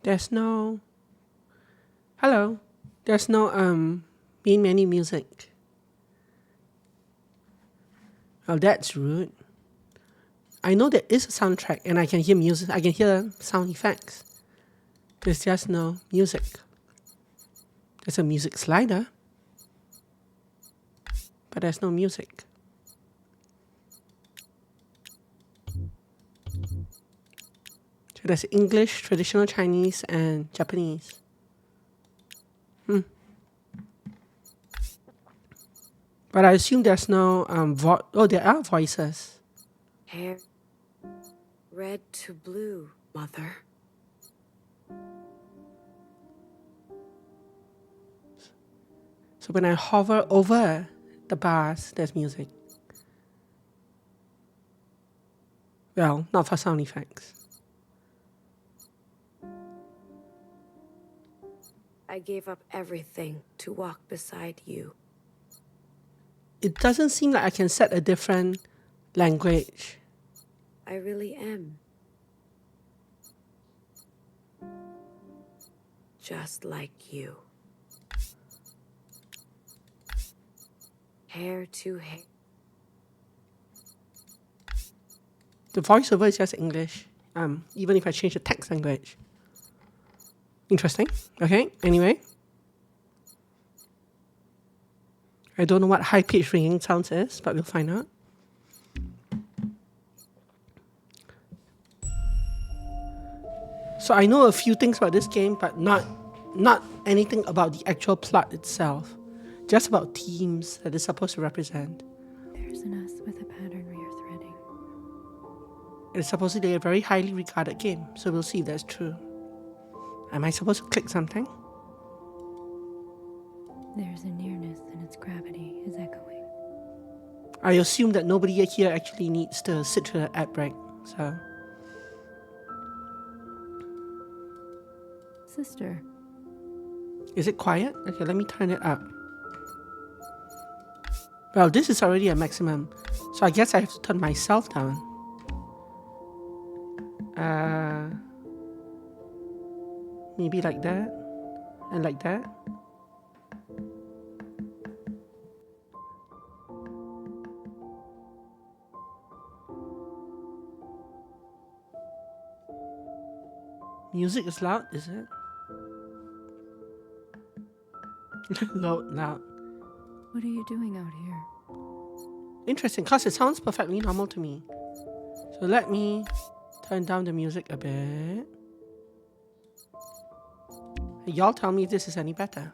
There's no... Hello. There's no main menu music. Oh, that's rude. I know there is a soundtrack and I can hear music. I can hear sound effects. There's just no music. There's a music slider, but there's no music. So there's English, traditional Chinese, and Japanese. But I assume there's no there are voices. Hair red to blue, mother. So when I hover over the bars, there's music. Well, not for sound effects. I gave up everything to walk beside you. It doesn't seem like I can set a different language. I really am. Just like you. Hair to hair. The voiceover is just English, even if I change the text language. Interesting. Okay, anyway. I don't know what high-pitched ringing sounds is, but we'll find out. So I know a few things about this game, but not anything about the actual plot itself. Just about themes that it's supposed to represent. There's an S with a pattern we are threading. It's supposedly a very highly regarded game, so we'll see if that's true. Am I supposed to click something? There's a nearness and its gravity is echoing. I assume that nobody here actually needs to sit through the ad break, so... Sister. Is it quiet? Okay, let me turn it up. Well, this is already a maximum, so I guess I have to turn myself down. Maybe like that, and like that. Music is loud, is it? Loud. What are you doing out here? Interesting, because it sounds perfectly normal to me. So let me turn down the music a bit. Y'all tell me if this is any better.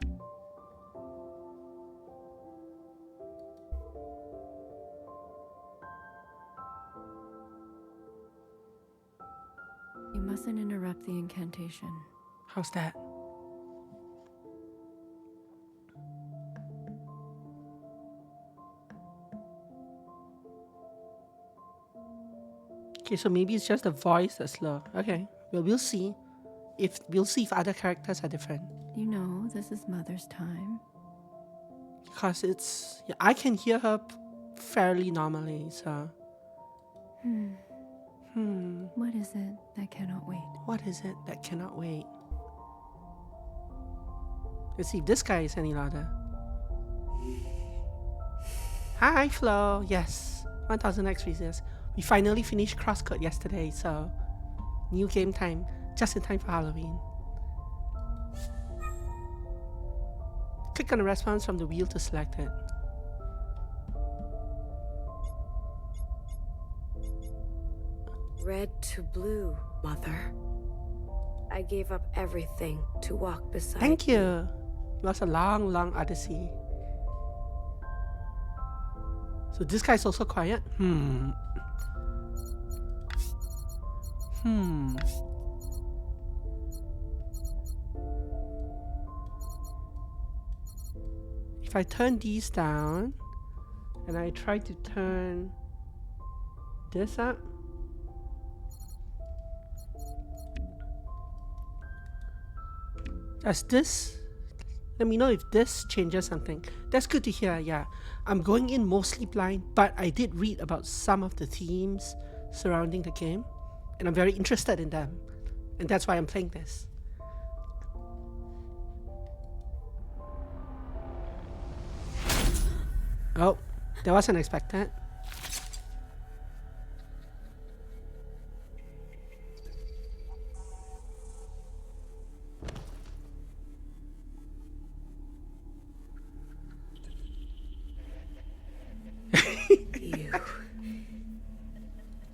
You mustn't interrupt the incantation. How's that? Okay, so maybe it's just the voice that's low. Okay, well, we'll see if other characters are different. You know, this is Mother's time. Because I can hear her fairly normally, so... What is it that cannot wait? What is it that cannot wait? Let's see if this guy is any louder. Hi, Flo. Yes, 1000xRESIST. We finally finished Crosscode yesterday, so new game time, just in time for Halloween. Click on the response from the wheel to select it. Red to blue, mother. I gave up everything to walk beside Thank you. It was a long, long odyssey. So this guy's also quiet? If I turn these down and I try to turn this up, does this, let me know if this changes something. That's good to hear, yeah. I'm going in mostly blind, but I did read about some of the themes surrounding the game, and I'm very interested in them. And that's why I'm playing this. Oh, that wasn't expected.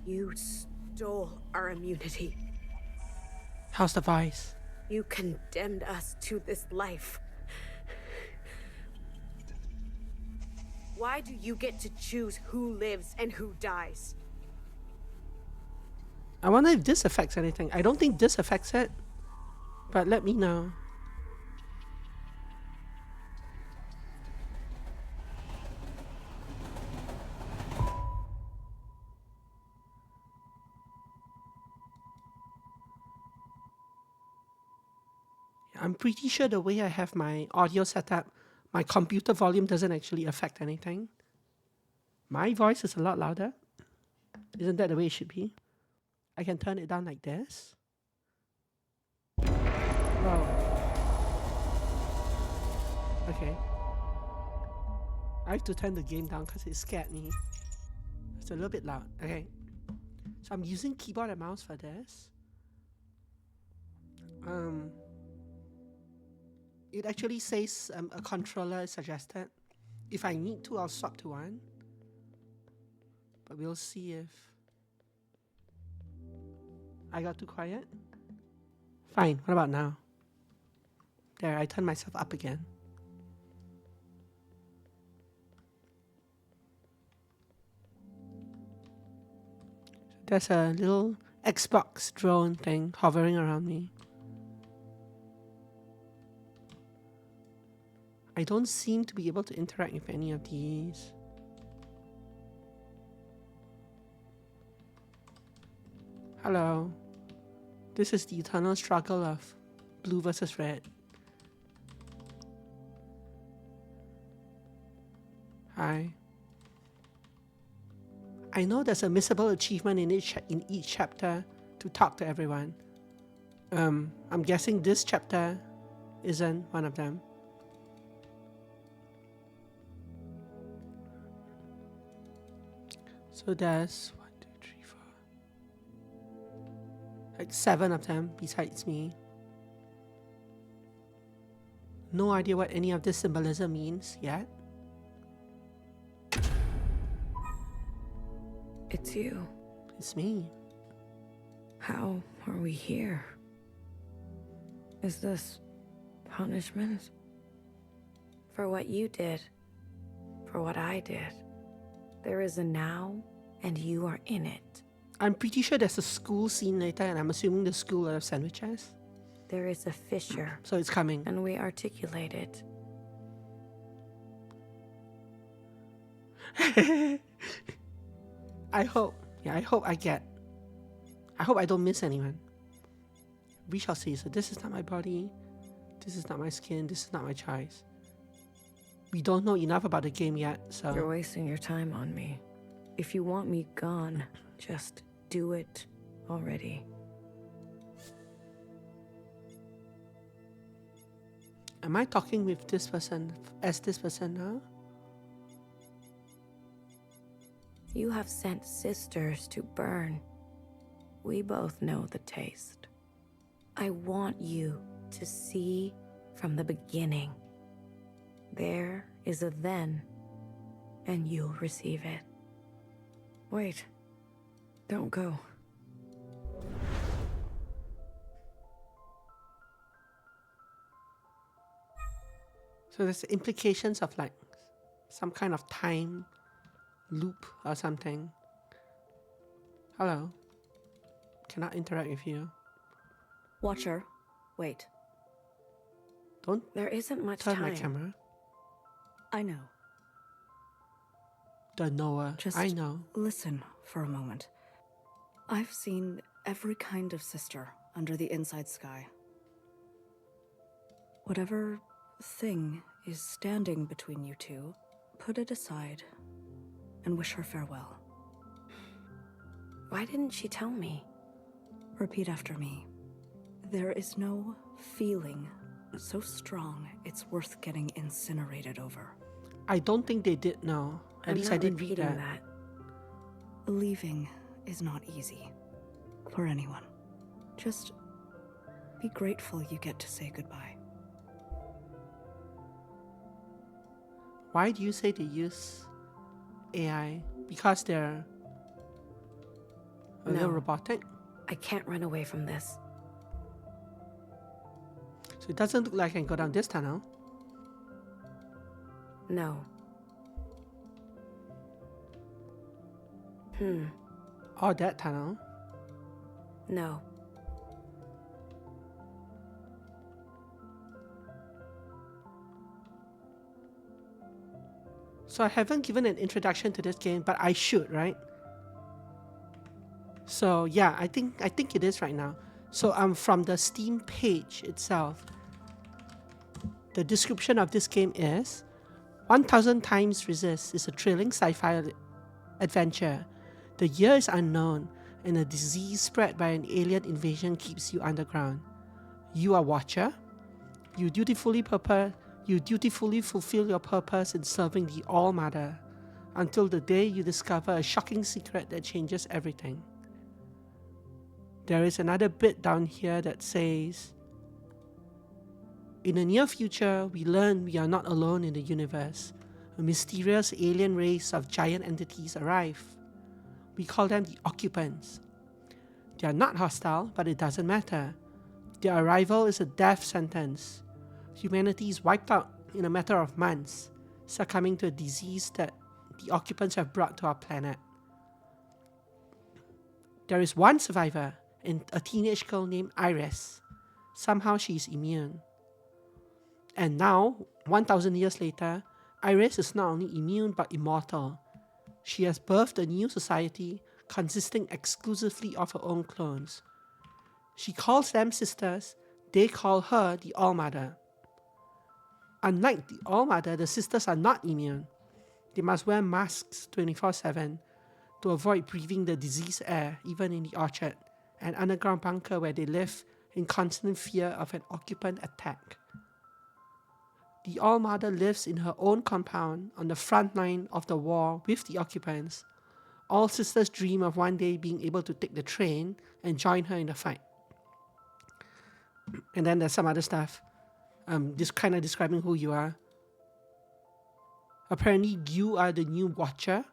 You stole our immunity. How's the voice? You condemned us to this life. Why do you get to choose who lives and who dies? I wonder if this affects anything. I don't think this affects it, but let me know. I'm pretty sure the way I have my audio set up, my computer volume doesn't actually affect anything. My voice is a lot louder. Isn't that the way it should be? I can turn it down like this. Wow. Okay. I have to turn the game down because it scared me. It's a little bit loud. Okay. So I'm using keyboard and mouse for this. It actually says a controller is suggested. If I need to, I'll swap to one. But we'll see if I got too quiet. Fine, what about now? There, I turned myself up again. There's a little Xbox drone thing hovering around me. I don't seem to be able to interact with any of these. Hello. This is the eternal struggle of blue versus red. Hi. I know there's a missable achievement in each chapter to talk to everyone. I'm guessing this chapter isn't one of them. So there's 1, 2, 3, 4. Like 7 of them besides me. No idea what any of this symbolism means yet. It's you. It's me. How are we here? Is this punishment? For what you did, for what I did. There is a now, and you are in it. I'm pretty sure there's a school scene later, and I'm assuming the school will have sandwiches. There is a fissure, So it's coming. and we articulate it. I hope. Yeah, I hope I don't miss anyone. We shall see. So this is not my body. This is not my skin. This is not my choice. We don't know enough about the game yet, so... You're wasting your time on me. If you want me gone, just do it already. Am I talking with this person as this person now? You have sent sisters to burn. We both know the taste. I want you to see from the beginning. There is a then, and you'll receive it. Wait. Don't go. So there's implications of like some kind of time loop or something. Hello. Cannot interact with you. Watcher, wait. Don't There isn't much turn time. my camera. I know. The knower. Just I know. listen for a moment. I've seen every kind of sister under the inside sky. Whatever thing is standing between you two, put it aside and wish her farewell. Why didn't she tell me? Repeat after me. There is no feeling so strong it's worth getting incinerated over. I don't think they did know. At I'm least not I didn't read repeating that. Leaving is not easy for anyone. Just be grateful you get to say goodbye. Why do you say they use AI? Because they're a little No. robotic? I can't run away from this. So it doesn't look like I can go down this tunnel. No. Or that tunnel. No. So I haven't given an introduction to this game, but I should, right? So yeah, I think it is right now. So from the Steam page itself, the description of this game is 1000 Times Resist is a thrilling sci-fi adventure. The year is unknown, and a disease spread by an alien invasion keeps you underground. You are Watcher. You dutifully fulfill your purpose in serving the All-Mother, until the day you discover a shocking secret that changes everything. There is another bit down here that says, in the near future, we learn we are not alone in the universe. A mysterious alien race of giant entities arrive. We call them the Occupants. They are not hostile, but it doesn't matter. Their arrival is a death sentence. Humanity is wiped out in a matter of months, succumbing to a disease that the Occupants have brought to our planet. There is one survivor, a teenage girl named Iris. Somehow she is immune. And now, 1000 years later, Iris is not only immune but immortal. She has birthed a new society consisting exclusively of her own clones. She calls them sisters, they call her the All-Mother. Unlike the All-Mother, the sisters are not immune. They must wear masks 24/7 to avoid breathing the diseased air, even in the orchard, an underground bunker where they live in constant fear of an occupant attack. The All-Mother lives in her own compound on the front line of the war with the occupants. All sisters dream of one day being able to take the train and join her in the fight. And then there's some other stuff, just kind of describing who you are. Apparently, you are the new Watcher.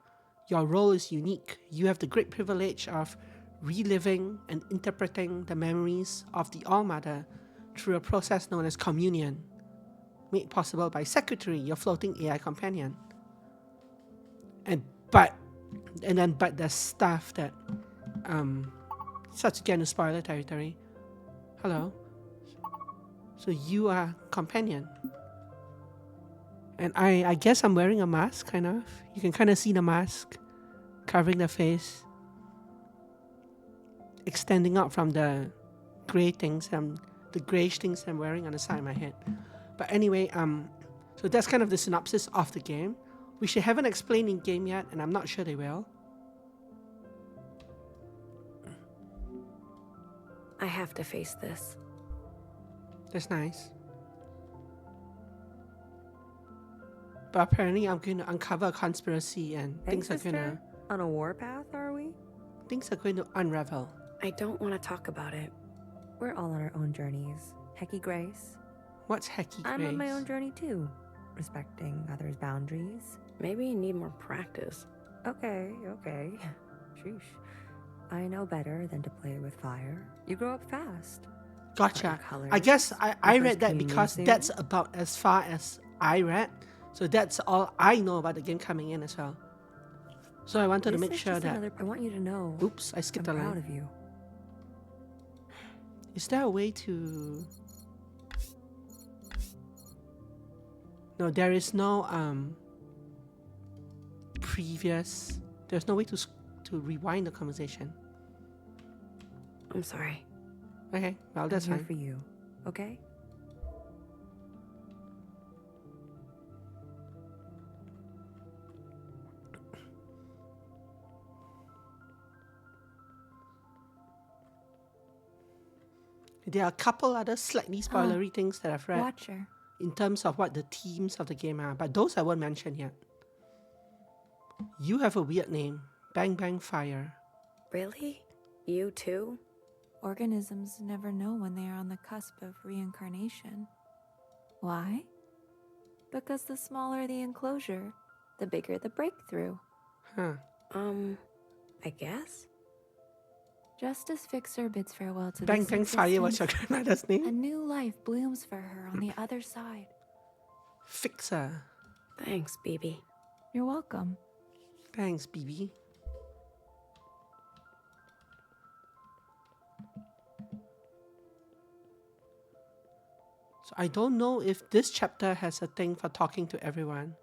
Your role is unique. You have the great privilege of reliving and interpreting the memories of the All-Mother through a process known as communion, made possible by Secretary, your floating AI companion. But there's stuff that starts to get into spoiler territory. Hello. So you are companion. And I guess I'm wearing a mask, kind of. You can kind of see the mask covering the face, extending out from the grey things, the greyish things I'm wearing on the side of my head. But anyway, so that's kind of the synopsis of the game, which they haven't explained in game yet, and I'm not sure they will. I have to face this. That's nice. But apparently I'm going to uncover a conspiracy and Hey, things sister? are going On a warpath, are we? to unravel. I don't want to talk about it. We're all on our own journeys. Hecky Grace. What's Hecky Grace? I'm on my own journey too. Respecting others' boundaries. Maybe you need more practice. Okay. Sheesh. I know better than to play with fire. You grow up fast. Gotcha. Colors. I guess I Your read first that communion because scene? that's about as far as I read. So that's all I know about the game coming in as well. So I wanted to This make is sure just that... I want you to know. Oops, I I'm skipped a proud line. of you. Is there a way to... No, there is no previous... There's no way to rewind the conversation. I'm sorry. Okay, well, that's I'm here fine. for you. Okay? There are a couple other slightly spoilery things that I've read Watcher. in terms of what the themes of the game are, but those I won't mention yet. You have a weird name, Bang Bang Fire. Really? You too? Organisms never know when they are on the cusp of reincarnation. Why? Because the smaller the enclosure, the bigger the breakthrough. Huh. I guess? Just as Fixer bids farewell to Bang this Bang Fire was your existence, grandmother's a name? new life blooms for her on the other side. Fixer. Thanks, BB. You're welcome. Thanks, BB. So I don't know if this chapter has a thing for talking to everyone.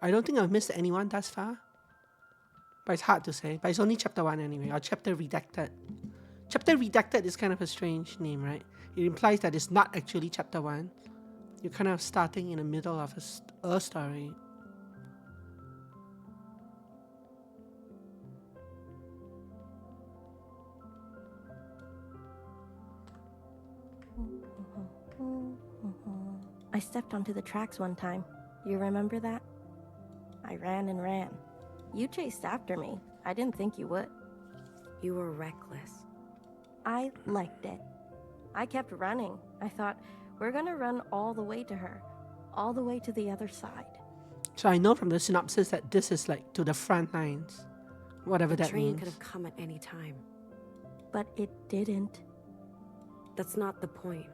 I don't think I've missed anyone thus far. But it's hard to say. But it's only chapter 1 anyway, or chapter redacted. Chapter redacted is kind of a strange name, right? It implies that it's not actually chapter 1. You're kind of starting in the middle of a story. I stepped onto the tracks one time. You remember that? I ran and ran. You chased after me. I didn't think you would. You were reckless. I liked it. I kept running. I thought, we're gonna run all the way to her. All the way to the other side. So I know from the synopsis that this is like to the front lines. Whatever The that train means. could have come at any time. But it didn't. That's not the point.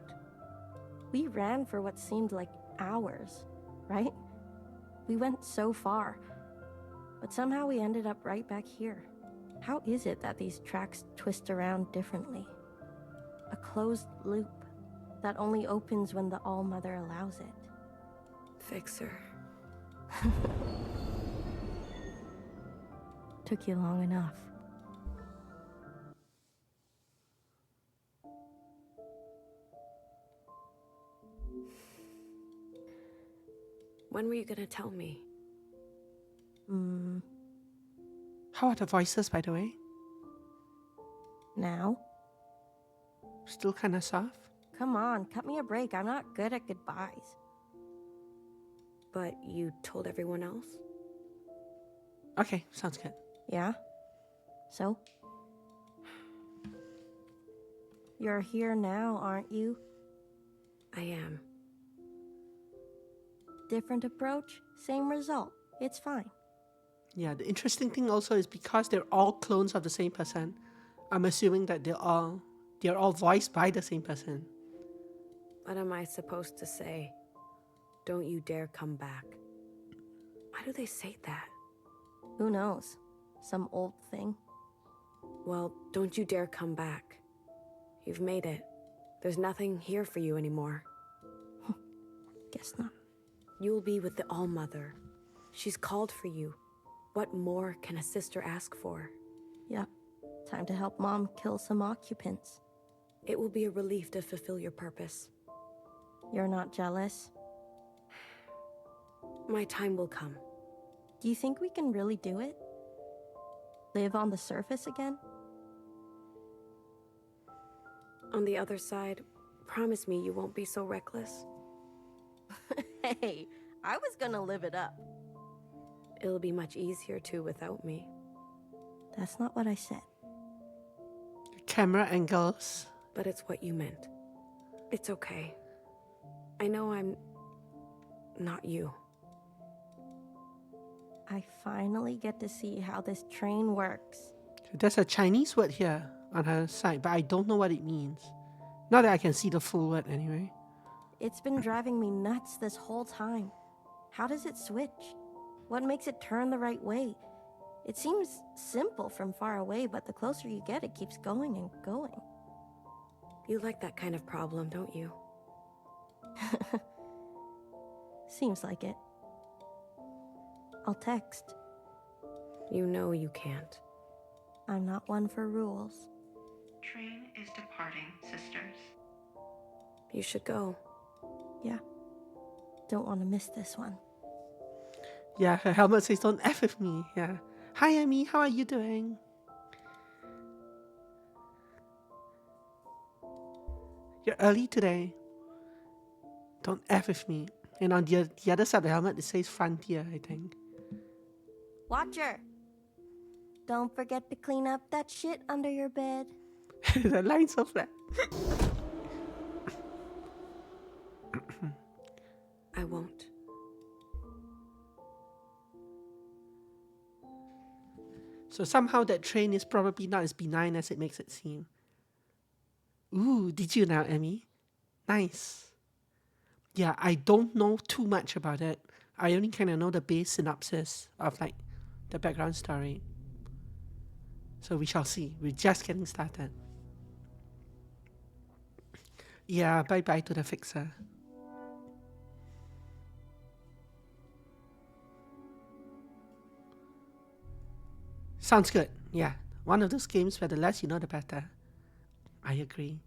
We ran for what seemed like hours, right? We went so far. But somehow we ended up right back here. How is it that these tracks twist around differently? A closed loop that only opens when the All-Mother allows it. Fixer. Took you long enough. When were you gonna tell me? How are the voices, by the way? Now? Still kind of soft? Come on, cut me a break. I'm not good at goodbyes. But you told everyone else? Okay, sounds good. Yeah? So? You're here now, aren't you? I am. Different approach, same result. It's fine. Yeah, the interesting thing also is because they're all clones of the same person, I'm assuming that they're all voiced by the same person. What am I supposed to say? Don't you dare come back. Why do they say that? Who knows? Some old thing. Well, don't you dare come back. You've made it. There's nothing here for you anymore. Guess not. You'll be with the All-Mother. She's called for you. What more can a sister ask for? Yep. Time to help Mom kill some occupants. It will be a relief to fulfill your purpose. You're not jealous? My time will come. Do you think we can really do it? Live on the surface again? On the other side, promise me you won't be so reckless. Hey, I was gonna live it up. It'll be much easier too without me. That's not what I said. Camera angles. But it's what you meant. It's okay. I know I'm not you. I finally get to see how this train works. There's a Chinese word here on her side, but I don't know what it means. Not that I can see the full word anyway. It's been driving me nuts this whole time. How does it switch? What makes it turn the right way? It seems simple from far away, but the closer you get, it keeps going and going. You like that kind of problem, don't you? Seems like it. I'll text. You know you can't. I'm not one for rules. Train is departing, sisters. You should go. Yeah. Don't want to miss this one. Yeah, her helmet says don't F with me. Yeah. Hi, Amy. How are you doing? You're early today. Don't F with me. And on the other side of the helmet, it says Frontier, I think. Watcher! Don't forget to clean up that shit under your bed. The line's so flat. I won't. So somehow that train is probably not as benign as it makes it seem. Ooh, did you now, Emmy? Nice. Yeah, I don't know too much about it. I only kind of know the base synopsis of like the background story. So we shall see. We're just getting started. Yeah, bye-bye to the fixer. Sounds good. Yeah, one of those games where the less you know, the better. I agree.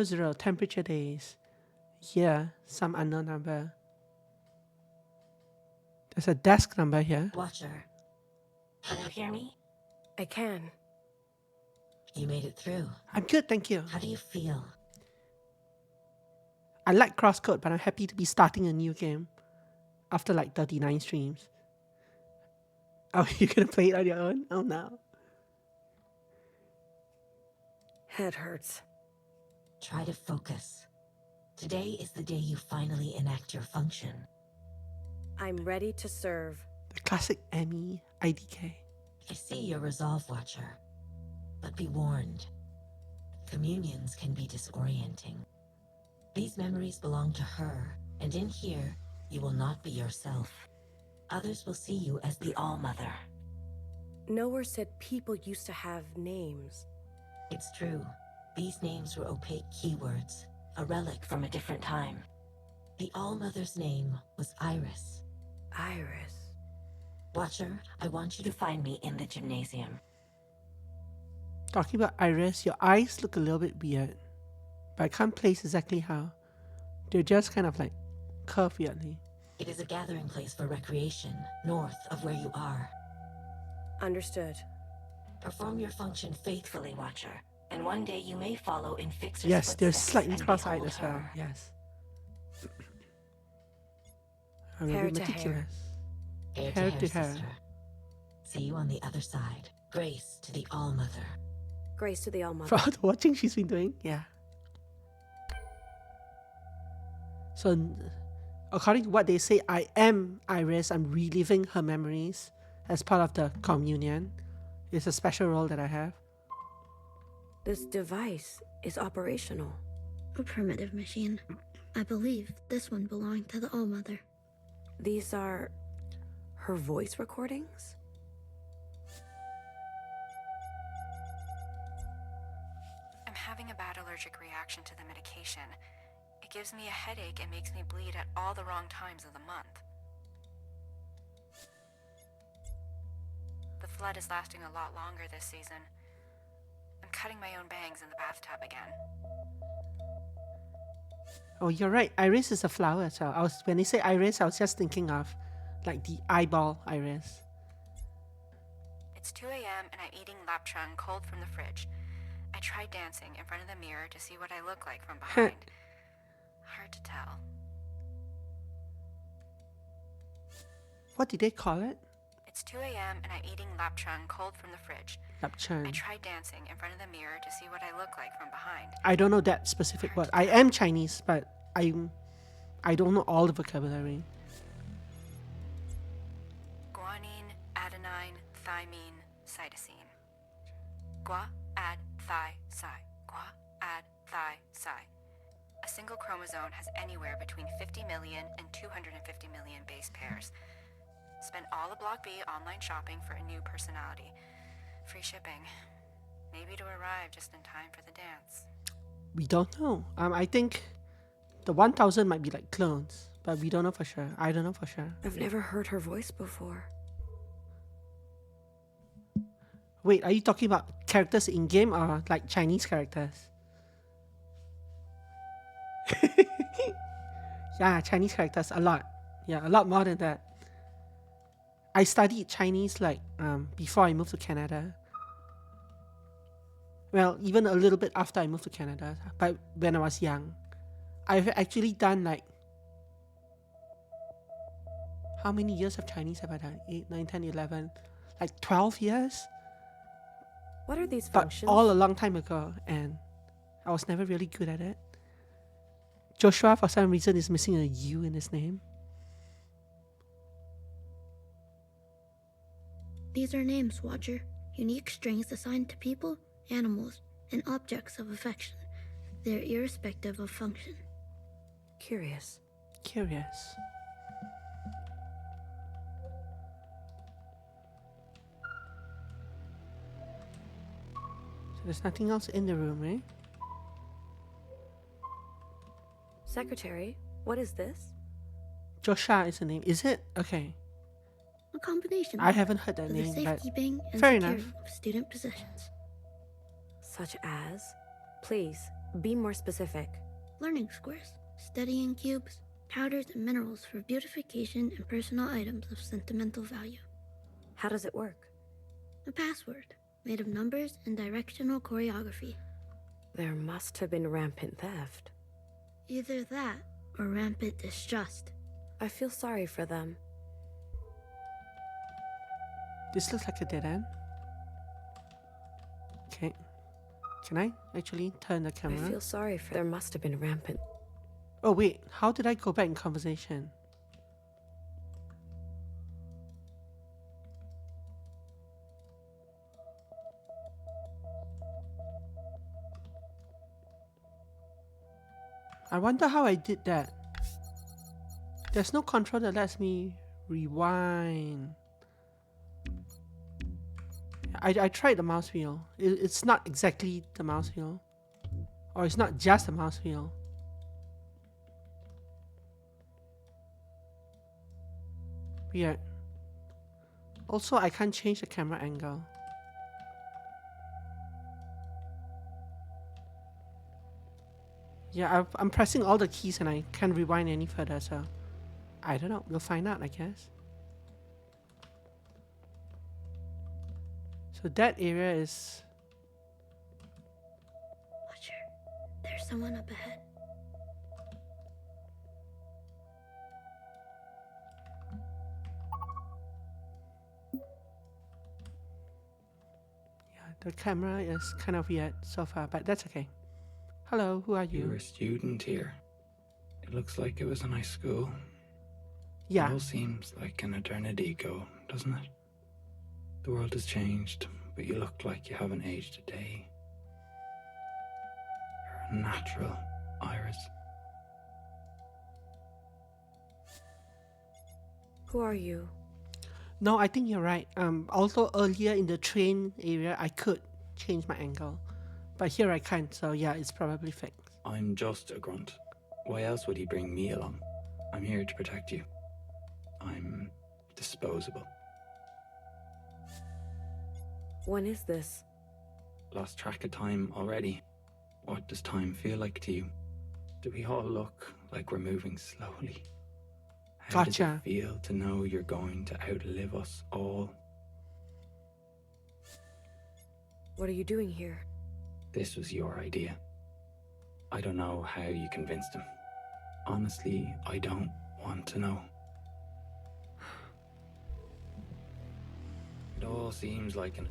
Zero temperature days. Here, some unknown number. There's a desk number here. Watcher, can you hear me? I can. You made it through. I'm good, thank you. How do you feel? I like CrossCode, but I'm happy to be starting a new game after like 39 streams. Oh, you're gonna play it on your own? Oh no. Head hurts. Try to focus. Today is the day you finally enact your function. I'm ready to serve. The classic Emmy IDK. I see your resolve, Watcher. But be warned. Communions can be disorienting. These memories belong to her, and in here, you will not be yourself. Others will see you as the All-Mother. Nowhere said people used to have names. It's true. These names were opaque keywords, a relic from a different time. The All-Mother's name was Iris. Iris. Watcher, I want you to find me in the gymnasium. Talking about Iris, your eyes look a little bit weird. But I can't place exactly how. They're just kind of like curved weirdly. It is a gathering place for recreation, north of where you are. Understood. Perform your function faithfully, Watcher, and one day you may follow in Fixer's Yes, they're footsteps slightly and cross-eyed behold as well. her. Yes. I'm a Hair bit to hair. meticulous. Hair Hair to to hair, hair. sister. See you on the other side. Grace to the All-Mother. Grace to the All-Mother. For all the watching she's been doing, yeah. So, according to what they say, I am Iris. I'm reliving her memories as part of the communion. It's a special role that I have. This device is operational. A primitive machine. I believe this one belonged to the All-Mother. These are her voice recordings? I'm having a bad allergic reaction to the medication. It gives me a headache and makes me bleed at all the wrong times of the month. The flood is lasting a lot longer this season. I'm cutting my own bangs in the bathtub again. Oh, you're right. Iris is a flower. So when they say iris, I was just thinking of like the eyeball iris. It's 2 a.m. and I'm eating lapchung cold from the fridge. I tried dancing in front of the mirror to see what I look like from behind. Hard to tell. What did they call it? It's 2 a.m. and I'm eating lapchung cold from the fridge. I Lapchang. tried dancing in front of the mirror to see what I look like from behind. I don't know that specific word. I am Chinese, but I don't know all the vocabulary. Guanine, adenine, thymine, cytosine. Gua, ad, thi, si. Gua, ad, thi, si. A single chromosome has anywhere between 50 million and 250 million base pairs. Spent all of Block B online shopping for a new personality. Free shipping. Maybe to arrive just in time for the dance. We don't know. I think the 1000 might be like clones, but we don't know for sure. I don't know for sure. I've never heard her voice before. Wait, are you talking about characters in game or like Chinese characters? Yeah, Chinese characters, a lot. Yeah, a lot more than that. I studied Chinese like before I moved to Canada. Well, even a little bit after I moved to Canada, but when I was young. I've actually done like, how many years of Chinese have I done? 8, 9, 10, 11, like 12 years? What are these But functions? all a long time ago, and I was never really good at it. Joshua, for some reason, is missing a U in his name. These are names, Watcher. Unique strings assigned to people, animals, and objects of affection. They're irrespective of function. Curious. Curious. So there's nothing else in the room, eh? Secretary, what is this? Joshua is the name. Is it? Okay. A combination I haven't heard that for the name, but safekeeping and fair securing enough. of student possessions. Such as? Please, be more specific. Learning squares, studying cubes, powders and minerals for beautification and personal items of sentimental value. How does it work? A password made of numbers and directional choreography. There must have been rampant theft. Either that or rampant distrust. I feel sorry for them. This looks like a dead end. Okay. Can I actually turn the camera? I feel sorry for. There must have been rampant. Oh wait, how did I go back in conversation? I wonder how I did that. There's no control that lets me rewind. I tried the mouse wheel. It's not exactly the mouse wheel. Or it's not just the mouse wheel. Weird. Also, I can't change the camera angle. Yeah, I'm pressing all the keys and I can't rewind any further, so I don't know. We'll find out, I guess. So that area is... Watcher, there's someone up ahead. Yeah, the camera is kind of weird so far, but that's okay. Hello, who are you? You're a student here. It looks like it was a nice school. Yeah. It all seems like an eternity ago, doesn't it? The world has changed, but you look like you haven't aged a day. You're a natural, Iris. Who are you? No, I think you're right. Also earlier in the train area, I could change my angle. But here I can't, so yeah, it's probably fixed. I'm just a grunt. Why else would he bring me along? I'm here to protect you. I'm disposable. When is this? Lost track of time already. What does time feel like to you? Do we all look like we're moving slowly? How does Gotcha. it feel to know you're going to outlive us all? What are you doing here? This was your idea. I don't know how you convinced him. Honestly, I don't want to know. It all seems like an...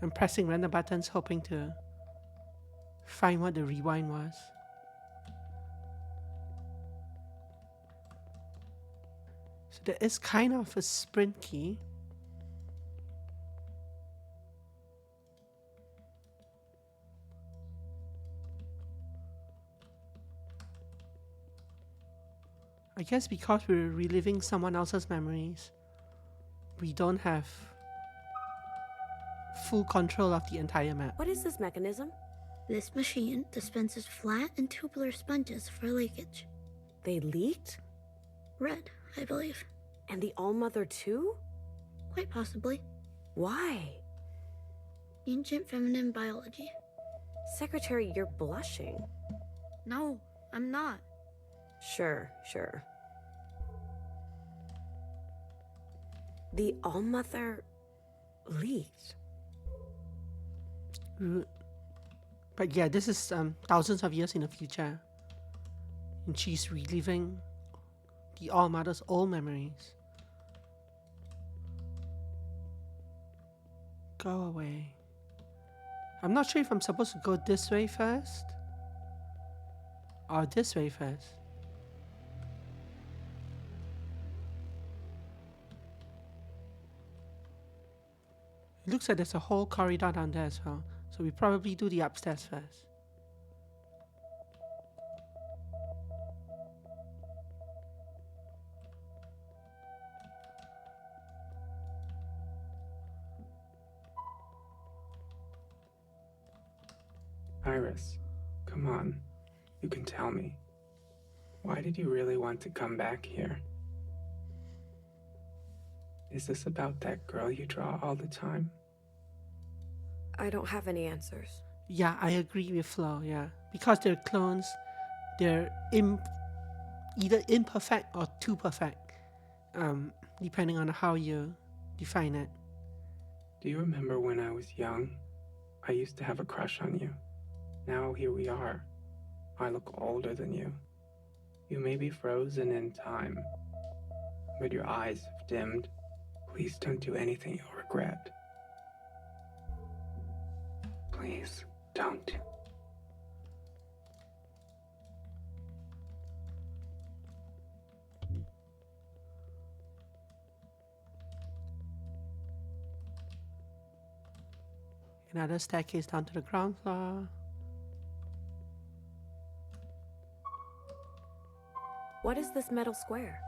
I'm pressing random buttons hoping to find what the rewind was. So there is kind of a sprint key. I guess because we're reliving someone else's memories, we don't have full control of the entire map. What is this mechanism? This machine dispenses flat and tubular sponges for leakage. They leaked? Red, I believe. And the All-Mother too? Quite possibly. Why? Ancient feminine biology. Secretary, you're blushing. No, I'm not. Sure. The All-Mother leaked. But yeah, this is thousands of years in the future. And she's reliving the All-Mother's old memories. Go away. I'm not sure if I'm supposed to go this way first or this way first. It looks like there's a whole corridor down there as well. So we probably do the upstairs first. Iris, come on. You can tell me. Why did you really want to come back here? Is this about that girl you draw all the time? I don't have any answers. Yeah, I agree with Flo, yeah. Because they're clones, they're either imperfect or too perfect, depending on how you define it. Do you remember when I was young? I used to have a crush on you. Now here we are. I look older than you. You may be frozen in time, but your eyes have dimmed. Please don't do anything you'll regret. Please don't. Another staircase down to the ground floor. What is this metal square?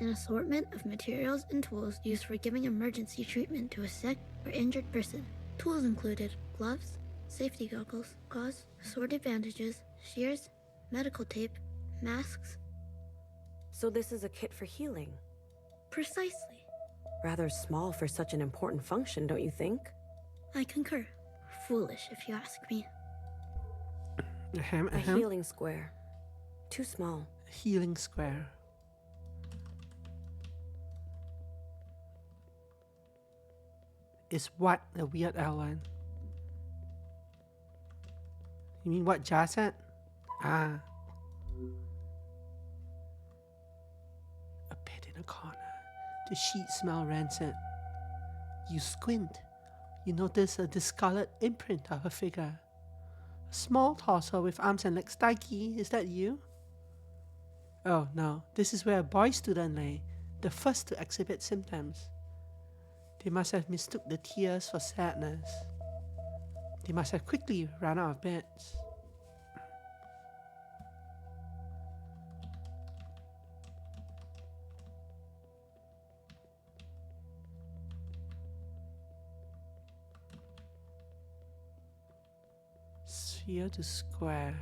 An assortment of materials and tools used for giving emergency treatment to a sick or injured person. Tools included gloves, safety goggles, gauze, assorted bandages, shears, medical tape, masks. So this is a kit for healing? Precisely. Rather small for such an important function, don't you think? I concur. Foolish, if you ask me. A healing square. Too small. Healing square. Is what the Weird Al one? You mean what Jar said? Ah. A pit in a corner. The sheets smell rancid. You squint. You notice a discolored imprint of a figure. A small torso with arms and legs. Daiki, is that you? Oh no, this is where a boy student lay, the first to exhibit symptoms. They must have mistook the tears for sadness. They must have quickly run out of beds. Sphere to square.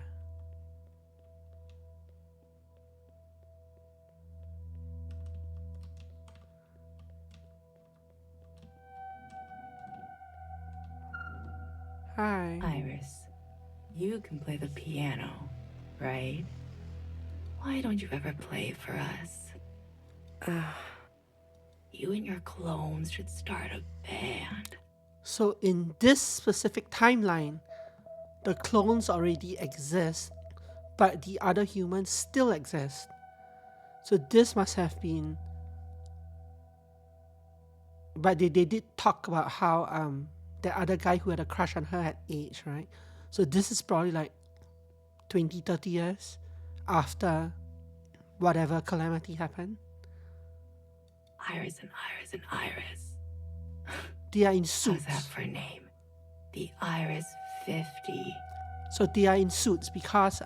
Hi. Iris, you can play the piano, right? Why don't you ever play for us? You and your clones should start a band. So in this specific timeline, the clones already exist, but the other humans still exist. So this must have been... But they did talk about how the other guy who had a crush on her had aged, right? So this is probably like 20, 30 years after whatever calamity happened. Iris and Iris and Iris. They are in suits. How's that for a name? The Iris 50. So they are in suits because,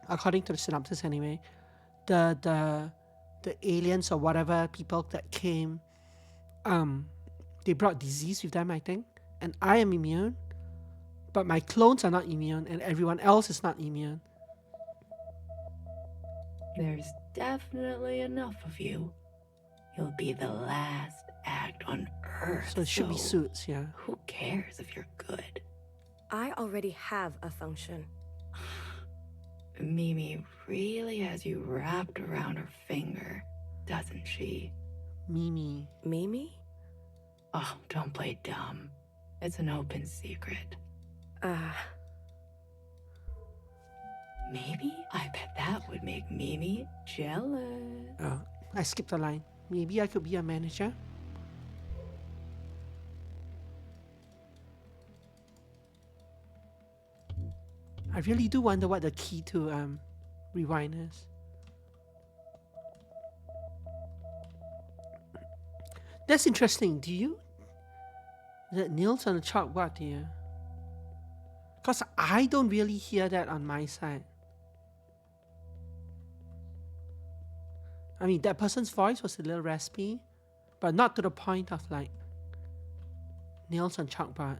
according to the synopsis anyway, the aliens or whatever people that came, they brought disease with them, I think. And I am immune, but my clones are not immune, and everyone else is not immune. There's definitely enough of you. You'll be the last act on Earth. So it should be suits, yeah. Who cares if you're good? I already have a function. Mimi really has you wrapped around her finger, doesn't she? Mimi. Mimi? Oh, don't play dumb. It's an open secret. Maybe? I bet that would make Mimi jealous. Oh, I skipped a line. Maybe I could be a manager. I really do wonder what the key to rewind is. That's interesting. Do you? Is it nails on the chalkboard here? Because I don't really hear that on my side. I mean, that person's voice was a little raspy, but not to the point of like nails on chalkboard.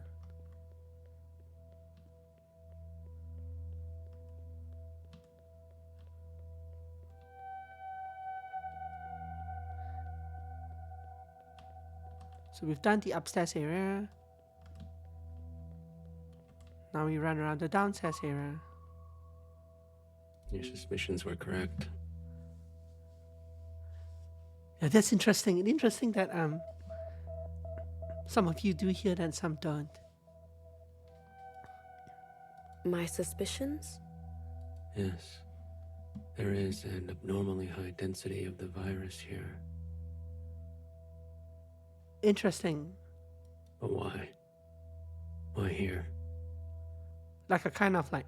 So we've done the upstairs area. Now we run around the downstairs area. Your suspicions were correct. Yeah, that's interesting. It's interesting that some of you do hear that and some don't. My suspicions? Yes. There is an abnormally high density of the virus here. Interesting. But why? Why here? Like a kind of like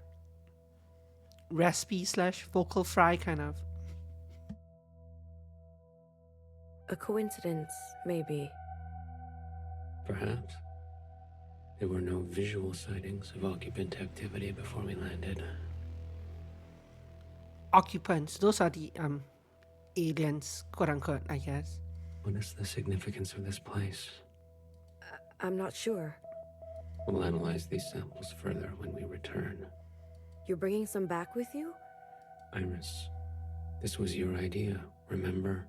raspy / vocal fry kind of. A coincidence, maybe. Perhaps. There were no visual sightings of occupant activity before we landed. Occupants, those are the aliens, quote unquote, I guess. What is the significance of this place? I'm not sure. We'll analyze these samples further when we return. You're bringing some back with you? Iris, this was your idea, remember?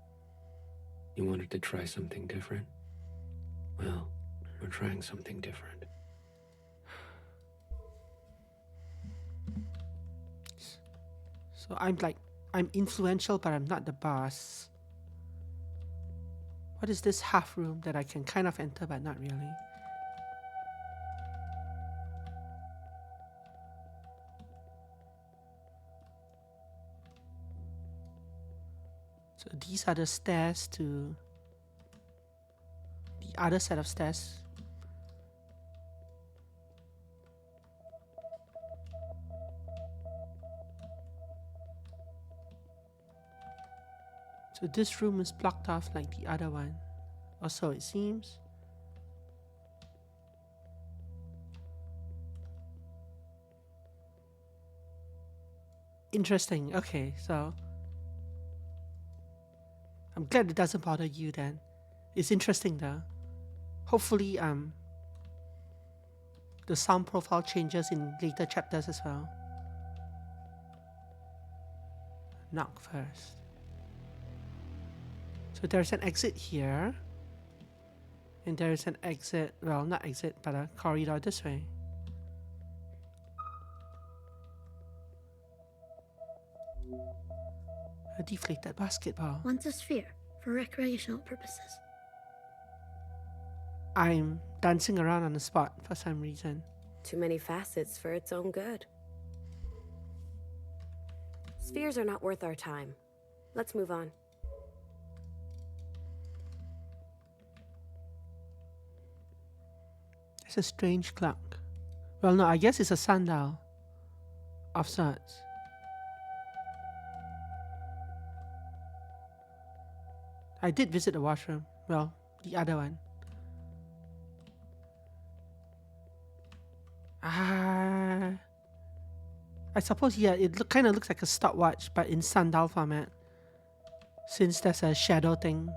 You wanted to try something different? Well, we're trying something different. So I'm influential, but I'm not the boss. What is this half room that I can kind of enter, but not really? So these are the stairs to the other set of stairs. So this room is blocked off like the other one, or so it seems. Interesting. Okay, so I'm glad it doesn't bother you then. It's interesting though. Hopefully the sound profile changes in later chapters as well. Knock first. So there's an exit here. And there's an exit, well, not exit, but a corridor this way. A deflated basketball. Wants a sphere for recreational purposes. I'm dancing around on the spot for some reason. Too many facets for its own good. Spheres are not worth our time. Let's move on. It's a strange clock. Well, no, I guess it's a sundial of sorts. I did visit the washroom. Well, the other one. I suppose, yeah, it kind of looks like a stopwatch, but in sundial format. Since there's a shadow thing.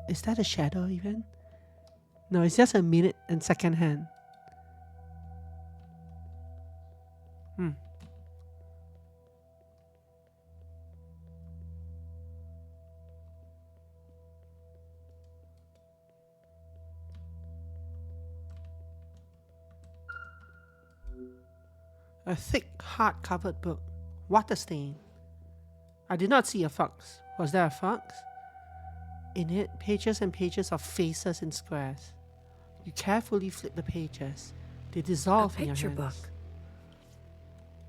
Is that a shadow even? No, it's just a minute and second hand. A thick, hard-covered book. Water stain. I did not see a fox. Was there a fox? In it, pages and pages of faces in squares. You carefully flip the pages. They dissolve in your hands. A picture book.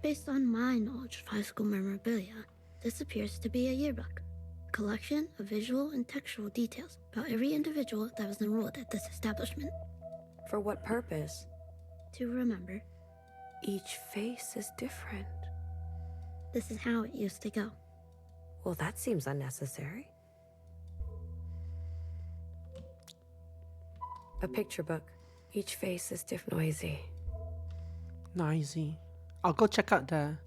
Based on my knowledge of high school memorabilia, this appears to be a yearbook. A collection of visual and textual details about every individual that was enrolled at this establishment. For what purpose? To remember. Each face is different. This is how it used to go. Well, that seems unnecessary. A picture book. Each face is noisy. Noisy. I'll go check out the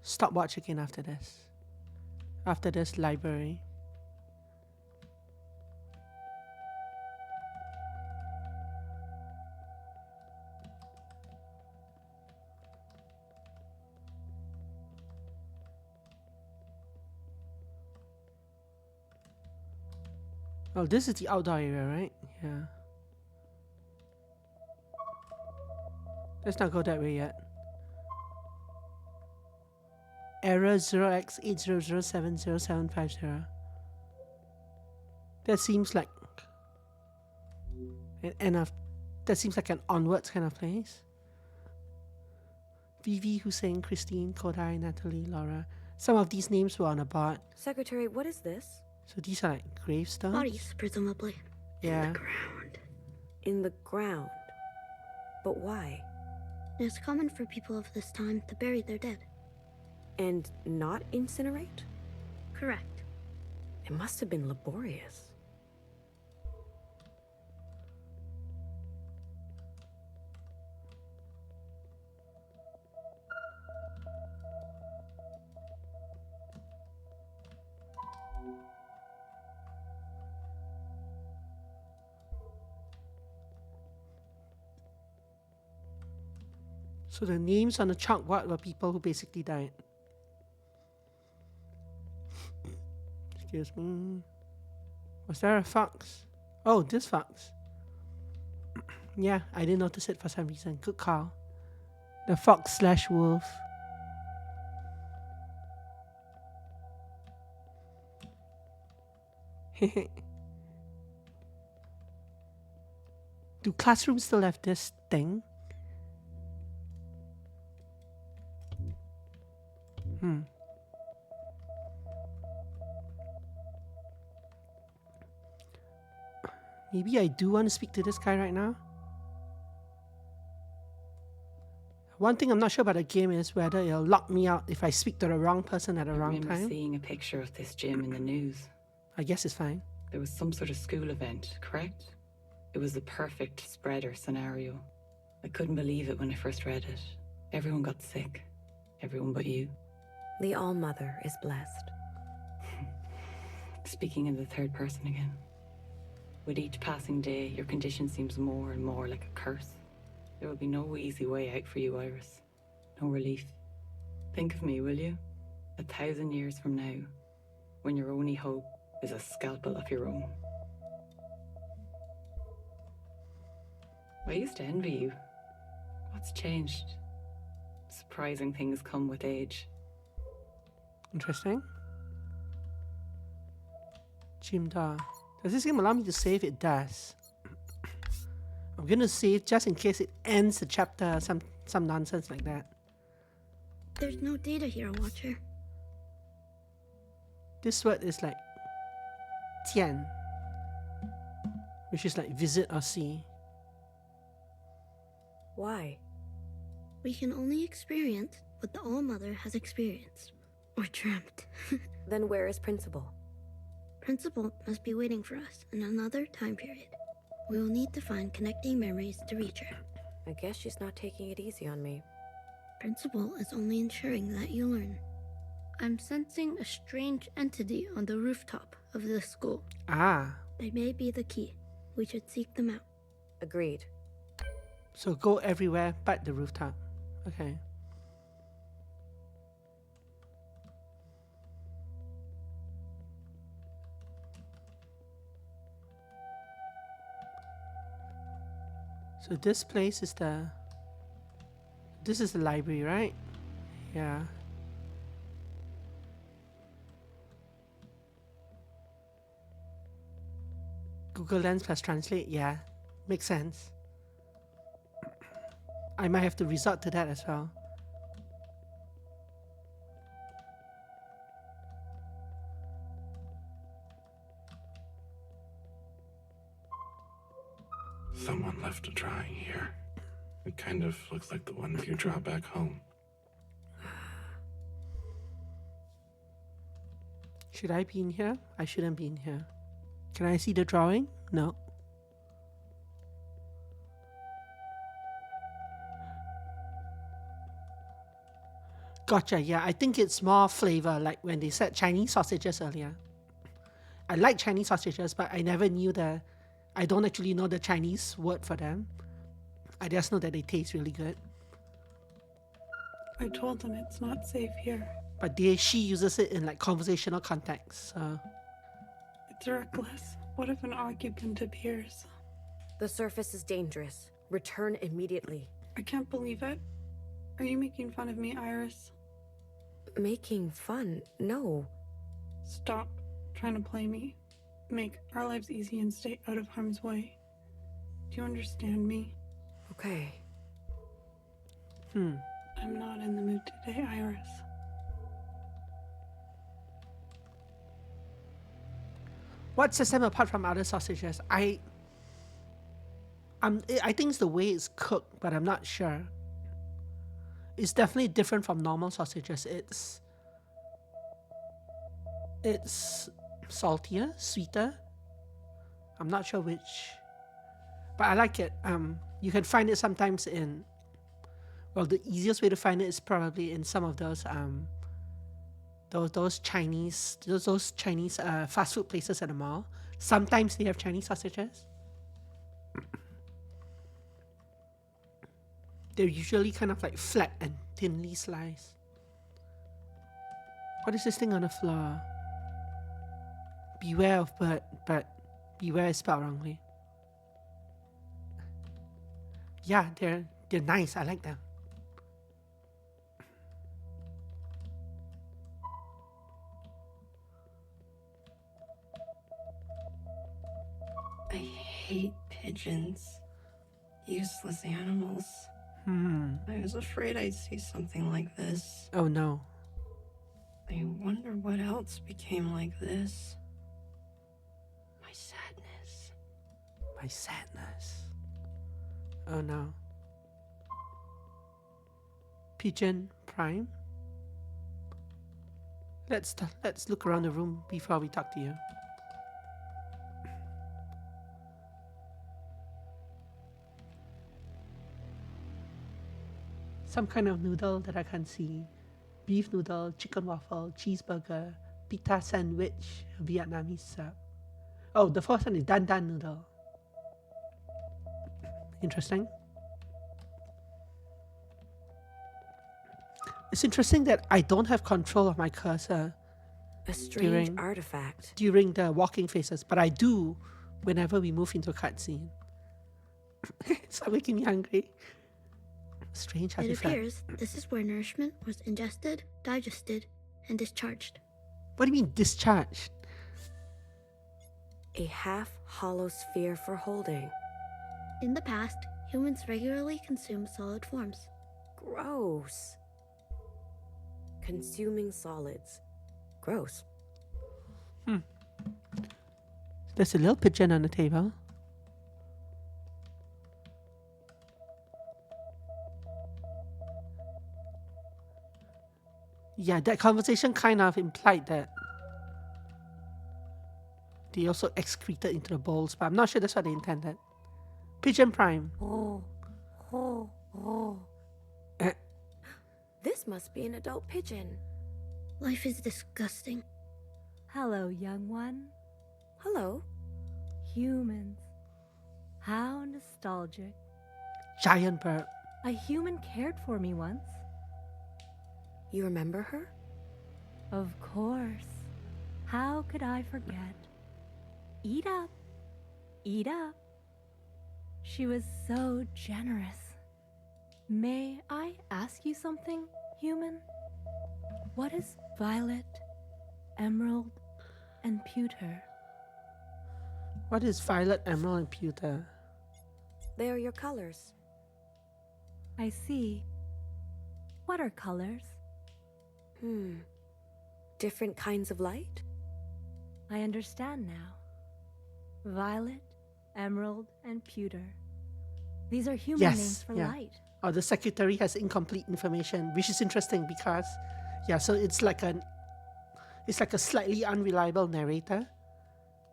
stopwatch again after this. After this library. Oh, this is the outdoor area, right? Yeah. Let's not go that way yet. Error 0x80070750. That seems like that seems like an onwards kind of place. Vivi, Hussein, Christine, Kodai, Natalie, Laura. Some of these names were on a board. Secretary, what is this? So these are like gravestones? Bodies, presumably. Yeah. In the ground. In the ground? But why? It is common for people of this time to bury their dead. And not incinerate? Correct. It must have been laborious. So the names on the chalkboard were people who basically died. Excuse me. Was there a fox? Oh, this fox. Yeah, I didn't notice it for some reason. Good call. The fox/wolf. Do classrooms still have this thing? Maybe I do want to speak to this guy right now. One thing I'm not sure about the game is whether it'll lock me out if I speak to the wrong person at the wrong I remember time. seeing a picture of this gym in the news. I guess it's fine. There was some sort of school event, correct? It was the perfect spreader scenario. I couldn't believe it when I first read it. Everyone got sick. Everyone but you. The All-Mother is blessed. Speaking in the third person again. With each passing day, your condition seems more and more like a curse. There will be no easy way out for you, Iris. No relief. Think of me, will you? 1,000 years from now, when your only hope is a scalpel of your own. I used to envy you. What's changed? Surprising things come with age. Interesting. Jimda. Does this game allow me to save? It does. I'm gonna save just in case it ends the chapter, some nonsense like that. There's no data here, Watcher. This word is like Tian, which is like visit or see. Why? We can only experience what the All-Mother has experienced. Or dreamt. Then where is Principal? Principal must be waiting for us in another time period. We will need to find connecting memories to reach her. I guess she's not taking it easy on me. Principal is only ensuring that you learn. I'm sensing a strange entity on the rooftop of this school. Ah. They may be the key. We should seek them out. Agreed. So go everywhere but the rooftop. Okay. So this place is This is the library, right? Yeah. Google Lens plus Translate, yeah. Makes sense. I might have to resort to that as well. Someone left a drawing here. It kind of looks like the one you draw back home. Should I be in here? I shouldn't be in here. Can I see the drawing? No. Gotcha, yeah. I think it's more flavor, like when they said Chinese sausages earlier. I like Chinese sausages, but I never knew I don't actually know the Chinese word for them. I just know that they taste really good. I told them it's not safe here. But she uses it in like conversational context, so. It's reckless. What if an occupant appears? The surface is dangerous. Return immediately. I can't believe it. Are you making fun of me, Iris? Making fun? No. Stop trying to play me. Make our lives easy and stay out of harm's way. Do you understand me? Okay. I'm not in the mood today, Iris. What sets them apart from other sausages? I think it's the way it's cooked, but I'm not sure. It's definitely different from normal sausages. It's saltier, sweeter. I'm not sure which, but I like it. You can find it sometimes in, well, the easiest way to find it is probably in some of those Chinese fast food places at the mall. Sometimes they have Chinese sausages. They're usually kind of like flat and thinly sliced. What is this thing on the floor? Beware of bird, but beware is spelled wrongly. Yeah, they're nice. I like them. I hate pigeons. Useless animals. I was afraid I'd see something like this. Oh no. I wonder what else became like this. My sadness. My sadness. Oh no. Pigeon Prime? Let's look around the room before we talk to you. Some kind of noodle that I can't see. Beef noodle, chicken waffle, cheeseburger, pita sandwich, Vietnamese sub. Oh, the first one is dan dan noodle. Interesting. It's interesting that I don't have control of my cursor. A strange artifact. During the walking phases, but I do whenever we move into a cutscene. It's making me hungry. Strange artifact. It appears this is where nourishment was ingested, digested, and discharged. What do you mean discharged? A half-hollow sphere for holding. In the past, humans regularly consumed solid forms. Gross. Consuming solids. Gross. There's a little pigeon on the table. Yeah, that conversation kind of implied that they also excreted into the bowls, but I'm not sure that's what they intended. Pigeon Prime. This must be an adult pigeon. Life is disgusting. Hello, young one. Hello. Humans. How nostalgic. Giant bird. A human cared for me once. You remember her? Of course. How could I forget? Eat up. Eat up. She was so generous. May I ask you something, human? What is violet, emerald, and pewter? What is violet, emerald, and pewter? They are your colors. I see. What are colors? Different kinds of light? I understand now. Violet, emerald, and pewter. These are human names for light. Oh, the secretary has incomplete information, which is interesting because, so it's like a slightly unreliable narrator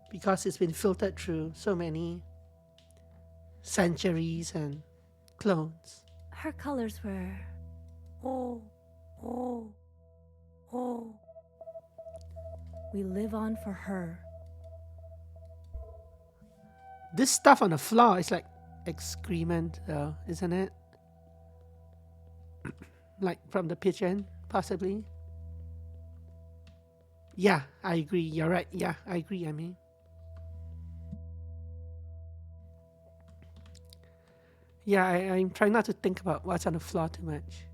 because it's been filtered through so many centuries and clones. Her colors were... We live on for her. This stuff on the floor is like excrement, though, isn't it? Like from the pigeon, possibly. Yeah, I agree. You're right. Yeah, I agree, I mean. Yeah, I'm trying not to think about what's on the floor too much.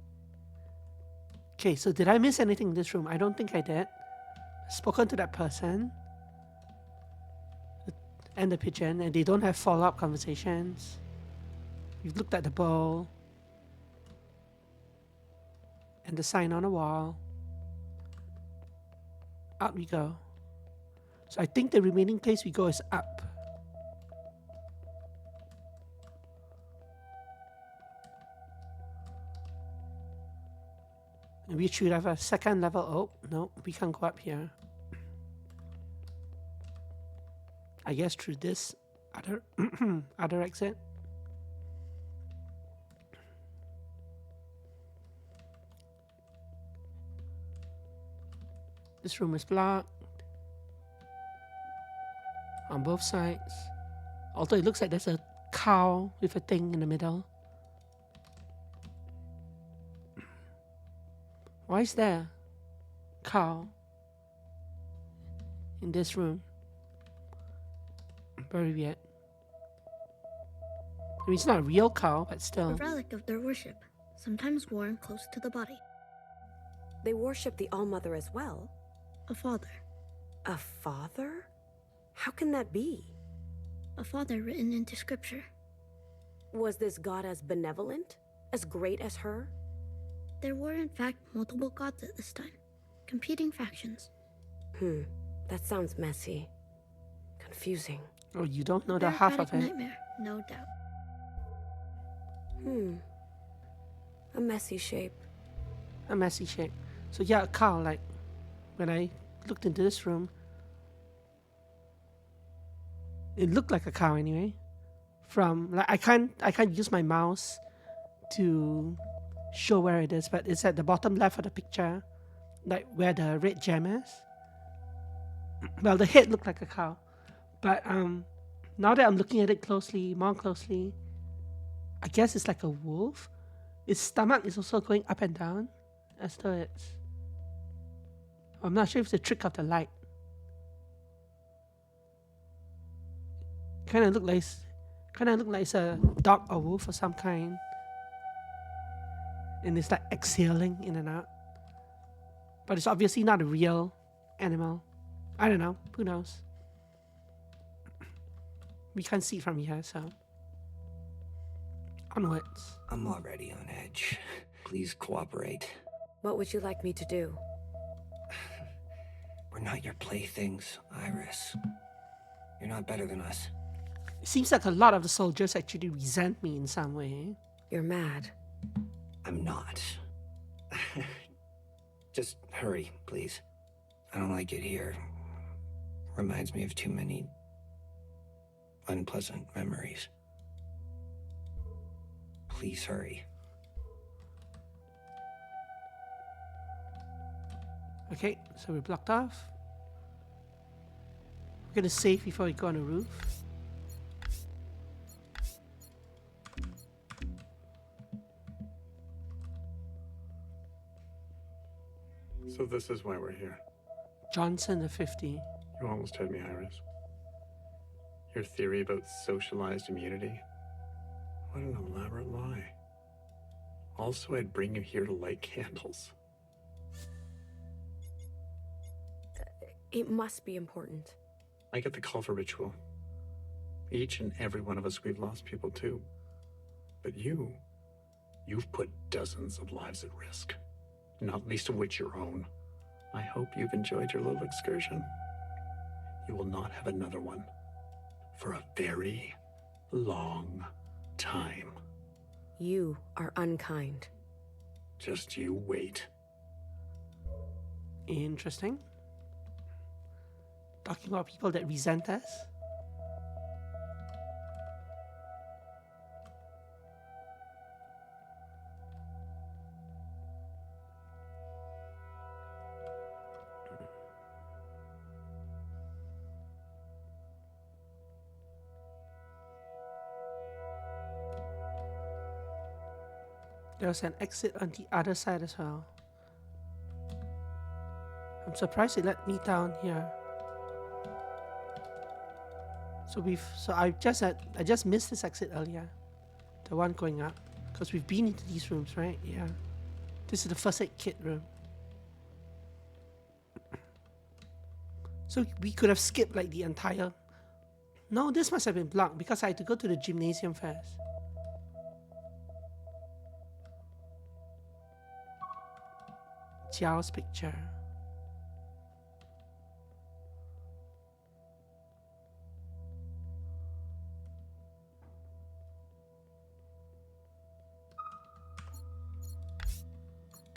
Okay, so did I miss anything in this room? I don't think I did. Spoken to that person and the pigeon, and they don't have follow-up conversations. We've looked at the bowl and the sign on the wall. Out we go. So I think the remaining place we go is up. And we should have a second level. Oh, no, we can't go up here. I guess through this other other exit. This room is blocked on both sides. Although it looks like there's a cow with a thing in the middle. Why is there a cow in this room? Very weird. I mean, it's not a real cow, but still. A relic of their worship, sometimes worn close to the body. They worship the All-Mother as well? A father. A father? How can that be? A father written into scripture. Was this god as benevolent? As great as her? There were in fact multiple gods at this time. Competing factions. That sounds messy. Confusing. Oh, you don't know the half of it. Nightmare, no doubt. A messy shape. A messy shape. So yeah, a cow, like, when I looked into this room, it looked like a cow anyway. From, like, I can't use my mouse to show where it is, but it's at the bottom left of the picture, like where the red gem is. Well, the head looked like a cow, but now that I'm looking at it more closely, I guess it's like a wolf. Its stomach is also going up and down, as though it's... I'm not sure if it's a trick of the light. Kind of look like it's a dog or wolf of some kind, and it's like exhaling in and out. But it's obviously not a real animal. I don't know. Who knows? We can't see it from here, so onwards. I'm already on edge. Please cooperate. What would you like me to do? We're not your playthings, Iris. You're not better than us. It seems like a lot of the soldiers actually resent me in some way. You're mad. I'm not. Just hurry, please. I don't like it here. Reminds me of too many unpleasant memories. Please hurry. Okay, so we're blocked off. We're gonna save before we go on the roof. So this is why we're here. Johnson the 50. You almost had me, Iris. Your theory about socialized immunity? What an elaborate lie. Also, I'd bring you here to light candles. It must be important. I get the call for ritual. Each and every one of us, we've lost people too. But you've put dozens of lives at risk, not least of which your own. I hope you've enjoyed your little excursion. You will not have another one for a very long time. You are unkind. Just you wait. Interesting. Talking about people that resent us. There's an exit on the other side as well. I'm surprised it let me down here. So I just missed this exit earlier, the one going up, because we've been into these rooms, right? Yeah. This is the first aid kit room. So we could have skipped like the entire. No, this must have been blocked because I had to go to the gymnasium first. Jiao's picture.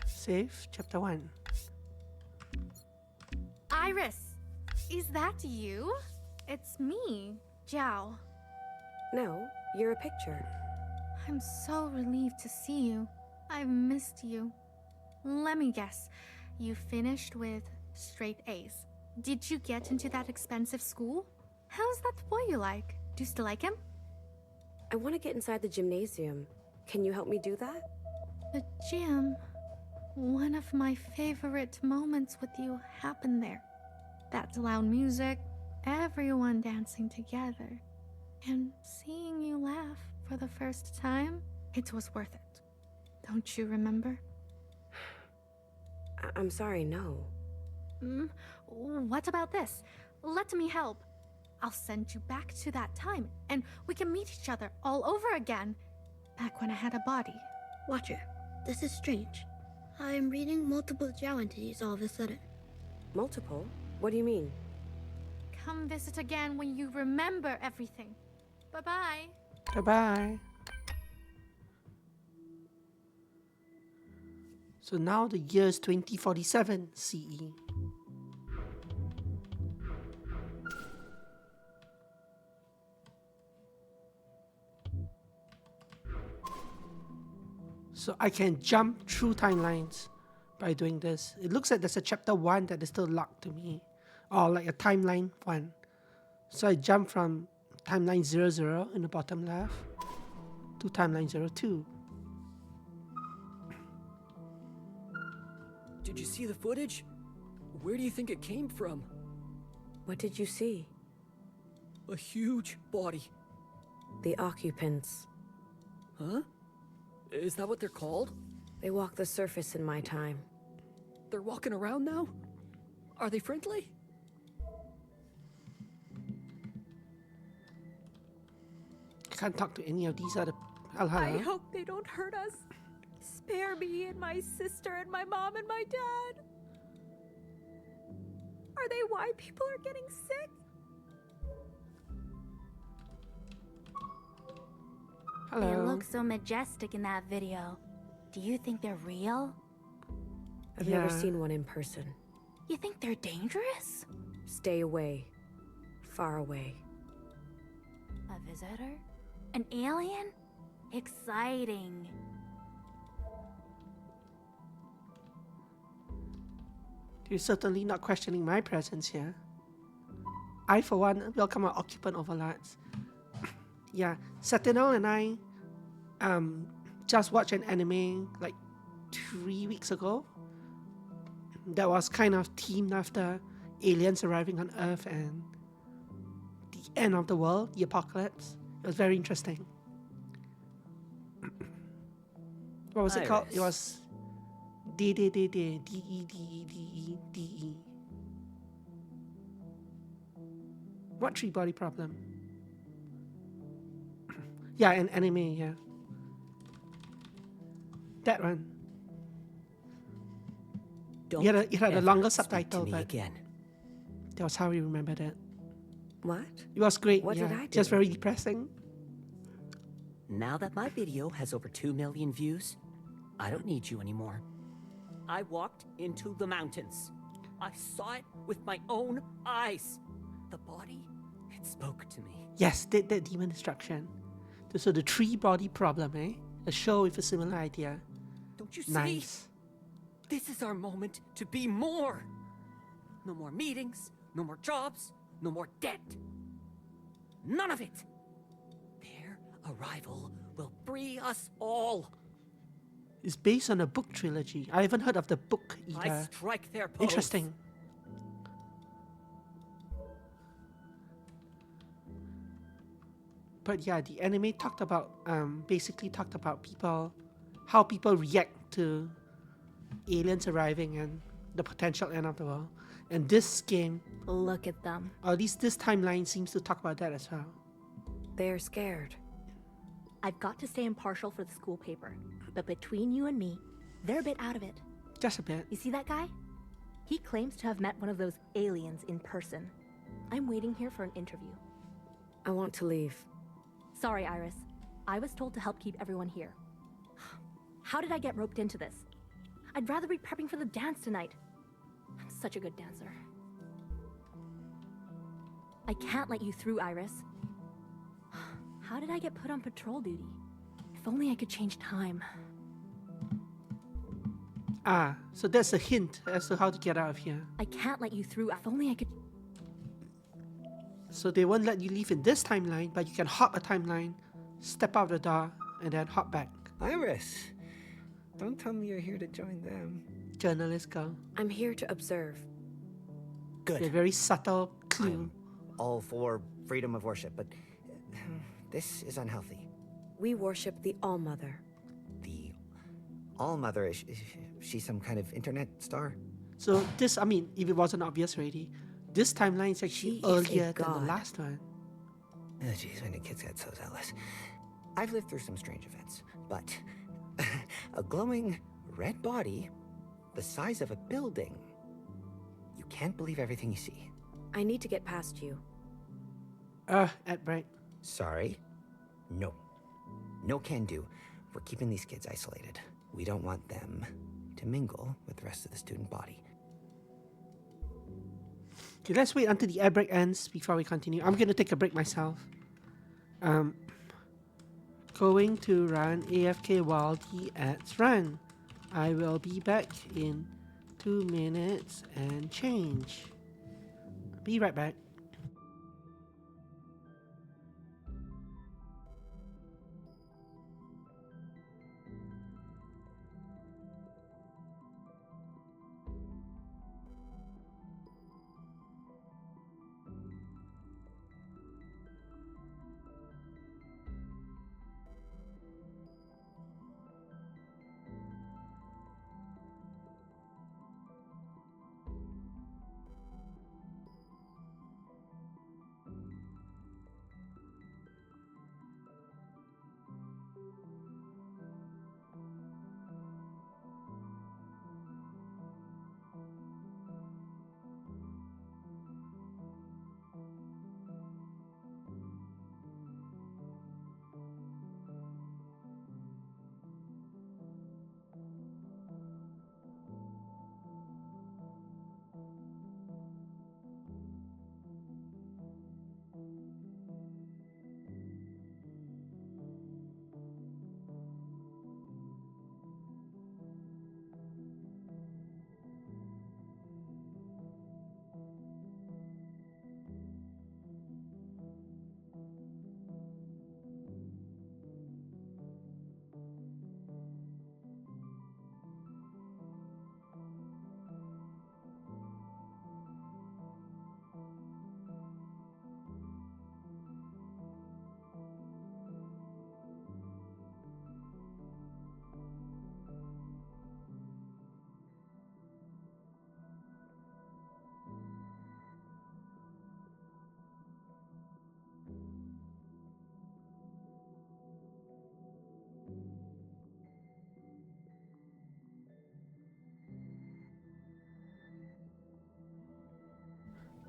Save chapter 1. Iris, is that you? It's me, Jiao. No, you're a picture. I'm so relieved to see you. I've missed you. Let me guess, you finished with straight A's. Did you get into that expensive school? How's that boy you like? Do you still like him? I want to get inside the gymnasium. Can you help me do that? The gym. One of my favorite moments with you happened there. That loud music, everyone dancing together, and seeing you laugh for the first time, it was worth it. Don't you remember? I'm sorry, no. What about this? Let me help. I'll send you back to that time, and we can meet each other all over again. Back when I had a body. Watcher, this is strange. I am reading multiple Jiao entities all of a sudden. Multiple? What do you mean? Come visit again when you remember everything. Bye-bye. Bye-bye. So now the year is 2047 CE. So I can jump through timelines by doing this. It looks like there's a chapter 1 that is still locked to me. Or like a timeline 1. So I jump from timeline 00 in the bottom left to timeline 02. Did you see the footage? Where do you think it came from? What did you see? A huge body. The occupants. Huh? Is that what they're called? They walk the surface in my time. They're walking around now? Are they friendly? I can't talk to any of these other. Hello. I hope they don't hurt us. Spare me and my sister and my mom and my dad. Are they why people are getting sick? Hello. They look so majestic in that video. Do you think they're real? I've never seen one in person. You think they're dangerous? Stay away. Far away. A visitor? An alien? Exciting. You're certainly not questioning my presence here. I, for one, welcome our occupant overlords. Yeah, Sentinel and I just watched an anime like 3 weeks ago that was kind of themed after aliens arriving on Earth and the end of the world, the apocalypse. It was very interesting. What was it called? It Iris. was D-E-D-E-D-E. What three-body problem? Yeah, an anime, yeah. That one. Don't It had a ever longer speak subtitle, to me but again. that was how we remembered it. What? It was great, What yeah. did I do? Just very depressing. Now that my video has over 2 million views, I don't need you anymore. I walked into the mountains. I saw it with my own eyes. The body, it spoke to me. Yes, that demon destruction. So the three-body problem, eh? A show with a similar idea. Don't you see? Nice. This is our moment to be more. No more meetings, no more jobs, no more debt. None of it. Their arrival will free us all. It's based on a book trilogy. I haven't heard of the book I either. strike their pose. Interesting. But yeah, the anime talked about basically talked about how people react to aliens arriving and the potential end of the world. And this game, Look at them. or at least this timeline, seems to talk about that as well. They're scared. I've got to stay impartial for the school paper, but between you and me, they're a bit out of it. Just a bit. You see that guy? He claims to have met one of those aliens in person. I'm waiting here for an interview. I want to leave. Sorry, Iris. I was told to help keep everyone here. How did I get roped into this? I'd rather be prepping for the dance tonight. I'm such a good dancer. I can't let you through, Iris. How did I get put on patrol duty? If only I could change time. Ah, so that's a hint as to how to get out of here. I can't let you through. If only I could. So they won't let you leave in this timeline, but you can hop a timeline, step out the door, and then hop back. Iris, don't tell me you're here to join them. Journalist girl. I'm here to observe. Good. A very subtle clue. All for freedom of worship, but this is unhealthy. We worship the All-Mother. The All-Mother, is she some kind of internet star? So this, I mean, if it wasn't obvious already, this timeline is actually earlier than the last one. Oh, jeez, when the kids get so zealous. I've lived through some strange events, but a glowing red body the size of a building. You can't believe everything you see. I need to get past you. At break. Sorry. No. No can do. We're keeping these kids isolated. We don't want them to mingle with the rest of the student body. Okay, let's wait until the air break ends before we continue. I'm going to take a break myself. Going to run AFK while the ads run. I will be back in 2 minutes and change. Be right back.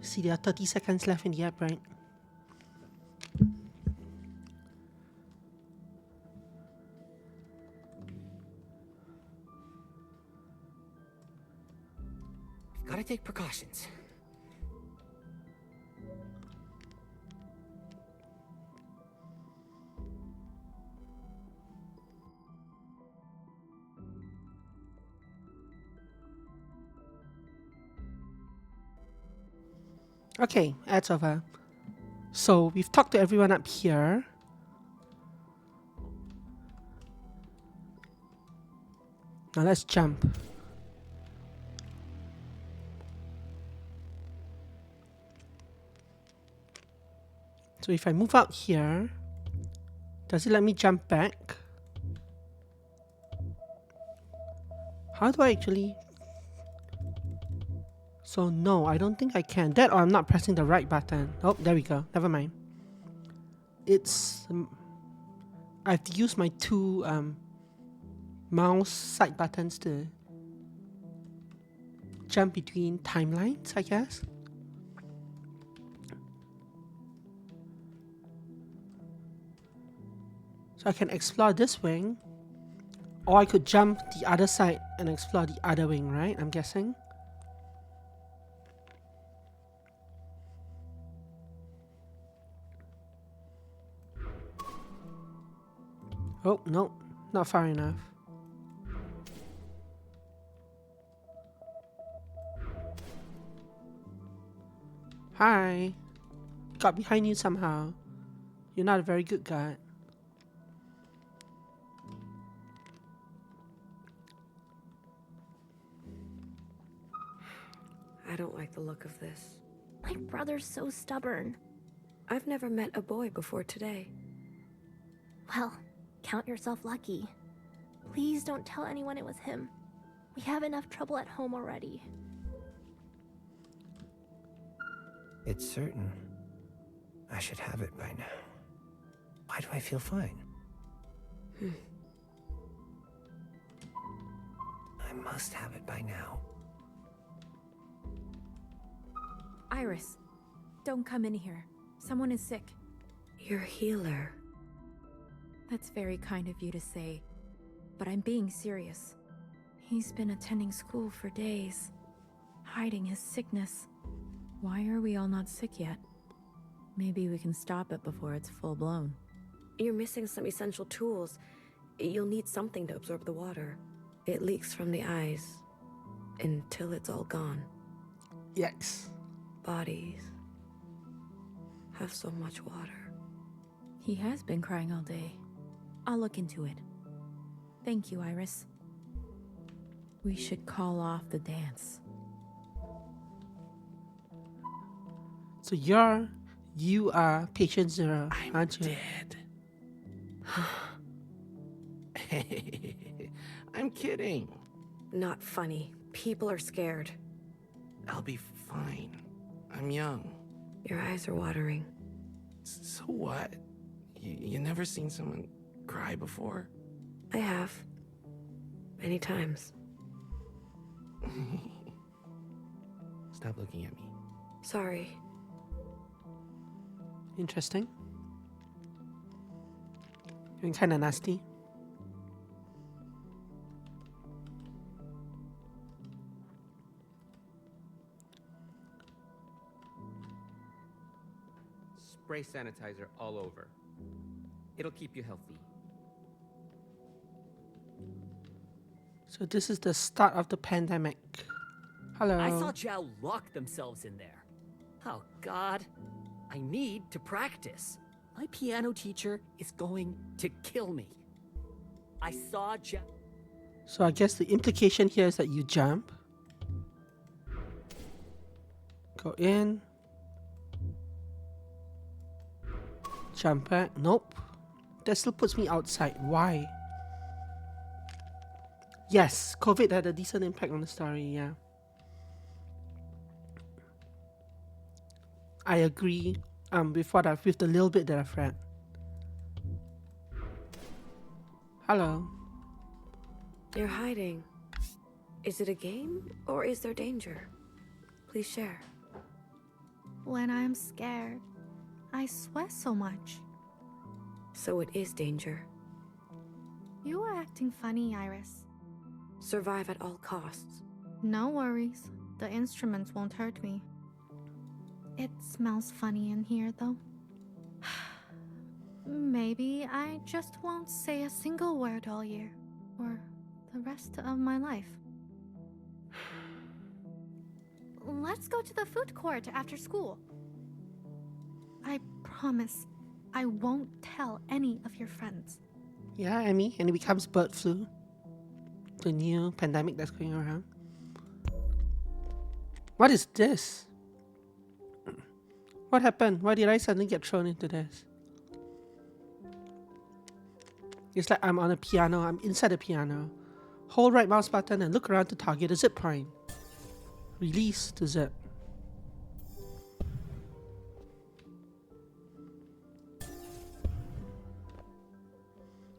See, there are 30 seconds left in the app, right? Gotta take precautions. Okay, ads over. So we've talked to everyone up here. Now let's jump. So if I move out here, does it let me jump back? How do I actually... So no, I don't think I can. That or I'm not pressing the right button. Oh, there we go. Never mind. It's... I have to use my two mouse side buttons to jump between timelines, I guess. So I can explore this wing, or I could jump the other side and explore the other wing, right? I'm guessing. Oh, no, not far enough. Hi. Got behind you somehow. You're not a very good guy. I don't like the look of this. My brother's so stubborn. I've never met a boy before today. Well, count yourself lucky. Please don't tell anyone it was him. We have enough trouble at home already. It's certain. I should have it by now. Why do I feel fine? I must have it by now. Iris, don't come in here. Someone is sick. Your healer. That's very kind of you to say, but I'm being serious. He's been attending school for days, hiding his sickness. Why are we all not sick yet? Maybe we can stop it before it's full blown. You're missing some essential tools. You'll need something to absorb the water. It leaks from the eyes until it's all gone. Yes. Bodies have so much water. He has been crying all day. I'll look into it. Thank you, Iris. We should call off the dance. So you are patient zero, aren't you? Dead. I'm kidding. Not funny. People are scared. I'll be fine. I'm young. Your eyes are watering. So what? You never seen someone cry before? I have. Many times. Stop looking at me. Sorry. Interesting. And kind of nasty. Spray sanitizer all over. It'll keep you healthy. So this is the start of the pandemic. Hello. I saw Zhao lock themselves in there. Oh, God. I need to practice. My piano teacher is going to kill me. I saw Zhao... So I guess the implication here is that you jump. Go in. Jump back. Nope. That still puts me outside. Why? Yes, COVID had a decent impact on the story, yeah. I agree with the little bit that I've read. Hello. You're hiding. Is it a game or is there danger? Please share. when I'm scared. I sweat so much. So it is danger. You are acting funny, Iris. Survive at all costs. No worries. The instruments won't hurt me. It smells funny in here, though. Maybe I just won't say a single word all year, or the rest of my life. Let's go to the food court after school. I promise I won't tell any of your friends. Yeah, Emmy, and it becomes bird flu. The new pandemic that's going around. What is this? What happened? Why did I suddenly get thrown into this? It's like I'm on a piano, I'm inside the piano. Hold right mouse button and look around to target a zip point. Release to zip.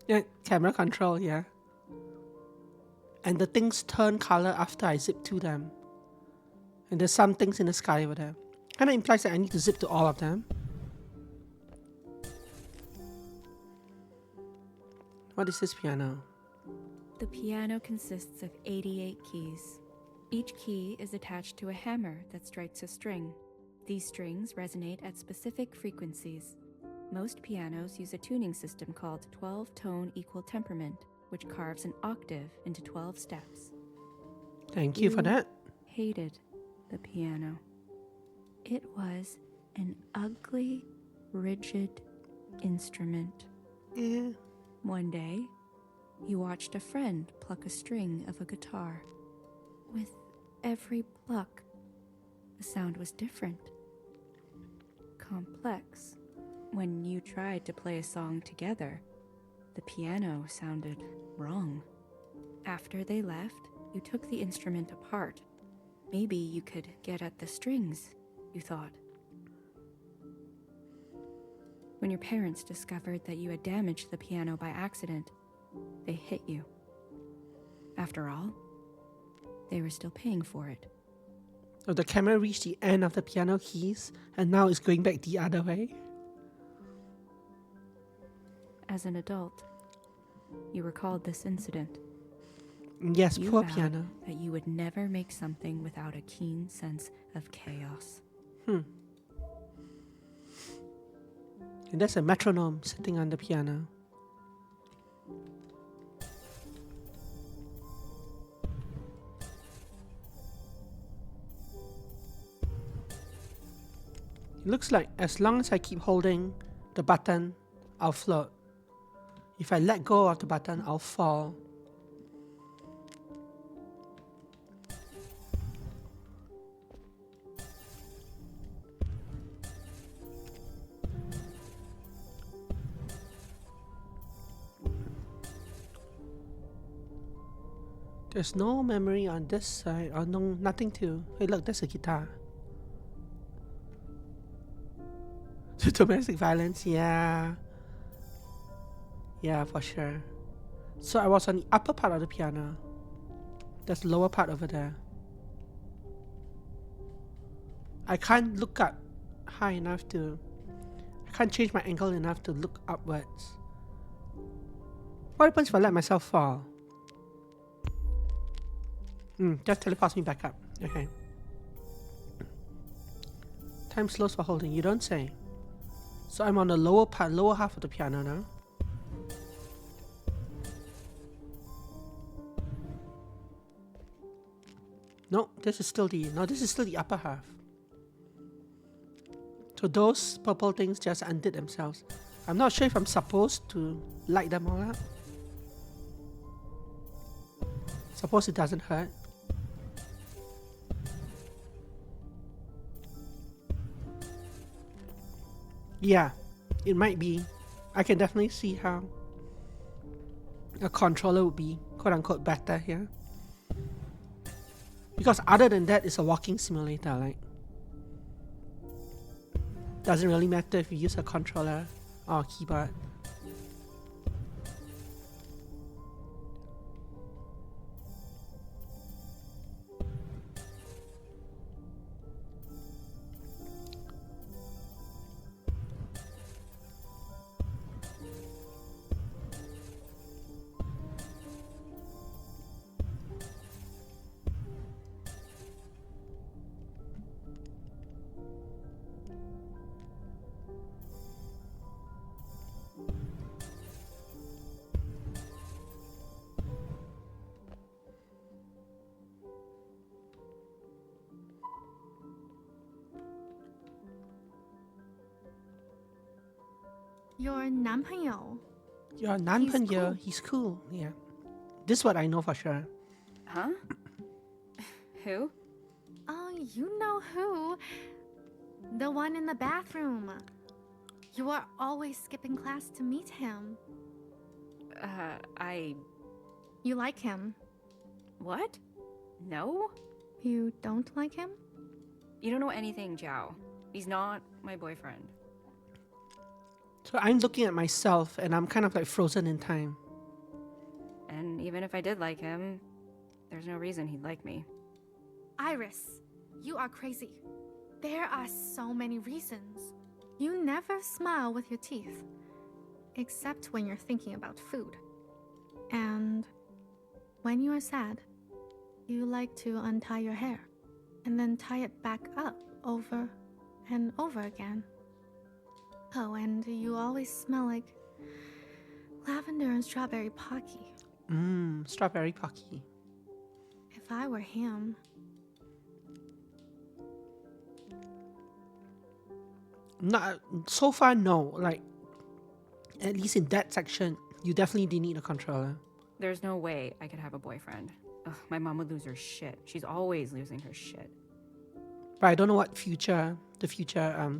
Yeah, camera control, yeah. And the things turn color after I zip to them. And there's some things in the sky over there. Kind of implies that I need to zip to all of them. What is this piano? The piano consists of 88 keys. Each key is attached to a hammer that strikes a string. These strings resonate at specific frequencies. Most pianos use a tuning system called 12-tone equal temperament, which carves an octave into 12 steps. Thank you for that. Hated the piano. It was an ugly, rigid instrument. Yeah. One day, you watched a friend pluck a string of a guitar. With every pluck, the sound was different. Complex. When you tried to play a song together, the piano sounded wrong. After they left, you took the instrument apart. Maybe you could get at the strings, you thought. When your parents discovered that you had damaged the piano by accident, they hit you. After all, they were still paying for it. So the camera reached the end of the piano keys and now it's going back the other way. As an adult, you recalled this incident. Yes, You poor vowed piano. that you would never make something without a keen sense of chaos. And there's a metronome sitting on the piano. It looks like as long as I keep holding the button, I'll float. If I let go of the button, I'll fall. There's no memory on this side, or no, nothing to. Hey, look, that's a guitar. Domestic violence, yeah. Yeah, for sure. So I was on the upper part of the piano. There's the lower part over there. I can't look up high enough to... I can't change my angle enough to look upwards. What happens if I let myself fall? Just teleports me back up. Okay. Time slows for holding, you don't say. So I'm on the lower part, lower half of the piano now. No, this is still the upper half. So those purple things just undid themselves. I'm not sure if I'm supposed to light them all up. Suppose it doesn't hurt. Yeah, it might be. I can definitely see how a controller would be quote-unquote better here. Because other than that, it's a walking simulator, like. Doesn't really matter if you use a controller or a keyboard. Your 男朋友. Your 男朋友, he's cool. Yeah. This is what I know for sure. Huh? Who? Oh, you know who. The one in the bathroom. You are always skipping class to meet him. You like him. What? No? You don't like him? You don't know anything, Zhao. He's not my boyfriend. So I'm looking at myself and I'm kind of like frozen in time. And even if I did like him, there's no reason he'd like me. Iris, you are crazy. There are so many reasons. You never smile with your teeth, except when you're thinking about food. And when you are sad, you like to untie your hair and then tie it back up over and over again. Oh, and you always smell like lavender and strawberry pocky. Strawberry pocky. If I were him... Not so far, no. Like, at least in that section, you definitely didn't need a controller. There's no way I could have a boyfriend. Ugh, my mom would lose her shit. She's always losing her shit. But I don't know what the future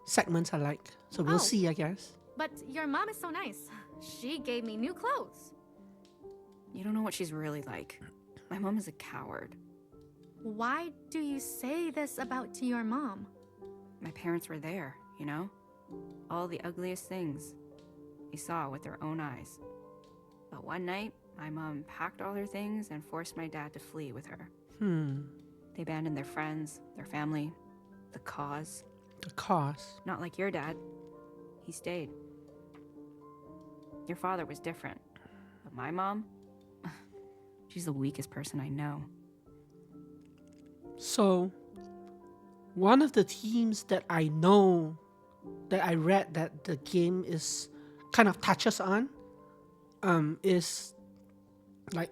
segments are like. So we'll see, I guess. But your mom is so nice. She gave me new clothes. You don't know what she's really like. My mom is a coward. Why do you say this about your mom? My parents were there, you know? All the ugliest things they saw with their own eyes. But one night, my mom packed all her things and forced my dad to flee with her. They abandoned their friends, their family, the cause. The cause? Not like your dad. He stayed. Your father was different. But my mom, she's the weakest person I know. So, one of the themes that I know, that I read that the game is kind of touches on, is like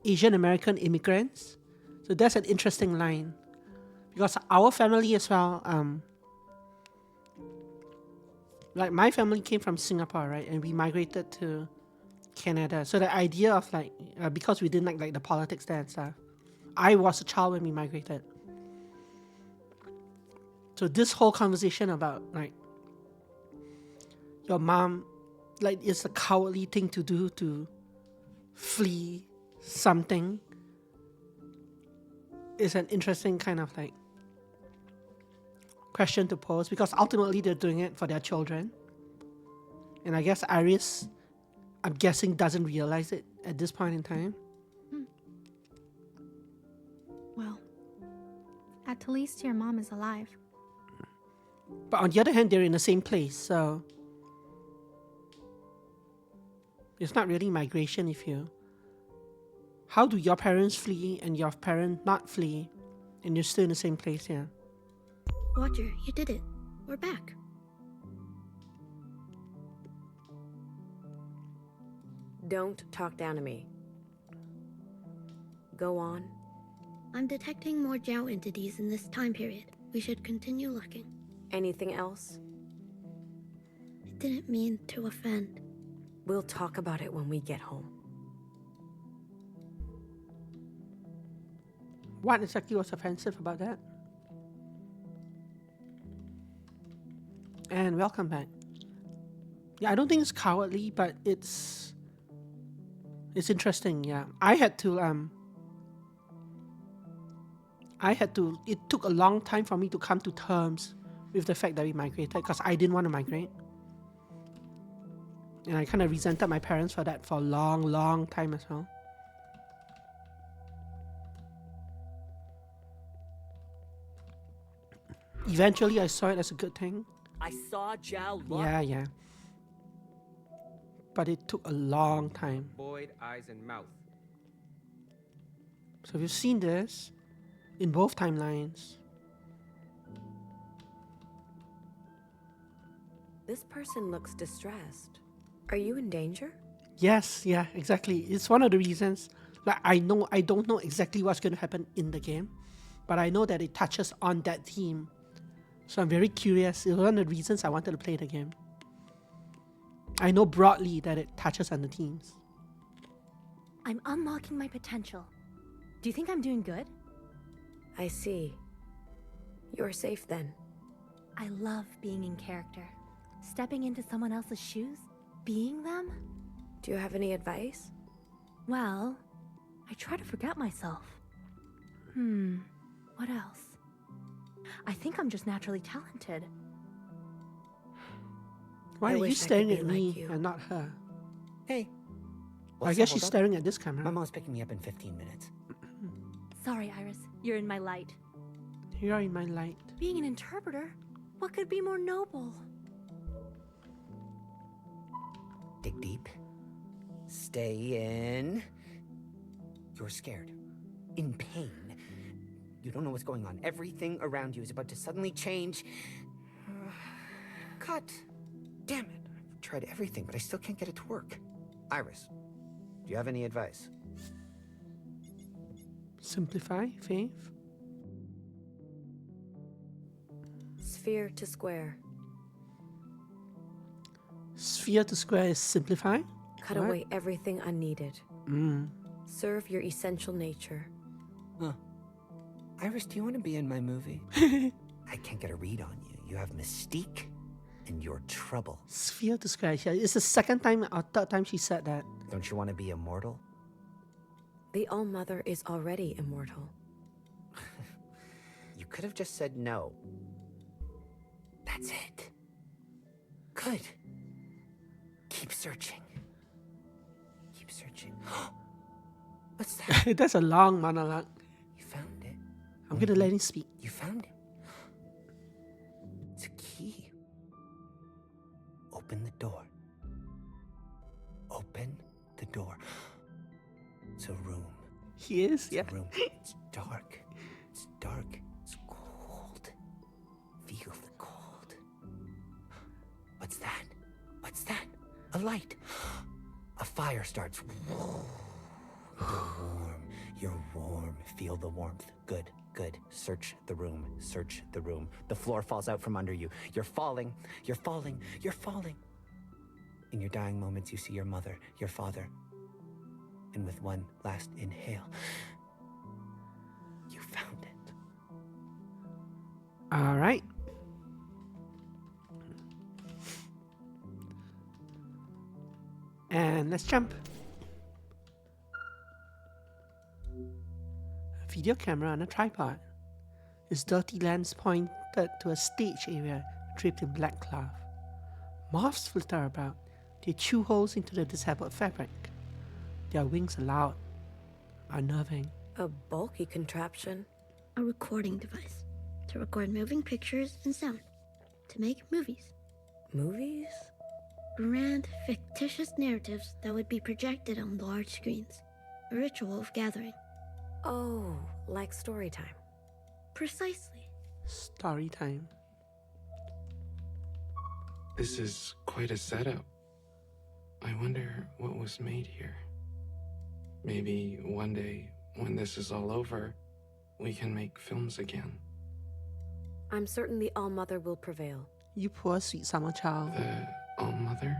Asian American immigrants. So that's an interesting line, because our family as well, like my family came from Singapore, right, and we migrated to Canada. So the idea of like, because we didn't like the politics there and stuff, I was a child when we migrated. So this whole conversation about like your mom, like it's a cowardly thing to do to flee something, is an interesting kind of like question to pose, because ultimately they're doing it for their children. And I guess Iris, I'm guessing, doesn't realize it at this point in time. Well, at least your mom is alive. But on the other hand, they're in the same place, so it's not really migration if you... How do your parents flee and your parent not flee and you're still in the same place here? Watcher, you did it. We're back. Don't talk down to me. Go on. I'm detecting more Zhao entities in this time period. We should continue looking. Anything else? I didn't mean to offend. We'll talk about it when we get home. What exactly was offensive about that? And welcome back. Yeah, I don't think it's cowardly, but it's interesting, yeah. It took a long time for me to come to terms with the fact that we migrated, because I didn't want to migrate. And I kind of resented my parents for that for a long, long time as well. Eventually, I saw it as a good thing. I saw Zhao look. Yeah. But it took a long time. Void, eyes, and mouth. So we've seen this in both timelines. This person looks distressed. Are you in danger? Yes, yeah, exactly. It's one of the reasons. Like, I don't know exactly what's going to happen in the game, but I know that it touches on that theme. So I'm very curious. It's one of the reasons I wanted to play the game. I know broadly that it touches on the themes. I'm unlocking my potential. Do you think I'm doing good? I see. You're safe then. I love being in character. Stepping into someone else's shoes, being them. Do you have any advice? Well, I try to forget myself. What else? I think I'm just naturally talented. Why I are you wish I could staring be at like me you. and not her? Hey. I guess she's staring at this camera. My mom's picking me up in 15 minutes. Sorry, Iris. You're in my light. You're in my light. Being an interpreter, what could be more noble? Dig deep. Stay in. You're scared. In pain. You don't know what's going on. Everything around you is about to suddenly change. Cut. Damn it. I've tried everything, but I still can't get it to work. Iris, do you have any advice? Simplify, Faith. Sphere to square. Sphere to square is simplify. Cut What? away everything unneeded. Serve your essential nature. Huh. Iris, do you want to be in my movie? I can't get a read on you. You have mystique and you're trouble. Sphere to square. Yeah, it's the second time or third time she said that. Don't you want to be immortal? The All-Mother is already immortal. You could have just said no. That's it. Good. Keep searching. Keep searching. What's that? That's a long monologue. You found it. I'm gonna let him speak. You found it. It's a key. Open the door. Open the door. It's a room. He is, It's yeah. a room. It's dark. It's dark. It's cold. Feel the cold. What's that? What's that? A light. A fire starts. You're warm. You're warm. Feel the warmth. Good. Good. Search the room. Search the room. The floor falls out from under you. You're falling. You're falling. You're falling. In your dying moments, you see your mother, your father. And with one last inhale, you found it. All right. And let's jump. A video camera on a tripod. Its dirty lens pointed to a stage area draped in black cloth. Moths flitter about. They chew holes into the disheveled fabric. Their wings are loud, unnerving. A bulky contraption. A recording device to record moving pictures and sound. To make movies. Movies? Grand, fictitious narratives that would be projected on large screens. A ritual of gathering. Oh, like story time. Precisely. Story time. This is quite a setup. I wonder what was made here. Maybe one day, when this is all over, we can make films again. I'm certain the All-Mother will prevail. You poor sweet summer child. The All-Mother?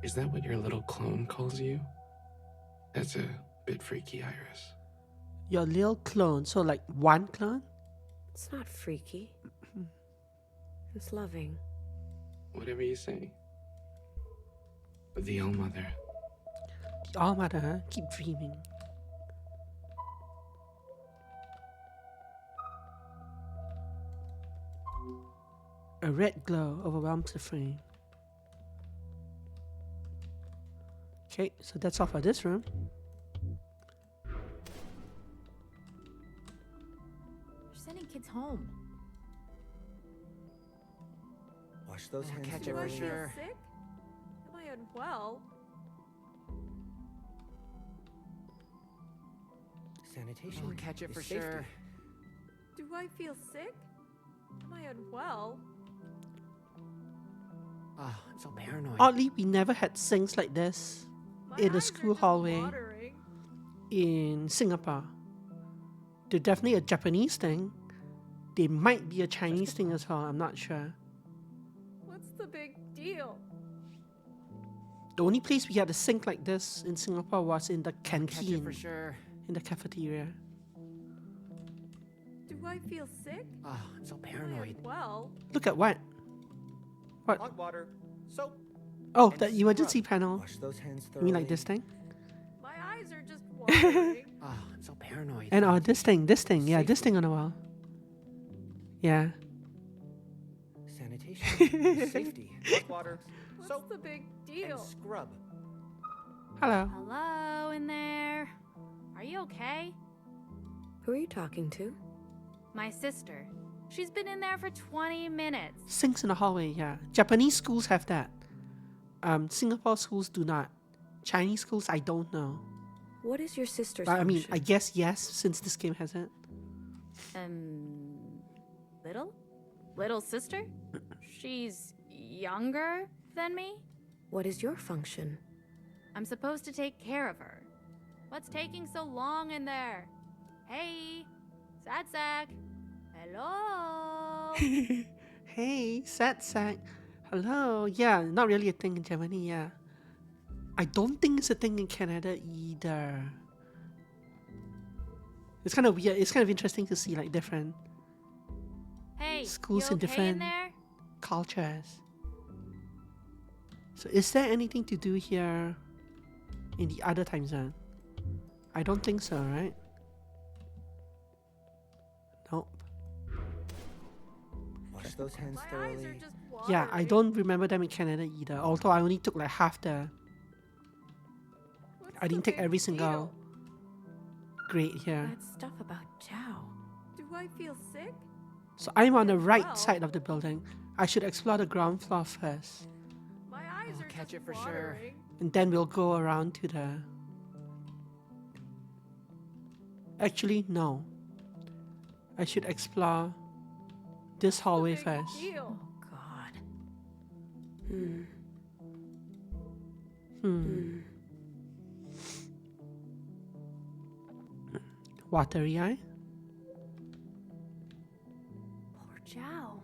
Is that what your little clone calls you? That's a bit freaky, Iris. Your little clone, so like one clone? It's not freaky. It's loving. Whatever you say. The All-Mother. The All-Mother, huh? Keep dreaming. A red glow overwhelms the frame. Okay, so that's all for this room. You're sending kids home. Wash those hands. Catch Do it I for feel sure. sick? Am I unwell? Sanitation. We'll catch it is for safety. sure. Do I feel sick? Am I unwell? Oh, I'm so paranoid. Oddly, we never had sinks like this in a school hallway Watering. in Singapore. They're definitely a Japanese thing. They might be a Chinese thing as well, I'm not sure. What's the big deal? The only place we had a sink like this in Singapore was in the Catch it canteen, for sure. in the cafeteria. Do I feel sick? Oh, I'm so paranoid. Well, Look at what? What? Hot water, soap. Oh, and the emergency scrub. panel. Wash those hands You thoroughly. mean like this thing? my eyes are just watering. Oh, I'm so paranoid. And this thing. Yeah, this thing on the wall. Yeah. Sanitation, safety, hot water, What's soap, the big and deal? scrub. Hello. Hello in there. Are you okay? Who are you talking to? My sister. She's been in there for 20 minutes. Sinks in the hallway, yeah. Japanese schools have that. Singapore schools do not. Chinese schools, I don't know. What is your sister's But I mean, function? I guess yes, since this game has it. Little? Little sister? She's younger than me? What is your function? I'm supposed to take care of her. What's taking so long in there? Hey, Sad Sack. Hello? Hey, sad sack. Hello. Yeah, not really a thing in Germany, yeah. I don't think it's a thing in Canada either. It's kind of weird. It's kind of interesting to see like different Hey, schools you in okay different in there? cultures. So is there anything to do here in the other time zone? I don't think so, right? Nope. Wash those hands My eyes thoroughly. are just Yeah, I watering. don't remember them in Canada either. Although I only took like half the. What's I didn't the take big every single deal? grade here. That stuff about Zhao. Do I feel sick? So I'm on the right Well. side of the building. I should explore the ground floor first. My eyes I'll are catch just it for sure. watering. And then we'll go around to the... Actually, no. I should explore this hallway Big first. deal. Oh, God. Watery eye? Poor Zhao.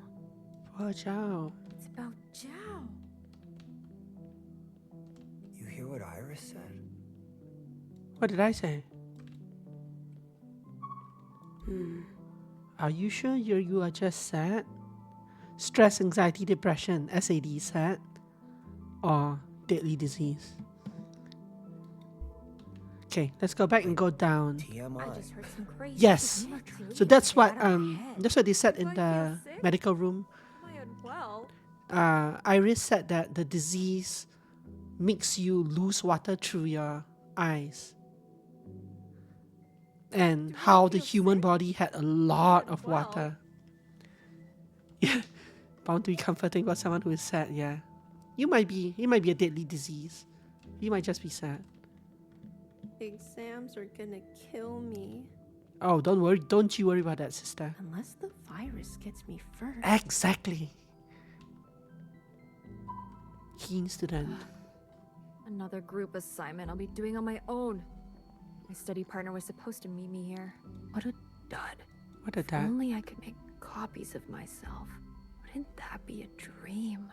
Poor Zhao. It's about Zhao. You hear what Iris said? What did I say? Are you sure you are just sad? Stress, anxiety, depression, SAD, sad? Or deadly disease? Okay, let's go back and go down. I TMI. just heard some crazy Yes. shit. So that's what Get out of my head. that's what they said in Do I the feel sick? medical room. Am I unwell? Iris said that the disease makes you lose water through your eyes. And Do I how the feel human sick? body had a lot of Well. water. Yeah. Bound to be comforting for someone who is sad, yeah. It might be a deadly disease. You might just be sad. Exams are gonna kill me. Oh, don't you worry about that, sister. Unless the virus gets me first. Exactly. Keen student. Another group assignment I'll be doing on my own. My study partner was supposed to meet me here. What a dud. What a If dad. only I could make copies of myself. Wouldn't that be a dream?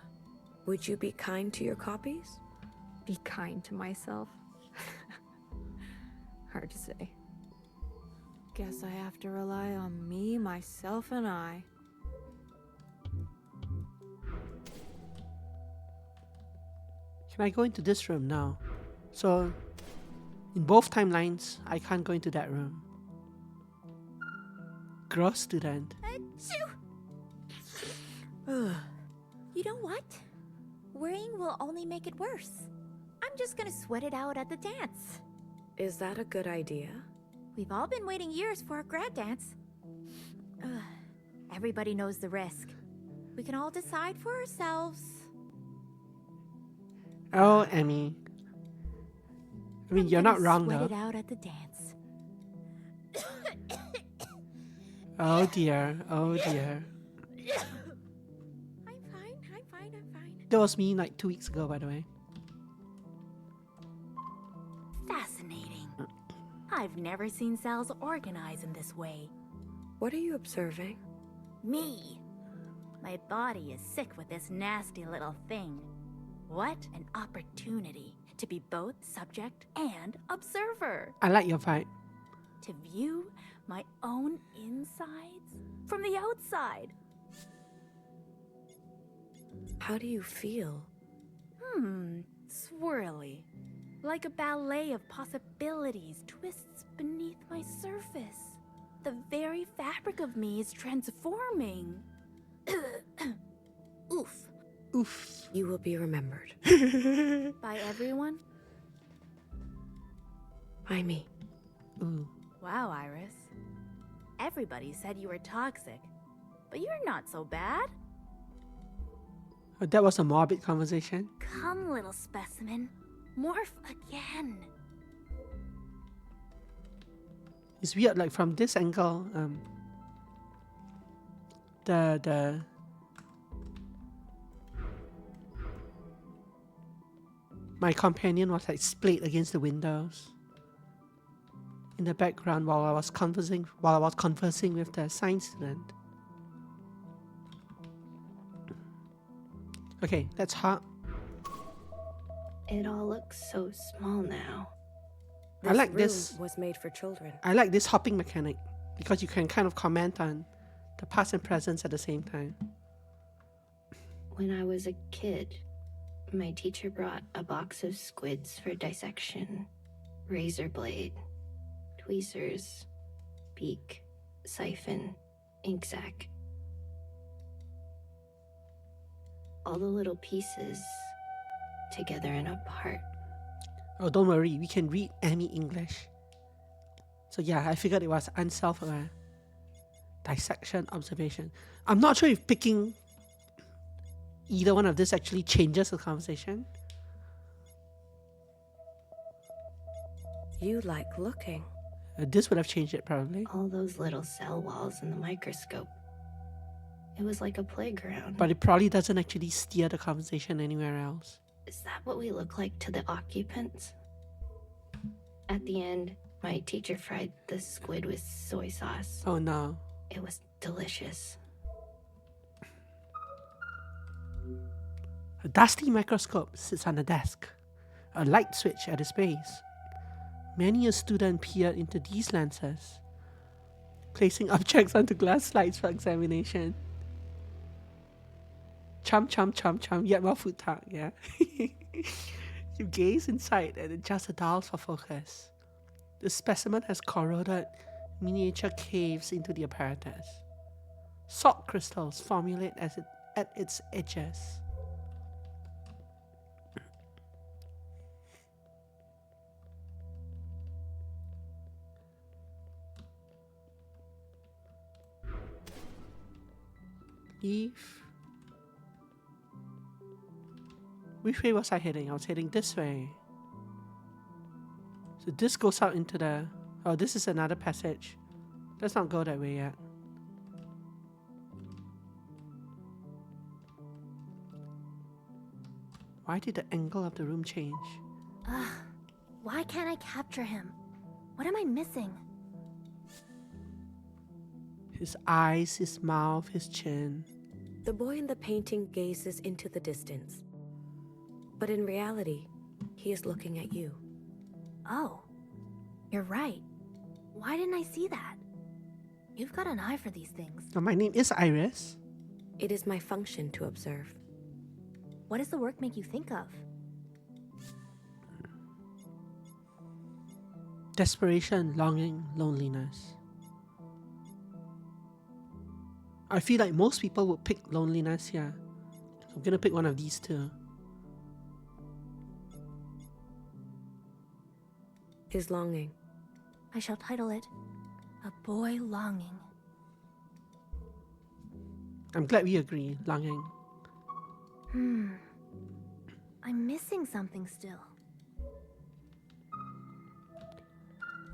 Would you be kind to your copies? Be kind to myself. Hard to say. Guess I have to rely on me, myself, and I. Can I go into this room now? So, in both timelines, I can't go into that room. Gross student. You know what? Worrying will only make it worse. I'm just gonna sweat it out at the dance. Is that a good idea? We've all been waiting years for a grad dance. Everybody knows the risk. We can all decide for ourselves. Oh, Emmy. I mean, you're not wrong Sweat it though. out at the dance. Oh dear. Oh dear. I'm fine. That was me like 2 weeks ago, by the way. Fascinating. I've never seen cells organize in this way. What are you observing? Me. My body is sick with this nasty little thing. What an opportunity to be both subject and observer. I like your vibe. To view my own insides from the outside. How do you feel? Swirly. Like a ballet of possibilities twists beneath my surface. The very fabric of me is transforming. Oof. Oof. You will be remembered. By everyone? By me. Ooh. Wow, Iris. Everybody said you were toxic, but you're not so bad. Oh, that was a morbid conversation. Come, little specimen. Morph again. It's weird, like from this angle, my companion was like splayed against the windows in the background while I was conversing with the science student. Okay, let's hop. It all looks so small now. I like this. Was made for children. I like this hopping mechanic because you can kind of comment on the past and present at the same time. When I was a kid, my teacher brought a box of squids for dissection. Razor blade, tweezers, beak, siphon, ink sac. All the little pieces together in a part. Oh, don't worry, we can read any English. So yeah, I figured it was unself-aware. Dissection, observation. I'm not sure if picking either one of this actually changes the conversation. You like looking. This would have changed it probably. All those little cell walls in the microscope. It was like a playground. But it probably doesn't actually steer the conversation anywhere else. Is that what we look like to the occupants? At the end, my teacher fried the squid with soy sauce. Oh no. It was delicious. A dusty microscope sits on the desk. A light switch at its base. Many a student peered into these lenses, placing objects onto glass slides for examination. Chum chum chum chum, yet more food talk, yeah? You gaze inside and adjust the dials for focus. The specimen has corroded miniature caves into the apparatus. Salt crystals formulate at its edges. Leave. Which way was I heading? I was heading this way. So this goes out into the... Oh, this is another passage. Let's not go that way yet. Why did the angle of the room change? Ugh. Why can't I capture him? What am I missing? His eyes, his mouth, his chin. The boy in the painting gazes into the distance. But in reality, he is looking at you. Oh, you're right. Why didn't I see that? You've got an eye for these things. Oh, my name is Iris. It is my function to observe. What does the work make you think of? Desperation, longing, loneliness. I feel like most people would pick loneliness here. So I'm gonna pick one of these two. His longing. I shall title it A Boy Longing. I'm glad we agree, longing. I'm missing something still.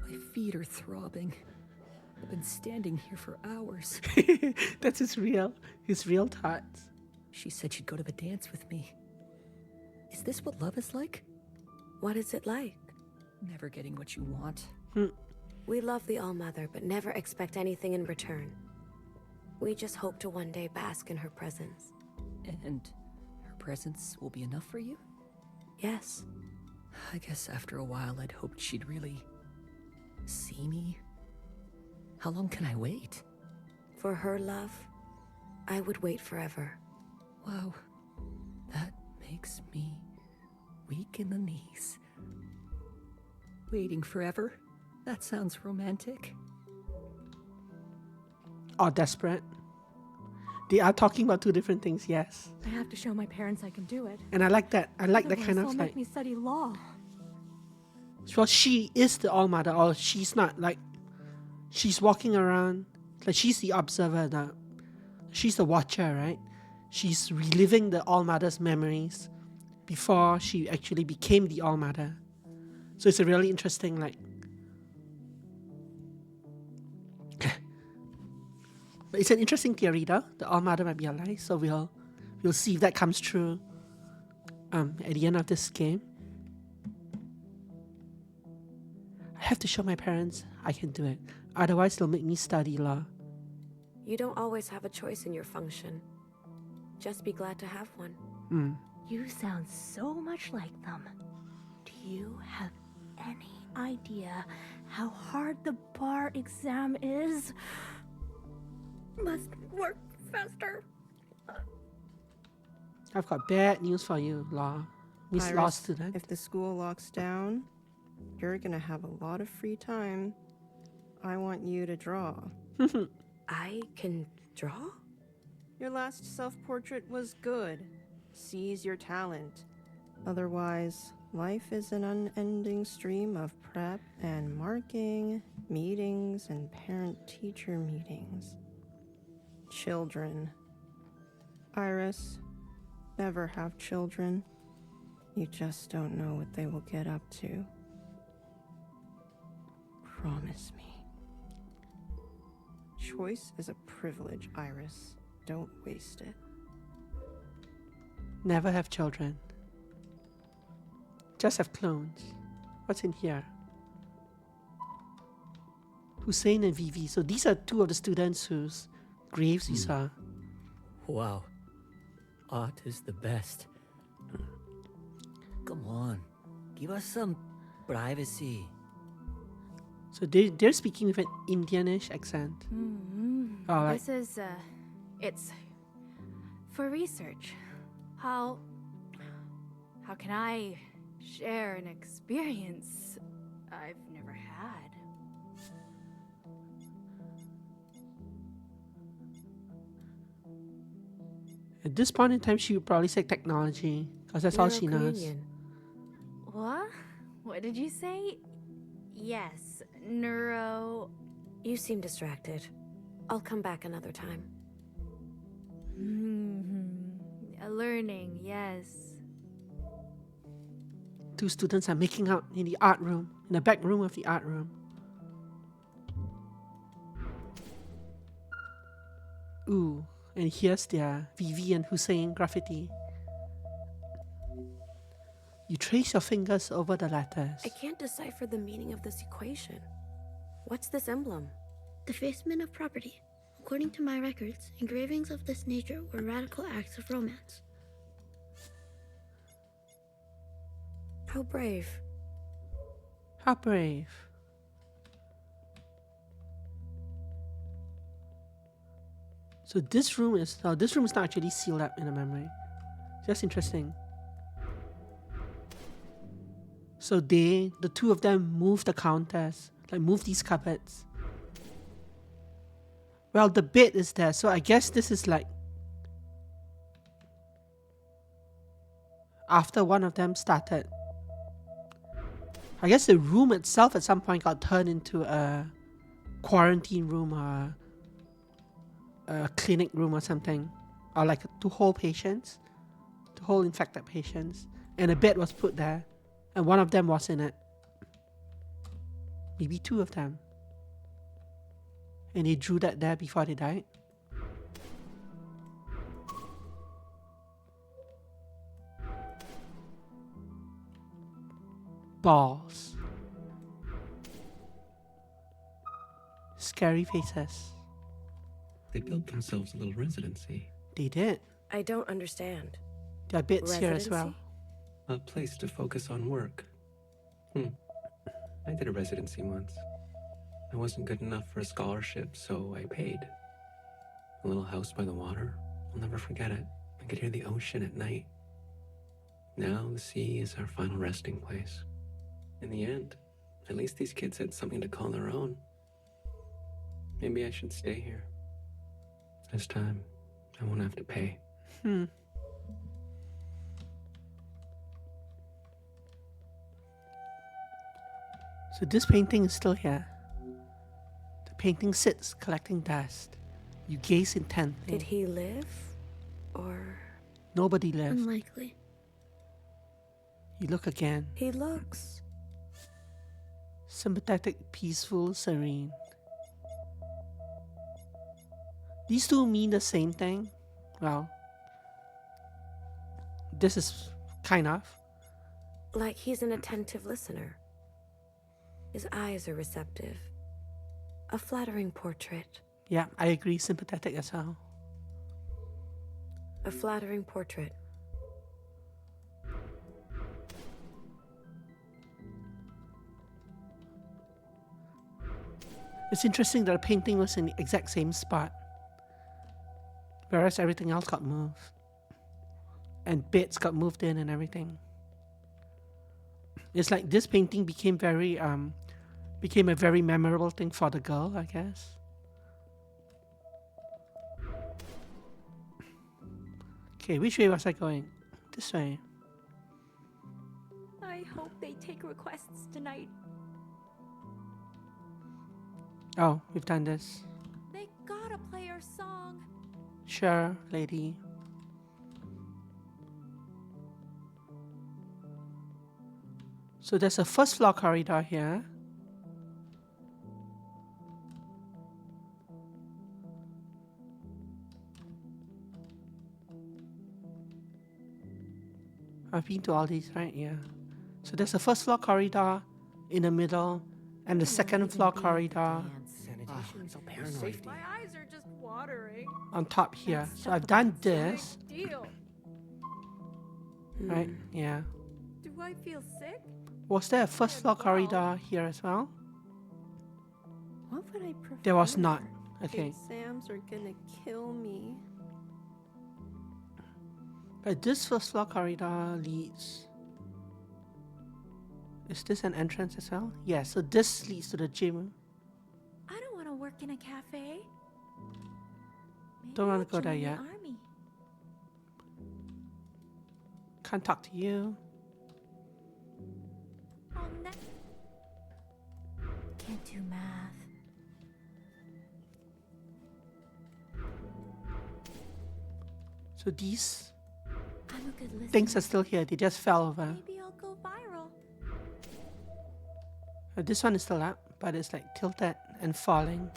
My feet are throbbing. I've been standing here for hours. That's his real thoughts. She said she'd go to the dance with me. Is this what love is like? What is it like? Never getting what you want. We love the All-Mother, but never expect anything in return. We just hope to one day bask in her presence. And her presence will be enough for you? Yes. I guess after a while I'd hoped she'd really see me. How long can I wait? For her love, I would wait forever. Wow, that makes me weak in the knees. Waiting forever? That sounds romantic. Or desperate. They are talking about two different things, yes. I have to show my parents I can do it. And I like that. I like that Otherwise kind they'll of make like. me study law. Well, she is the All Mother, or she's not. Like, she's walking around. Like, she's the observer now. She's the watcher, right? She's reliving the All Mother's memories before she actually became the All Mother. So it's a really interesting, like. But it's an interesting theory, though. The All Mother might be alive, so we'll see if that comes true. At the end of this game. I have to show my parents I can do it. Otherwise, they'll make me study law. You don't always have a choice in your function. Just be glad to have one. You sound so much like them. Do you have any idea how hard the bar exam is? Must work faster. I've got bad news for you, law. Miss Law student. If the school locks down, you're gonna have a lot of free time. I want you to draw. I can draw? Your last self-portrait was good. Seize your talent. Otherwise, life is an unending stream of prep and marking, meetings, and parent-teacher meetings. Children. Iris, never have children. You just don't know what they will get up to. Promise me. Choice is a privilege, Iris. Don't waste it. Never have children. Just have clones. What's in here? Hussein and Vivi. So these are two of the students whose graves we saw. Wow. Art is the best. Come on. Give us some privacy. So they're speaking with an Indianish accent. Oh, like, This is, it's for research. How can I share an experience I've never had? at this point in time, she would probably say technology, because that's all she knows. Neuro-Korean. What? What did you say? Yes, neuro... You seem distracted. I'll come back another time. Learning, yes. Two students are making out in the art room, in the back room of the art room. Ooh, and here's their Vivi and Hussein graffiti. You trace your fingers over the letters. I can't decipher the meaning of this equation. What's this emblem? Defacement of property. According to my records, engravings of this nature were radical acts of romance. How brave. How brave. So this room is not actually sealed up in a memory. Just interesting. So the two of them move the counters, like move these cupboards. Well, the bed is there, so I guess this is like after one of them started. I guess the room itself at some point got turned into a quarantine room or a clinic room or something, or like to hold patients, to hold infected patients, and a bed was put there, and one of them was in it. Maybe two of them. And they drew that there before they died. Balls. Scary faces. They built themselves a little residency. They did. I don't understand. There are beds here as well. A place to focus on work. I did a residency once. I wasn't good enough for a scholarship, so I paid. A little house by the water. I'll never forget it. I could hear the ocean at night. Now the sea is our final resting place. In the end, at least these kids had something to call their own. Maybe I should stay here. This time, I won't have to pay. So this painting is still here. The painting sits collecting dust. You gaze intently. Did he live? Or... Nobody lived. Unlikely. You look again. He looks... sympathetic, peaceful, serene. These two mean the same thing. Well, this is kind of. Like he's an attentive listener. His eyes are receptive. A flattering portrait. Yeah, I agree. Sympathetic as well. A flattering portrait. It's interesting that the painting was in the exact same spot, whereas everything else got moved. And bits got moved in and everything. It's like this painting became a very memorable thing for the girl, I guess. Okay, which way was I going? This way. I hope they take requests tonight. Oh, we've done this. They gotta play our song. Sure, lady. So there's a first floor corridor here. I've been to all these, right? Yeah. So there's a first floor corridor in the middle and the second floor corridor Sanitation, so paranoid. My eyes are just watering. on top here. So I've done this, Deal. right? Yeah. Do I feel sick? Was there a first floor corridor here as well? What would I prefer? There was not. Okay. Exams are gonna kill me. But this first floor corridor leads. Is this an entrance as well? Yeah, so this leads to the gym. I don't want to work in a cafe. Don't want I'll to go there join the yet. army. Can't talk to you. Can't do math. So these I'm a good listener. things are still here. They just fell over. Maybe I'll go viral. This one is still up, but it's like tilted and falling.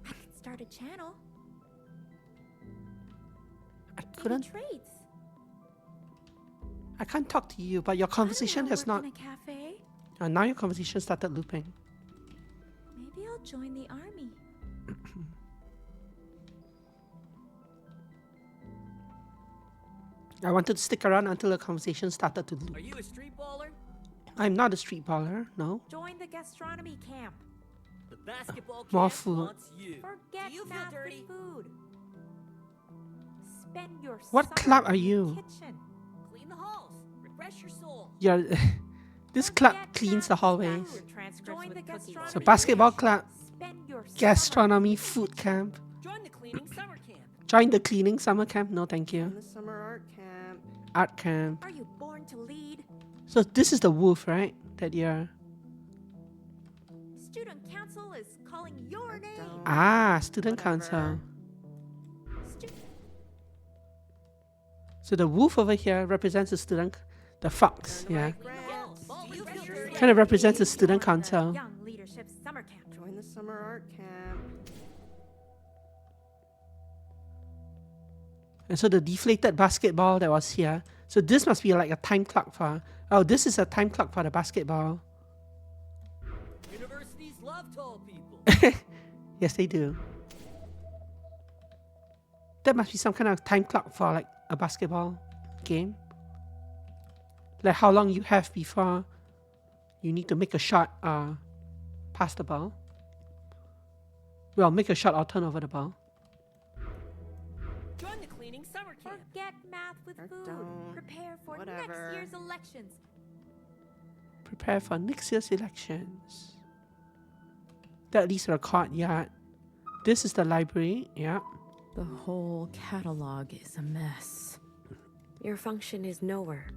I could start a channel. I couldn't. Trades. I can't talk to you, but your conversation has not. In a cafe. Now your conversation started looping. Maybe I'll join the army. I wanted to stick around until the conversation started to loop. Are you a street baller? I'm not a street baller, no. Join the gastronomy camp. The basketball More camp food. wants you. Forget Do you feel math and dirty? food. Spend your What summer club are in the you? kitchen. Clean the halls. Refresh your soul. You're, this club cleans the hallways. Join the gastronomy So basketball club, Spend your gastronomy, food camp. Join the cleaning summer camp. Join the cleaning summer camp. No, thank you. The summer art camp. Art camp. Are you born to lead? So this is the wolf, right? That you're. Student council is calling your name. Ah, student council. So the wolf over here represents the student, the fox, yeah. Kind of represents the student council. Young Leadership Summer Camp. Join the summer art camp. And so the deflated basketball that was here. So this must be like a time clock for. Oh, this is a time clock for the basketball. Universities love tall people. Yes, they do. That must be some kind of time clock for like a basketball game. Like how long you have before you need to make a shot past the ball. Well, make a shot or turn over the ball. Join the cleaning summer camp. Forget math with food. don't. Prepare for Whatever. next year's elections. Prepare for next year's elections. That leads to the courtyard. This is the library, yeah. The whole catalog is a mess. Your function is nowhere.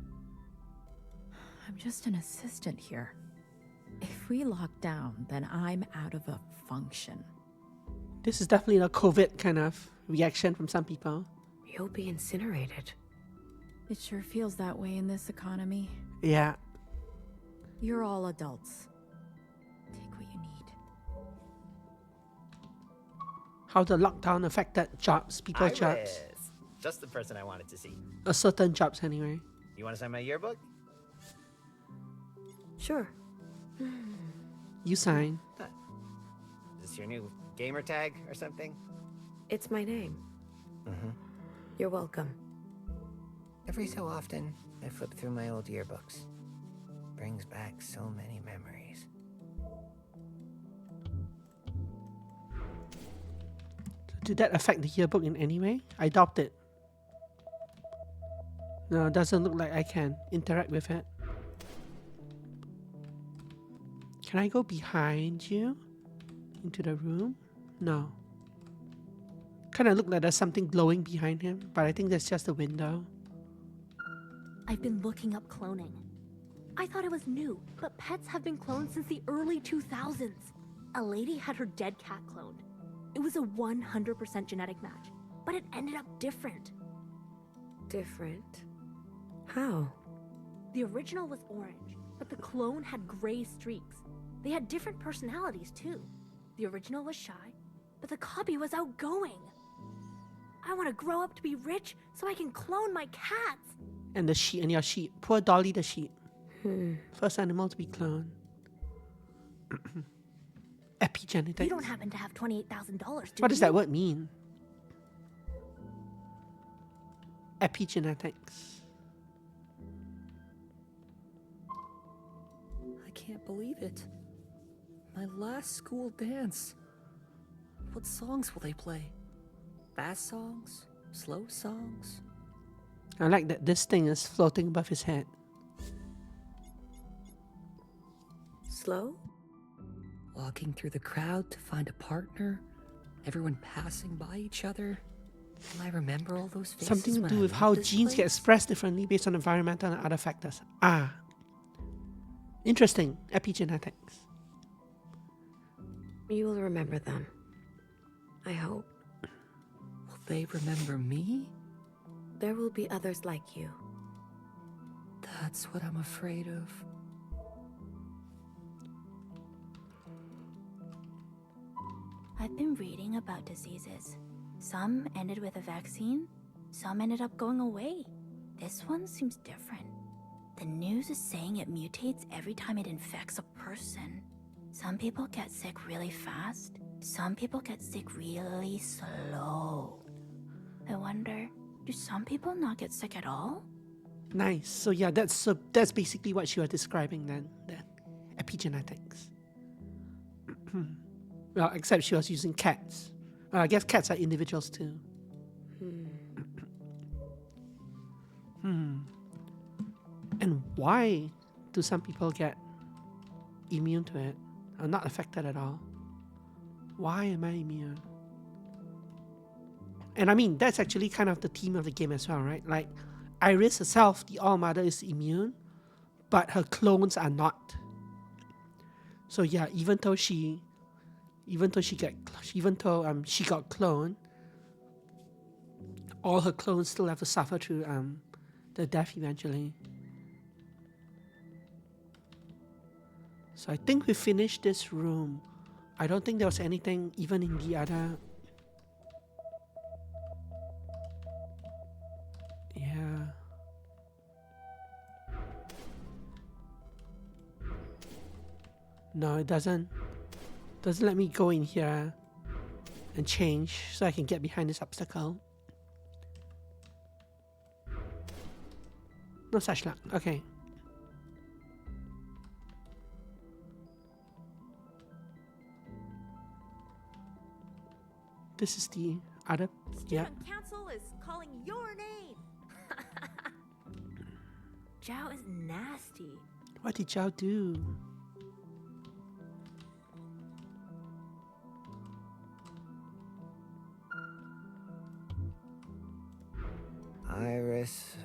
I'm just an assistant here. If we lock down, then I'm out of a function. This is definitely a COVID kind of reaction from some people. You'll be incinerated. It sure feels that way in this economy. Yeah. You're all adults. Take what you need. How the lockdown affected jobs, people's jobs. Iris. Just the person I wanted to see. Certain jobs anyway. You want to sign my yearbook? Sure. You sign. Huh. Is this your new gamer tag or something? It's my name. Mm-hmm. You're welcome. Every so often, I flip through my old yearbooks. Brings back so many memories. Did that affect the yearbook in any way? I doubt it. No, it doesn't look like I can interact with it. Can I go behind you? Into the room? No. Kind of look like there's something glowing behind him, but I think that's just a window. I've been looking up cloning. I thought it was new, but pets have been cloned since the early 2000s. A lady had her dead cat cloned. It was a 100% genetic match, but it ended up different. Different? How? The original was orange, but the clone had gray streaks. They had different personalities too. The original was shy, but the copy was outgoing. I want to grow up to be rich so I can clone my cats. And the sheep, and your sheep. Poor Dolly the sheep. First animal to be cloned. Epigenetics. You don't happen to have $28,000, do What does you? that word mean? Epigenetics. I can't believe it. My last school dance. What songs will they play? Fast songs? Slow songs? I like that this thing is floating above his head. Slow? Walking through the crowd to find a partner? Everyone passing by each other? Will I remember all those faces? Something to when do I with leave how this genes get place? expressed differently based on environmental and other factors. Ah. Interesting. Epigenetics. You will remember them. I hope. Will they remember me? There will be others like you. That's what I'm afraid of. I've been reading about diseases. Some ended with a vaccine, some ended up going away. This one seems different. The news is saying it mutates every time it infects a person. Some people get sick really fast, some people get sick really slow. I wonder, do some people not get sick at all? Nice. So yeah, that's basically what she was describing then. The epigenetics. Well, except she was using cats. I guess cats are individuals too. And why do some people get immune to it? Or not affected at all? Why am I immune? And I mean, that's actually kind of the theme of the game as well, right? Like, Iris herself, the All-Mother, is immune, but her clones are not. So yeah, even though she got cloned, all her clones still have to suffer through the death eventually. So I think we finished this room. I don't think there was anything even in the other. Yeah. No, it doesn't let me go in here and change so I can get behind this obstacle. No such luck. Okay. This is the other. Yeah. Student council is calling your name. Zhao is nasty. What did Zhao do? Iris.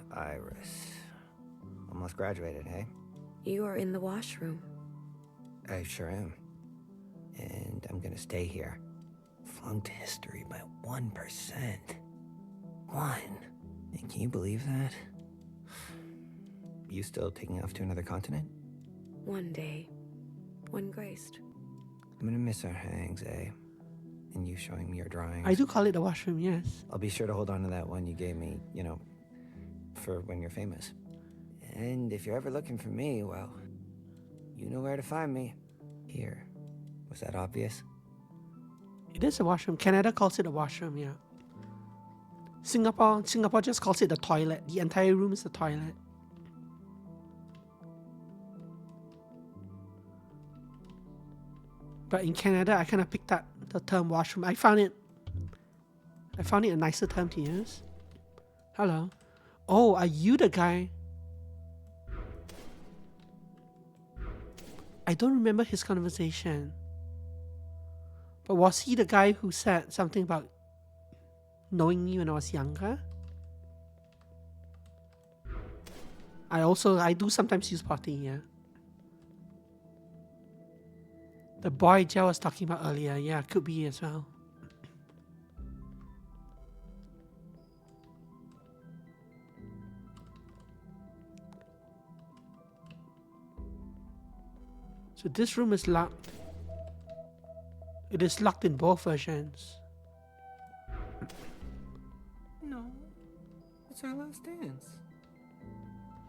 Almost graduated, hey? You are in the washroom. I sure am. And I'm gonna stay here. Flunked history by 1%. 1. And can you believe that? You still taking off to another continent? One day, when graced. I'm gonna miss our hangs, eh? And you showing me your drawings. I do call it the washroom, yes. I'll be sure to hold on to that one you gave me, you know, for when you're famous. And if you're ever looking for me, well, you know where to find me. Here. Was that obvious? It is a washroom. Canada calls it a washroom, yeah. Singapore just calls it the toilet. The entire room is the toilet. But in Canada, I kind of picked up the term washroom. I found it a nicer term to use. Hello. Oh, are you the guy? I don't remember his conversation. But was he the guy who said something about knowing me when I was younger? I do sometimes use potty, yeah. The boy Jiao was talking about earlier, yeah, could be as well. So this room is locked. It is locked in both versions. No. It's our last dance.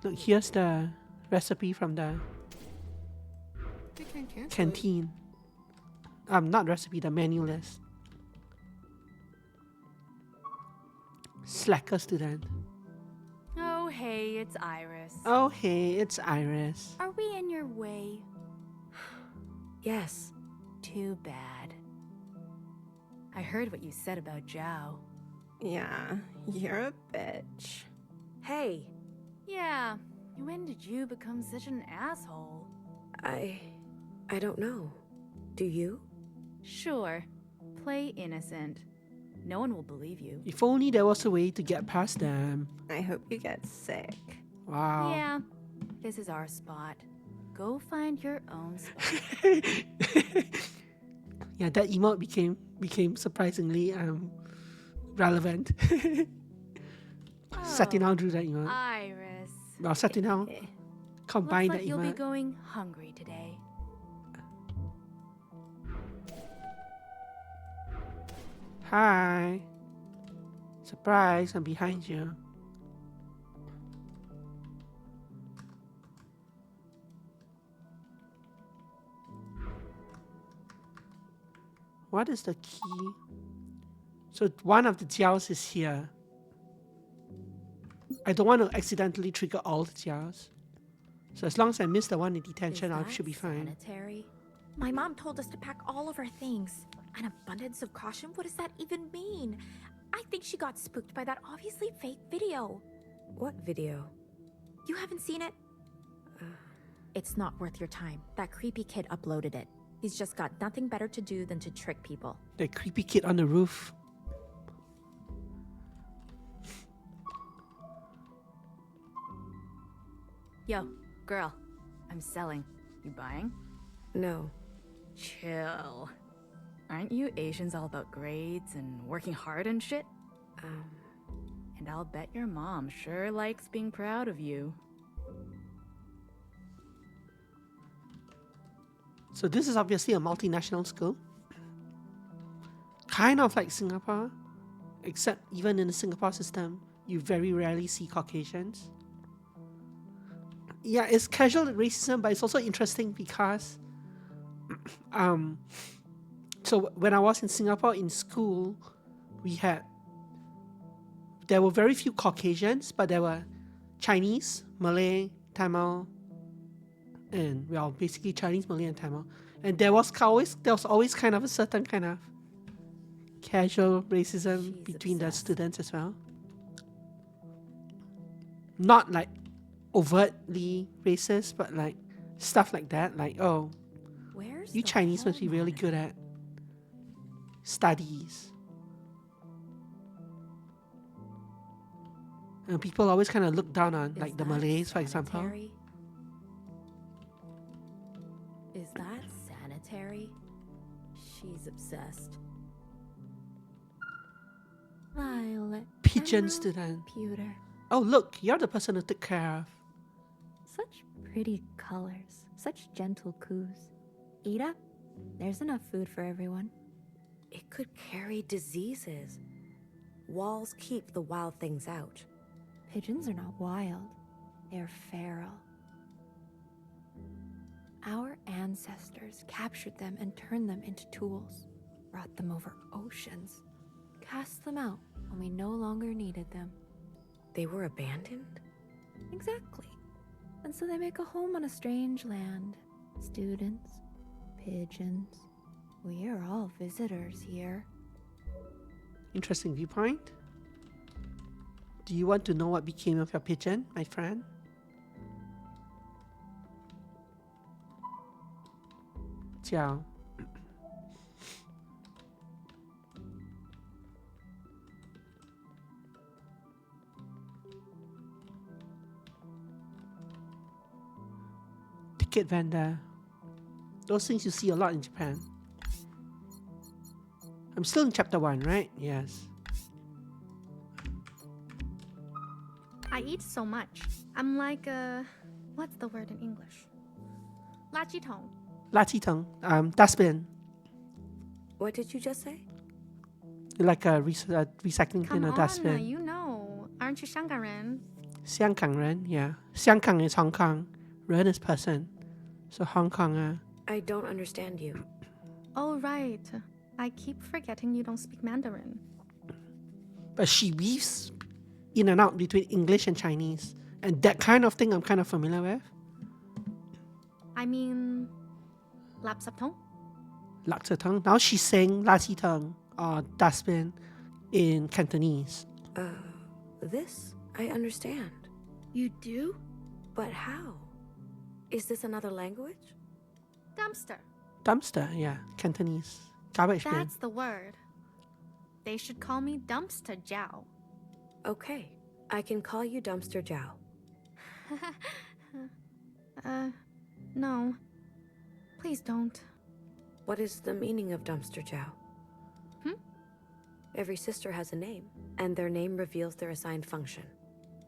Look, here's the recipe from the They can't cancel it. canteen. Not recipe, the menu list. Slacker student. Oh, hey, it's Iris. Oh, hey, it's Iris. Are we in your way? Yes. Too bad. I heard what you said about Zhao. Yeah, you're a bitch. Hey. Yeah, when did you become such an asshole? I don't know. Do you? Sure. Play innocent. No one will believe you. If only there was a way to get past them. I hope you get sick. Wow. Yeah, this is our spot. Go find your own spot. Yeah, that emote became surprisingly relevant. Satinal drew that emote. Iris. Well, Satinal combined Looks like that you'll be emote. going hungry today. Hi. Surprise, I'm behind you. What is the key? So one of the Jiaos is here. I don't want to accidentally trigger all the Jiaos. So as long as I miss the one in detention, I should be fine. Sanitary? My mom told us to pack all of our things. An abundance of caution? What does that even mean? I think she got spooked by that obviously fake video. What video? You haven't seen it? It's not worth your time. That creepy kid uploaded it. He's just got nothing better to do than to trick people. The creepy kid on the roof. Yo, girl. I'm selling. You buying? No. Chill. Aren't you Asians all about grades and working hard and shit? And I'll bet your mom sure likes being proud of you. So this is obviously a multinational school. Kind of like Singapore. Except even in the Singapore system, you very rarely see Caucasians. Yeah, it's casual racism, but it's also interesting because so when I was in Singapore in school, there were very few Caucasians, but there were Chinese, Malay, Tamil, and well, basically Chinese, Malay, and Tamil. And there was always kind of a certain kind of casual racism between the students as well. Not like overtly racist, but like stuff like that. Like, oh, Where's you the Chinese must be really hallmark? good at studies. And people always kind of look down on like the Malays, for example. Sanitary? Is that sanitary? She's obsessed. Violet. Pigeon student. Computer. Oh, look, you're the person who took care of. Such pretty colors, such gentle coos. Eat up. There's enough food for everyone. It could carry diseases. Walls keep the wild things out. Pigeons are not wild. They're feral. Our ancestors captured them and turned them into tools, brought them over oceans, cast them out when we no longer needed them. They were abandoned? Exactly. And so they make a home on a strange land. Students, pigeons. We are all visitors here. Interesting viewpoint. Do you want to know what became of your pigeon, my friend? Jiao. Ticket vendor. Those things you see a lot in Japan. I'm still in chapter 1, right? Yes. I eat so much. I'm like a... What's the word in English? Lachitong. Latitong. Dustbin. What did you just say? Like a recycling Come bin or on, dustbin. you know. Aren't you 香港人? 香港人, yeah. 香港 is Hong Kong. 人 is person. So Hong Kong. I don't understand you. Oh, right. I keep forgetting you don't speak Mandarin. But she weaves in and out between English and Chinese. And that kind of thing I'm kind of familiar with. I mean... Lapsaptong? Lapsaptong. Now she's saying Latitong or dustbin in Cantonese. This I understand. You do? But how? Is this another language? Dumpster. Dumpster, yeah. Cantonese. Garbage bin. That's the word. They should call me Dumpster Jiao. Okay, I can call you Dumpster Jiao. No. Please don't. What is the meaning of Dumpster Jiao? Every sister has a name, and their name reveals their assigned function.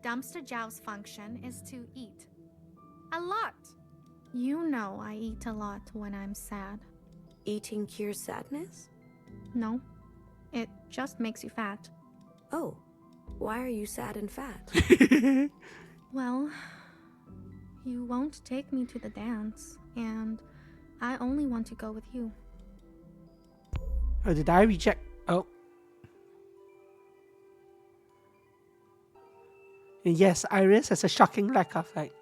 Dumpster Jiao's function is to eat. A lot. You know I eat a lot when I'm sad. Eating cures sadness? No. It just makes you fat. Oh, why are you sad and fat? Well, you won't take me to the dance, and I only want to go with you. Oh, did I reject? Oh. And yes, Iris has a shocking lack of like.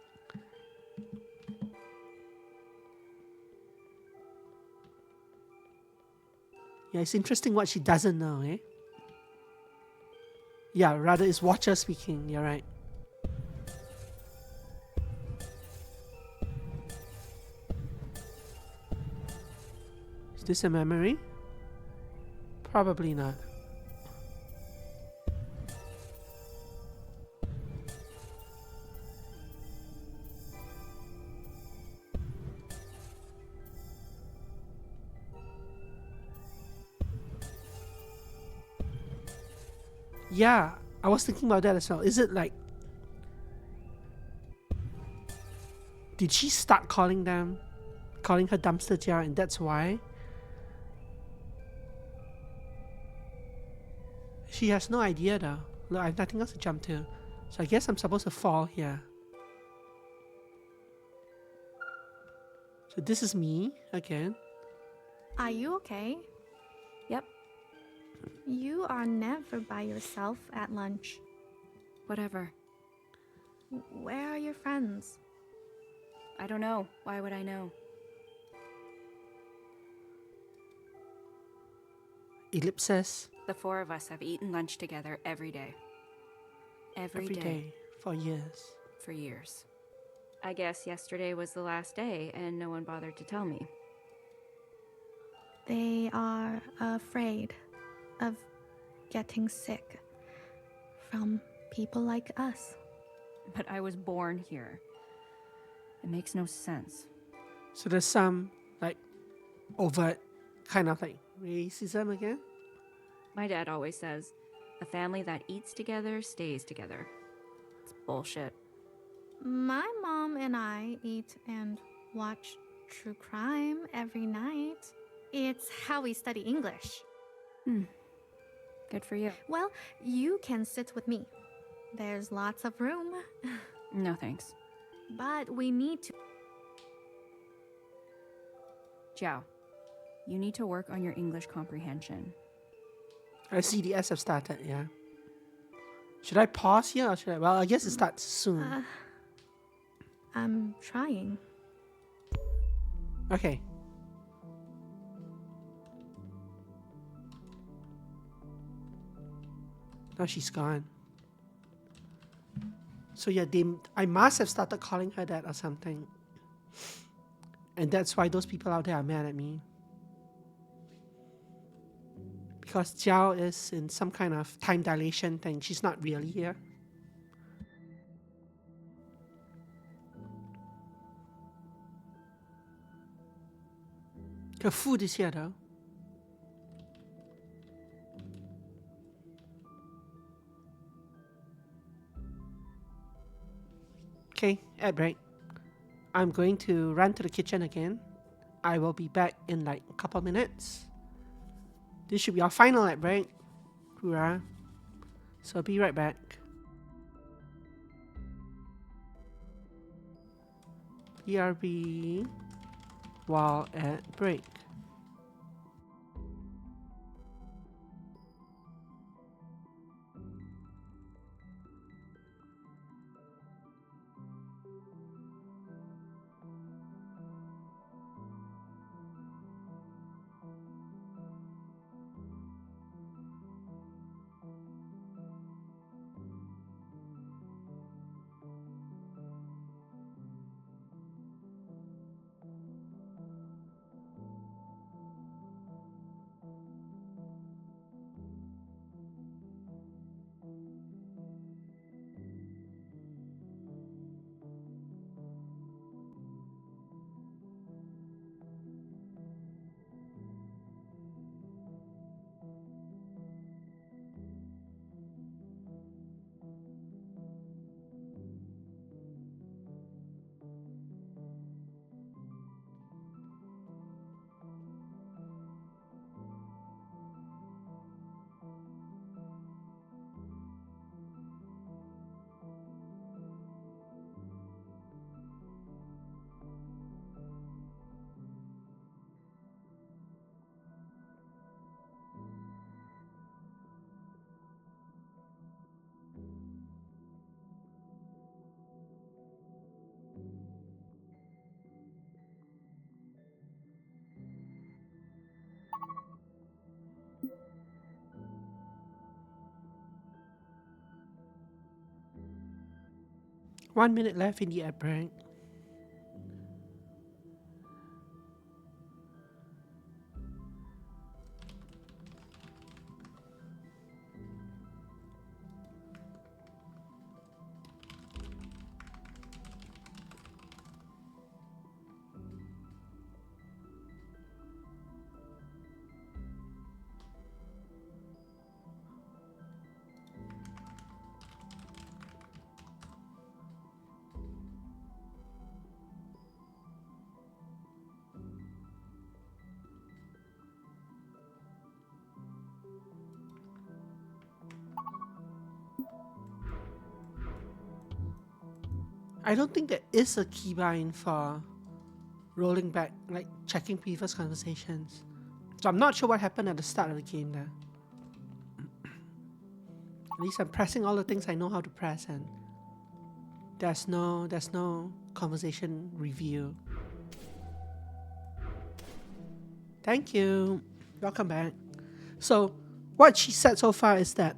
Yeah, it's interesting what she doesn't know, eh? Yeah, rather it's Watcher speaking, you're right. Is this a memory? Probably not. Yeah, I was thinking about that as well. Is it like... Did she start calling her Dumpster Jar, and that's why? She has no idea though. Look, I have nothing else to jump to. So I guess I'm supposed to fall here. So this is me again. Are you okay? Yep. You are never by yourself at lunch. Whatever. Where are your friends? I don't know. Why would I know? ellipses. The four of us have eaten lunch together every day. Every day for years. For years. I guess yesterday was the last day and no one bothered to tell me. They are afraid of getting sick from people like us. But I was born here. It makes no sense. So there's some like overt kind of like racism again. My dad always says, a family that eats together stays together. It's bullshit. My mom and I eat and watch true crime every night. It's how we study English. Good for you. Well, you can sit with me. There's lots of room. No thanks. But we need to. Jiao, you need to work on your English comprehension. I see the S have started, yeah. Should I pause here or should I? Well, I guess it starts soon. I'm trying. Okay. Now she's gone. So yeah, I must have started calling her that or something. And that's why those people out there are mad at me. Because Jiao is in some kind of time dilation thing. She's not really here. Her food is here though. Okay, ad break. I'm going to run to the kitchen again. I will be back in like a couple minutes. This should be our final ad break. Hoorah. So I'll be right back. BRB while at break. One minute left in the ad break. I don't think there is a keybind for rolling back, like checking previous conversations. So I'm not sure what happened at the start of the game there. At least I'm pressing all the things I know how to press, and there's no conversation review. Thank you. Welcome back. So what she said so far is that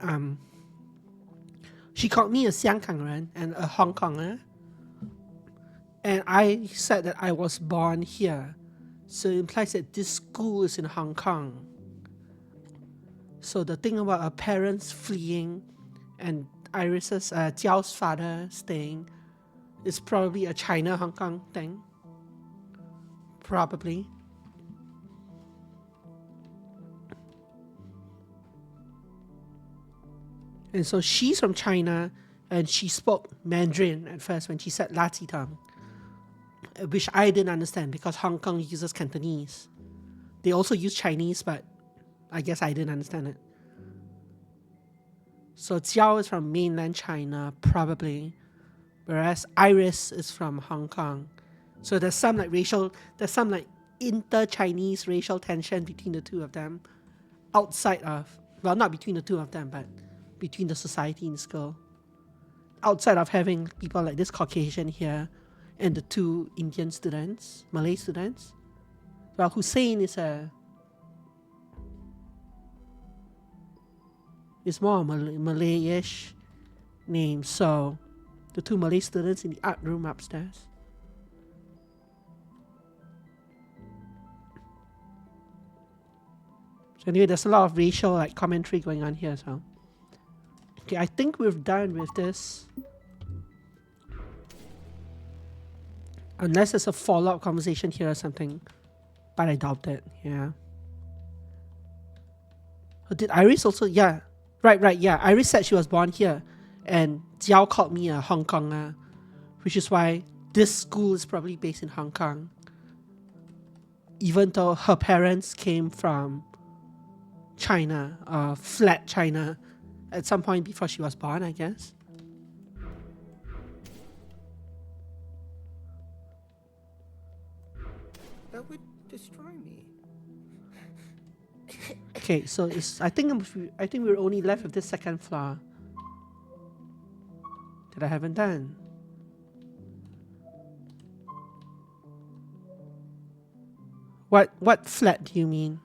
she called me a 香港人 and a Hong Konger. And I said that I was born here. So it implies that this school is in Hong Kong. So the thing about her parents fleeing and Iris's Jiao's father staying is probably a China Hong Kong thing. Probably. And so she's from China and she spoke Mandarin at first when she said Lati Tang, which I didn't understand because Hong Kong uses Cantonese. They also use Chinese, but I guess I didn't understand it. So Jiao is from mainland China, probably, whereas Iris is from Hong Kong. So there's some like inter-Chinese racial tension between the two of them, outside of, well, not between the two of them, but between the society in school. Outside of having people like this Caucasian here and the two Indian students, Malay students. Well, Hussein is more a Malay-ish name, so the two Malay students in the art room upstairs. So anyway, there's a lot of racial like commentary going on here, so. Okay, I think we're done with this. Unless there's a follow-up conversation here or something. But I doubt it, yeah. Did Iris also? Yeah. Right, yeah. Iris said she was born here. And Jiao called me a Hong Konger. Which is why this school is probably based in Hong Kong. Even though her parents came from China, flat China, at some point before she was born, I guess. That would destroy me. Okay, so I think we're only left with this second floor that I haven't done. What flat do you mean?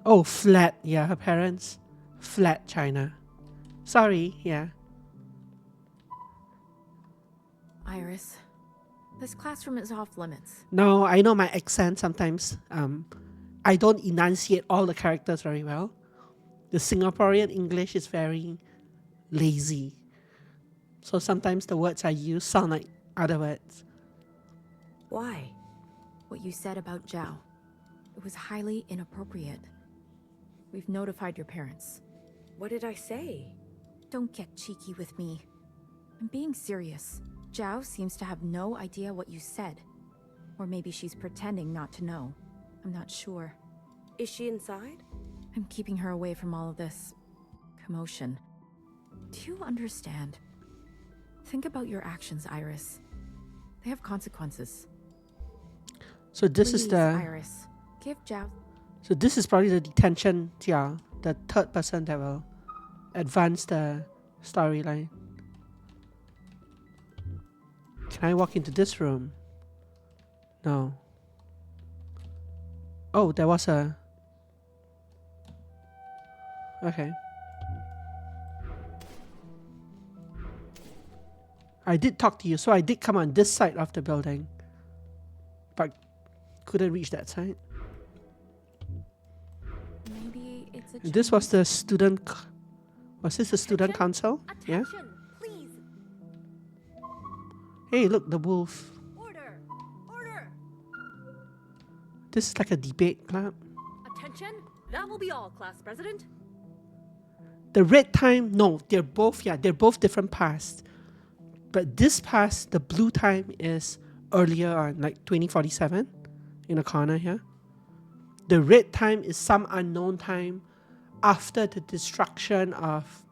Oh, flat. Yeah, her parents. Flat China. Sorry, yeah. Iris, this classroom is off limits. No, I know my accent sometimes. I don't enunciate all the characters very well. The Singaporean English is very lazy. So sometimes the words I use sound like other words. Why? What you said about Zhao. It was highly inappropriate. We've notified your parents. What did I say? Don't get cheeky with me. I'm being serious. Zhao seems to have no idea what you said. Or maybe she's pretending not to know. I'm not sure. Is she inside? I'm keeping her away from all of this commotion. Do you understand? Think about your actions, Iris. They have consequences. So this Please, is the... Iris, give Zhao... So this is probably the detention, yeah, the third person that will advance the storyline. Can I walk into this room? No. Oh, there was a... Okay. I did talk to you, so I did come on this side of the building. But couldn't reach that side. Maybe it's a... This was the student... Was this the student council? Yeah? Please. Hey, look, the wolf. Order. Order. This is like a debate club. Attention. That will be all, class president. The red time, no, they're both different pasts. But this past, the blue time is earlier on, like 2047 in the corner here. The red time is some unknown time after the destruction of,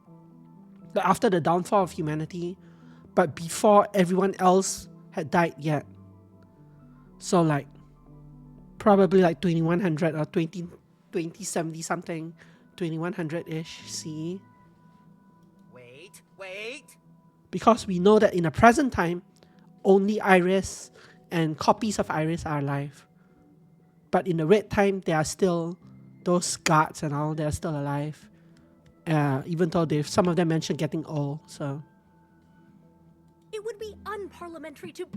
after the downfall of humanity, but before everyone else had died yet. So like, probably like 2100 or 2070 something, 2100-ish CE. Wait. Because we know that in the present time, only Iris and copies of Iris are alive. But in the red time, there are still those guards and all, they're still alive. Even though some of them mentioned getting old, so. It would be unparliamentary to...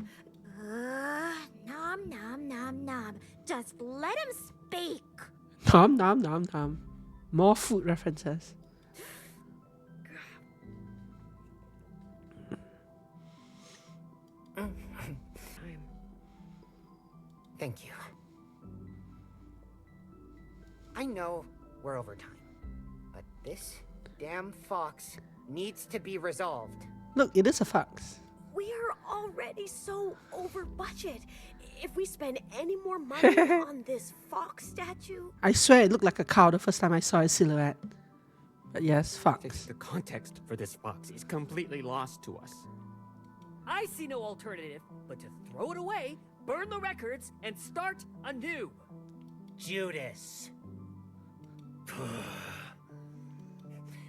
Nom nom nom nom. Just let him speak. Nom nom nom nom. More food references. Thank you. I know we're over time, but this damn fox needs to be resolved. Look, it is a fox. We are already so over budget. If we spend any more money on this fox statue... I swear it looked like a cow the first time I saw its silhouette. But yes, fox. The context for this fox is completely lost to us. I see no alternative but to throw it away, burn the records, and start anew. Judas.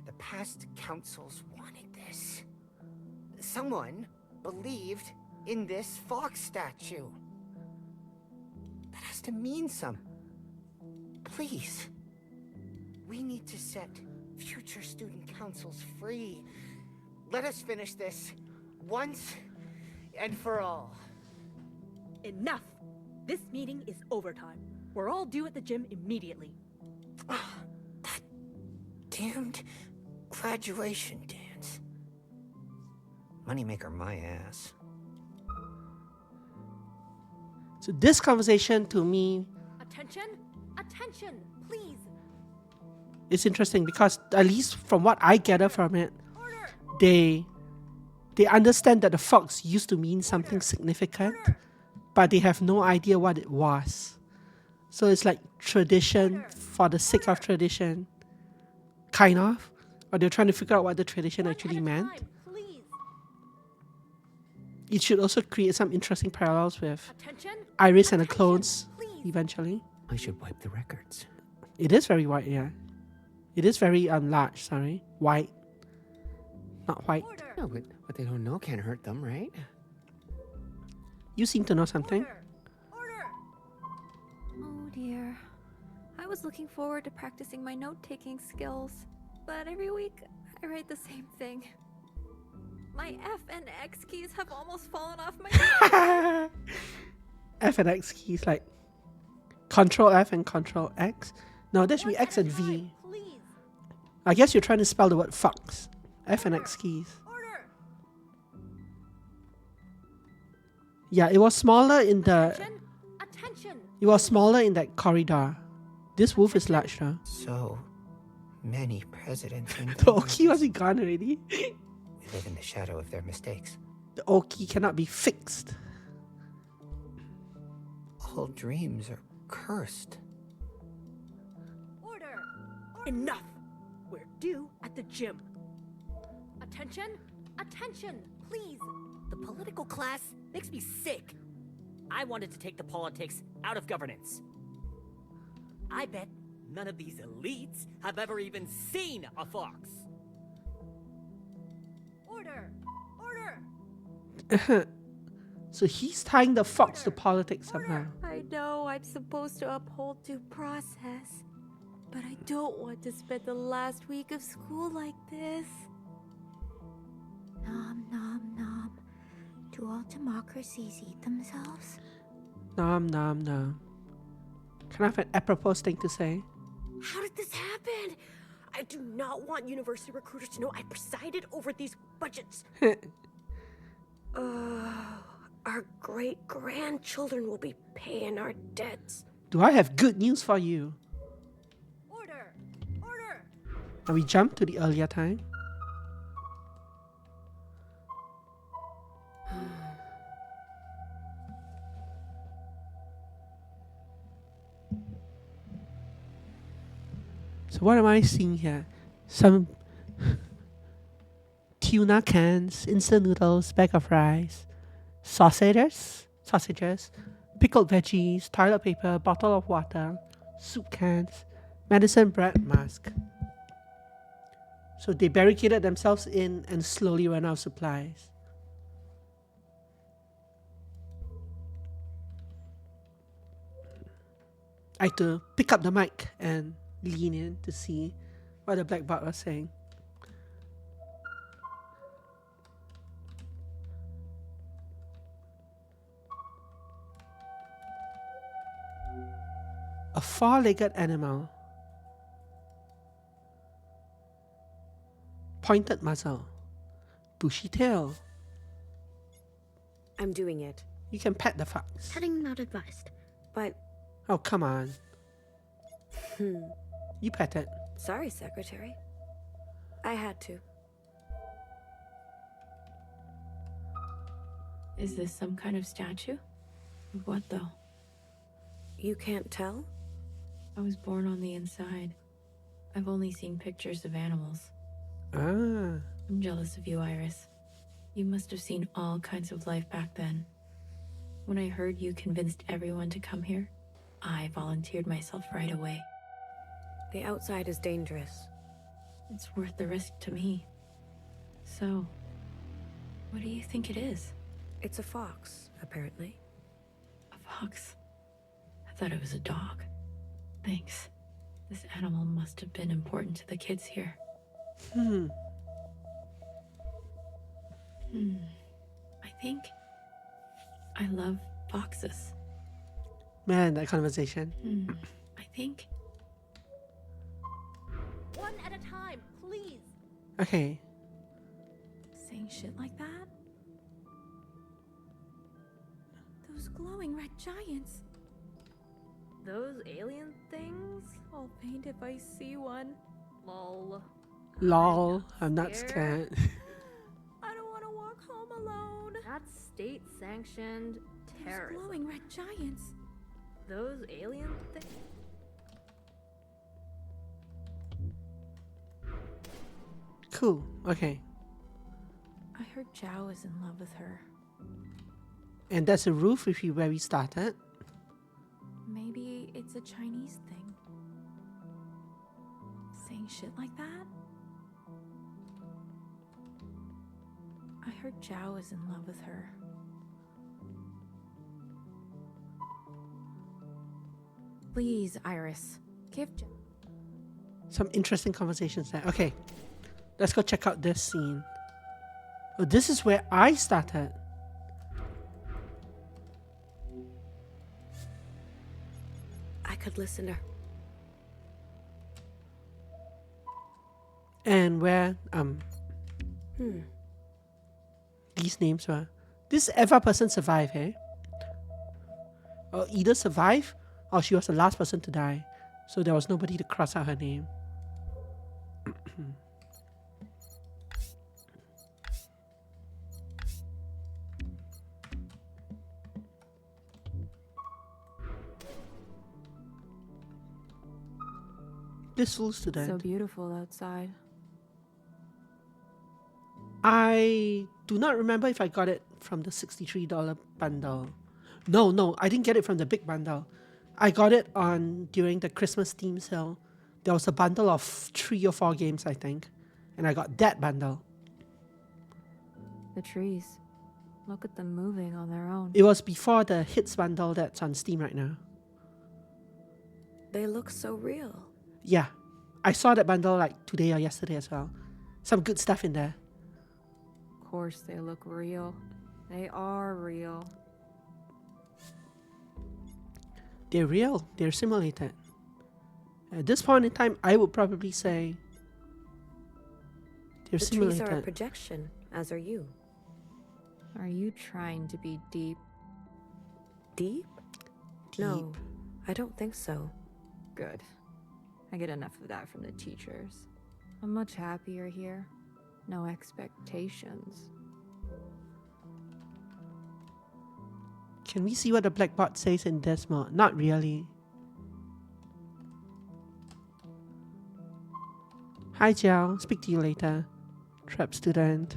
The past councils wanted this. Someone believed in this fox statue. That has to mean something. Please. We need to set future student councils free. Let us finish this once and for all. Enough! This meeting is overtime. We're all due at the gym immediately. That damned graduation dance. Moneymaker my ass. So this conversation to me Attention! Attention! Please! is interesting because at least from what I gather from it, they understand that the fox used to mean something significant, but they have no idea what it was. So it's like tradition for the sake of tradition, kind of. Or they're trying to figure out what the tradition actually meant. It should also create some interesting parallels with Iris and the clones eventually. I should wipe the records. It is very white, yeah. It is very large, sorry. White. Not white. No, but what they don't know can't hurt them, right? You seem to know something. Oh dear. I was looking forward to practicing my note-taking skills, but every week I write the same thing. My F and X keys have almost fallen off my F and X keys, like Control F and Control X. No, that should be X and V. I guess you're trying to spell the word fox. F and X keys. Yeah, it was smaller in the... It was smaller in that corridor. This wolf is large now. So many presidents and The Oki was gone already. we live in the shadow of their mistakes. The Oki cannot be fixed. All dreams are cursed. Order! Enough! We're due at the gym. Attention! Attention! Please! The political class makes me sick. I wanted to take the politics out of governance. I bet none of these elites have ever even seen a fox. Order! Order! So he's tying the fox to politics somehow. I know I'm supposed to uphold due process, but I don't want to spend the last week of school like this. Nom nom nom. Do all democracies eat themselves? Nom nom nom. Kind of an apropos thing to say. How did this happen? I do not want university recruiters to know I presided over these budgets. Our great-grandchildren will be paying our debts. Do I have good news for you? Order! Order! And we jump to the earlier time. So what am I seeing here? Some tuna cans, instant noodles, bag of rice, sausages, pickled veggies, toilet paper, bottle of water, soup cans, medicine, bread, mask. So they barricaded themselves in and slowly ran out of supplies. I had to pick up the mic and lean in to see what the black bot was saying. A four-legged animal. Pointed muzzle. Bushy tail. I'm doing it. You can pet the fox. Petting not advised. But... Oh, come on. You pet it. Sorry, Secretary. I had to. Is this some kind of statue? Of what, though? You can't tell? I was born on the inside. I've only seen pictures of animals. Ah. I'm jealous of you, Iris. You must have seen all kinds of life back then. When I heard you convinced everyone to come here, I volunteered myself right away. The outside is dangerous. It's worth the risk to me. So, what do you think it is? It's a fox, apparently. A fox? I thought it was a dog. Thanks. This animal must have been important to the kids here. I think I love foxes. Man, that conversation. I think. One at a time, please. Okay. Saying shit like that? Those glowing red giants. Those alien things? I'll faint if I see one. Lol. Lol, I'm not scared. I don't want to walk home alone. That's state-sanctioned terrorism. Those glowing red giants. Those alien things? Cool, okay. I heard Zhao is in love with her. And that's the roof where we started. Maybe it's a Chinese thing. Saying shit like that? I heard Zhao is in love with her. Please, Iris, give Zhao. Some interesting conversations there. Okay, let's go check out this scene. Oh, this is where I started. I could listen to her. And where these names were. This Eva person survived, eh? Or either survived or she was the last person to die. So there was nobody to cross out her name. This fool student. So beautiful outside. I do not remember if I got it from the $63 bundle. No, I didn't get it from the big bundle. I got it during the Christmas Steam sale. There was a bundle of 3 or 4 games, I think. And I got that bundle. The trees. Look at them moving on their own. It was before the hits bundle that's on Steam right now. They look so real. Yeah. I saw that bundle like today or yesterday as well. Some good stuff in there. Of course they look real. They are real. They're real. They're simulated. At this point in time, I would probably say they're The simulated. trees are a projection, as are you. Are you trying to be deep? Deep? No, I don't think so. Good. I get enough of that from the teachers. I'm much happier here. No expectations. Can we see what the black bot says in this mode? Not really. Hi Jiao, speak to you later. Trap student.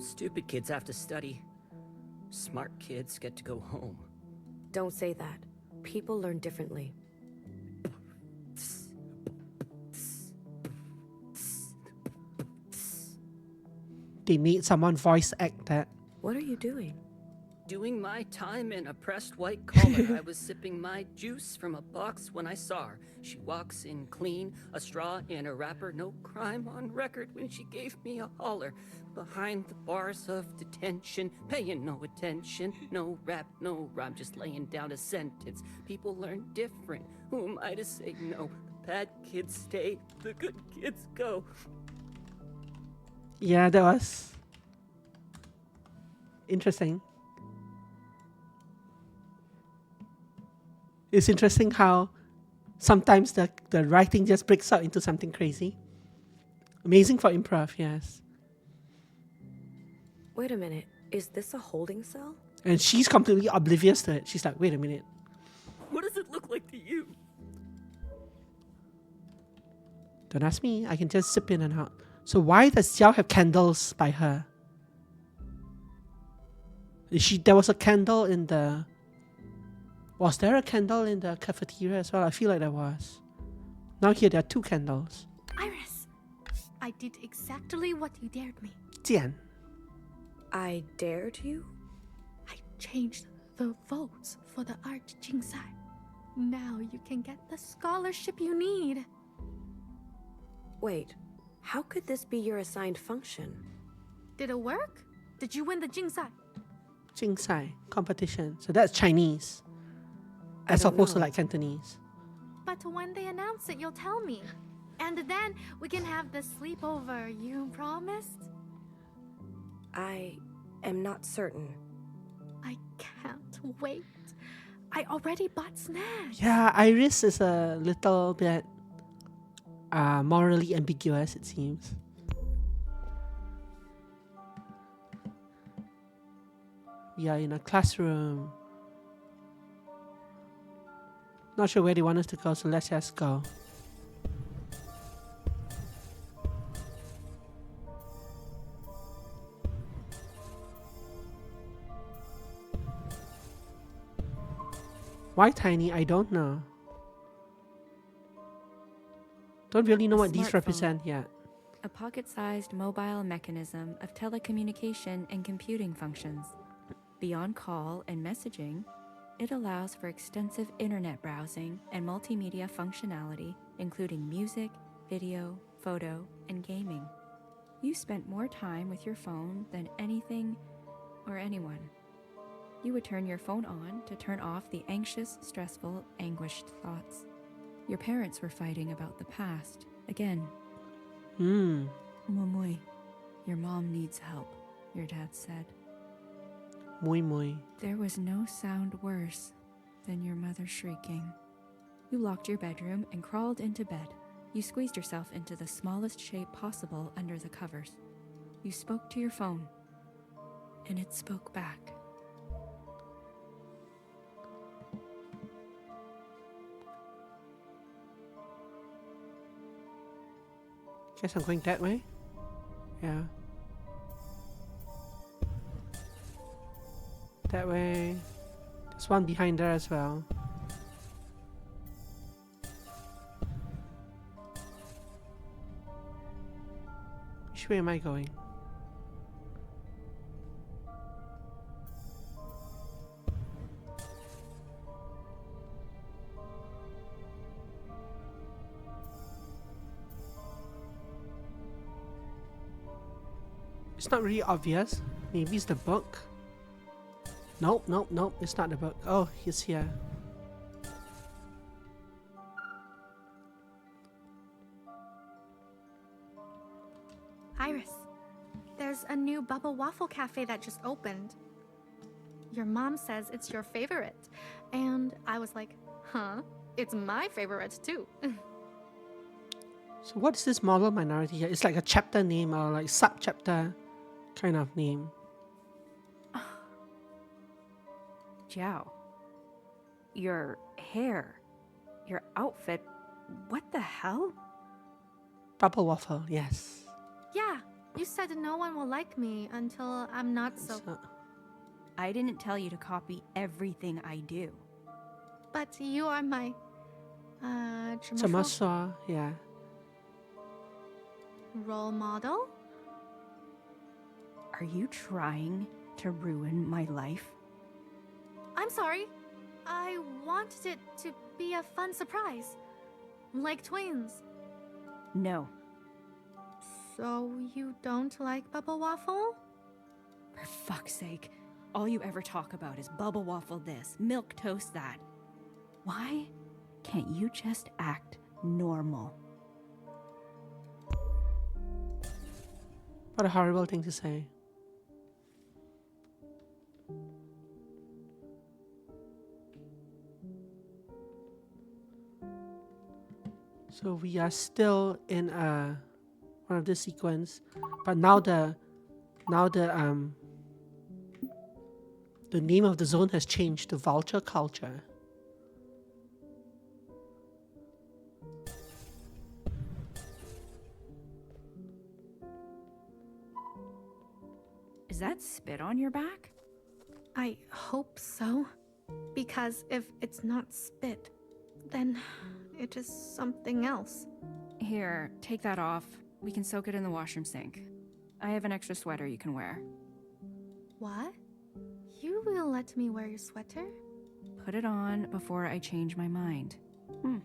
Stupid kids have to study. Smart kids get to go home. Don't say that. People learn differently. They made someone voice act that. What are you doing? doing my time in a pressed white collar. I was sipping my juice from a box when I saw her. She walks in clean, a straw in a wrapper, no crime on record when she gave me a holler. Behind the bars of detention, paying no attention, no rap, no rhyme, just laying down a sentence. People learn different. Who am I to say no? The bad kids stay, the good kids go. Yeah, that was interesting. It's interesting how sometimes the writing just breaks out into something crazy. Amazing for improv, yes. Wait a minute. Is this a holding cell? And she's completely oblivious to it. She's like, wait a minute. What does it look like to you? Don't ask me. I can just zip in and out. So why does Xiao have candles by her? There was a candle in the... Was there a candle in the cafeteria as well? I feel like there was. Now here there are 2 candles. Iris, I did exactly what you dared me. Jian. I dared you? I changed the votes for the art Jingsai. Now you can get the scholarship you need. Wait, how could this be your assigned function? Did it work? Did you win the Jingsai? Jingsai competition. So that's Chinese. As opposed to like Cantonese. But when they announce it, you'll tell me. And then we can have the sleepover you promised? I am not certain. I can't wait. I already bought snacks. Yeah, Iris is a little bit morally ambiguous, it seems. We are in a classroom. Not sure where they want us to go, so let's just go. Why tiny? I don't know. Don't really know what these Smartphone. represent yet. A pocket-sized mobile mechanism of telecommunication and computing functions. Beyond call and messaging, it allows for extensive internet browsing and multimedia functionality, including music, video, photo, and gaming. You spent more time with your phone than anything or anyone. You would turn your phone on to turn off the anxious, stressful, anguished thoughts. Your parents were fighting about the past again. Mumui, your mom needs help, your dad said. Muy muy. There was no sound worse than your mother shrieking. You locked your bedroom and crawled into bed. You squeezed yourself into the smallest shape possible under the covers. You spoke to your phone, and it spoke back. Guess I'm going that way? Yeah. That way. There's one behind there as well. Which way am I going? It's not really obvious. Maybe it's the book. Nope, nope, nope. It's not the book. Oh, he's here. Iris, there's a new Bubble Waffle Cafe that just opened. Your mom says it's your favorite. And I was like, huh? It's my favorite too. So what is this model minority here? It's like a chapter name or like sub-chapter kind of name. Jiao, your hair, your outfit, what the hell? Bubble waffle, yes. Yeah, you said no one will like me until I'm not so... I didn't tell you to copy everything I do. But you are my... yeah. Role model? Are you trying to ruin my life? I'm sorry. I wanted it to be a fun surprise. Like twins. No. So you don't like bubble waffle? For fuck's sake. All you ever talk about is bubble waffle this, milk toast that. Why can't you just act normal? What a horrible thing to say. So we are still in one of the sequence, but now the name of the zone has changed to Vulture Culture. Is that spit on your back? I hope so. Because if it's not spit, then it is something else. Here, take that off. We can soak it in the washroom sink. I have an extra sweater you can wear. What? You will let me wear your sweater? Put it on before I change my mind. You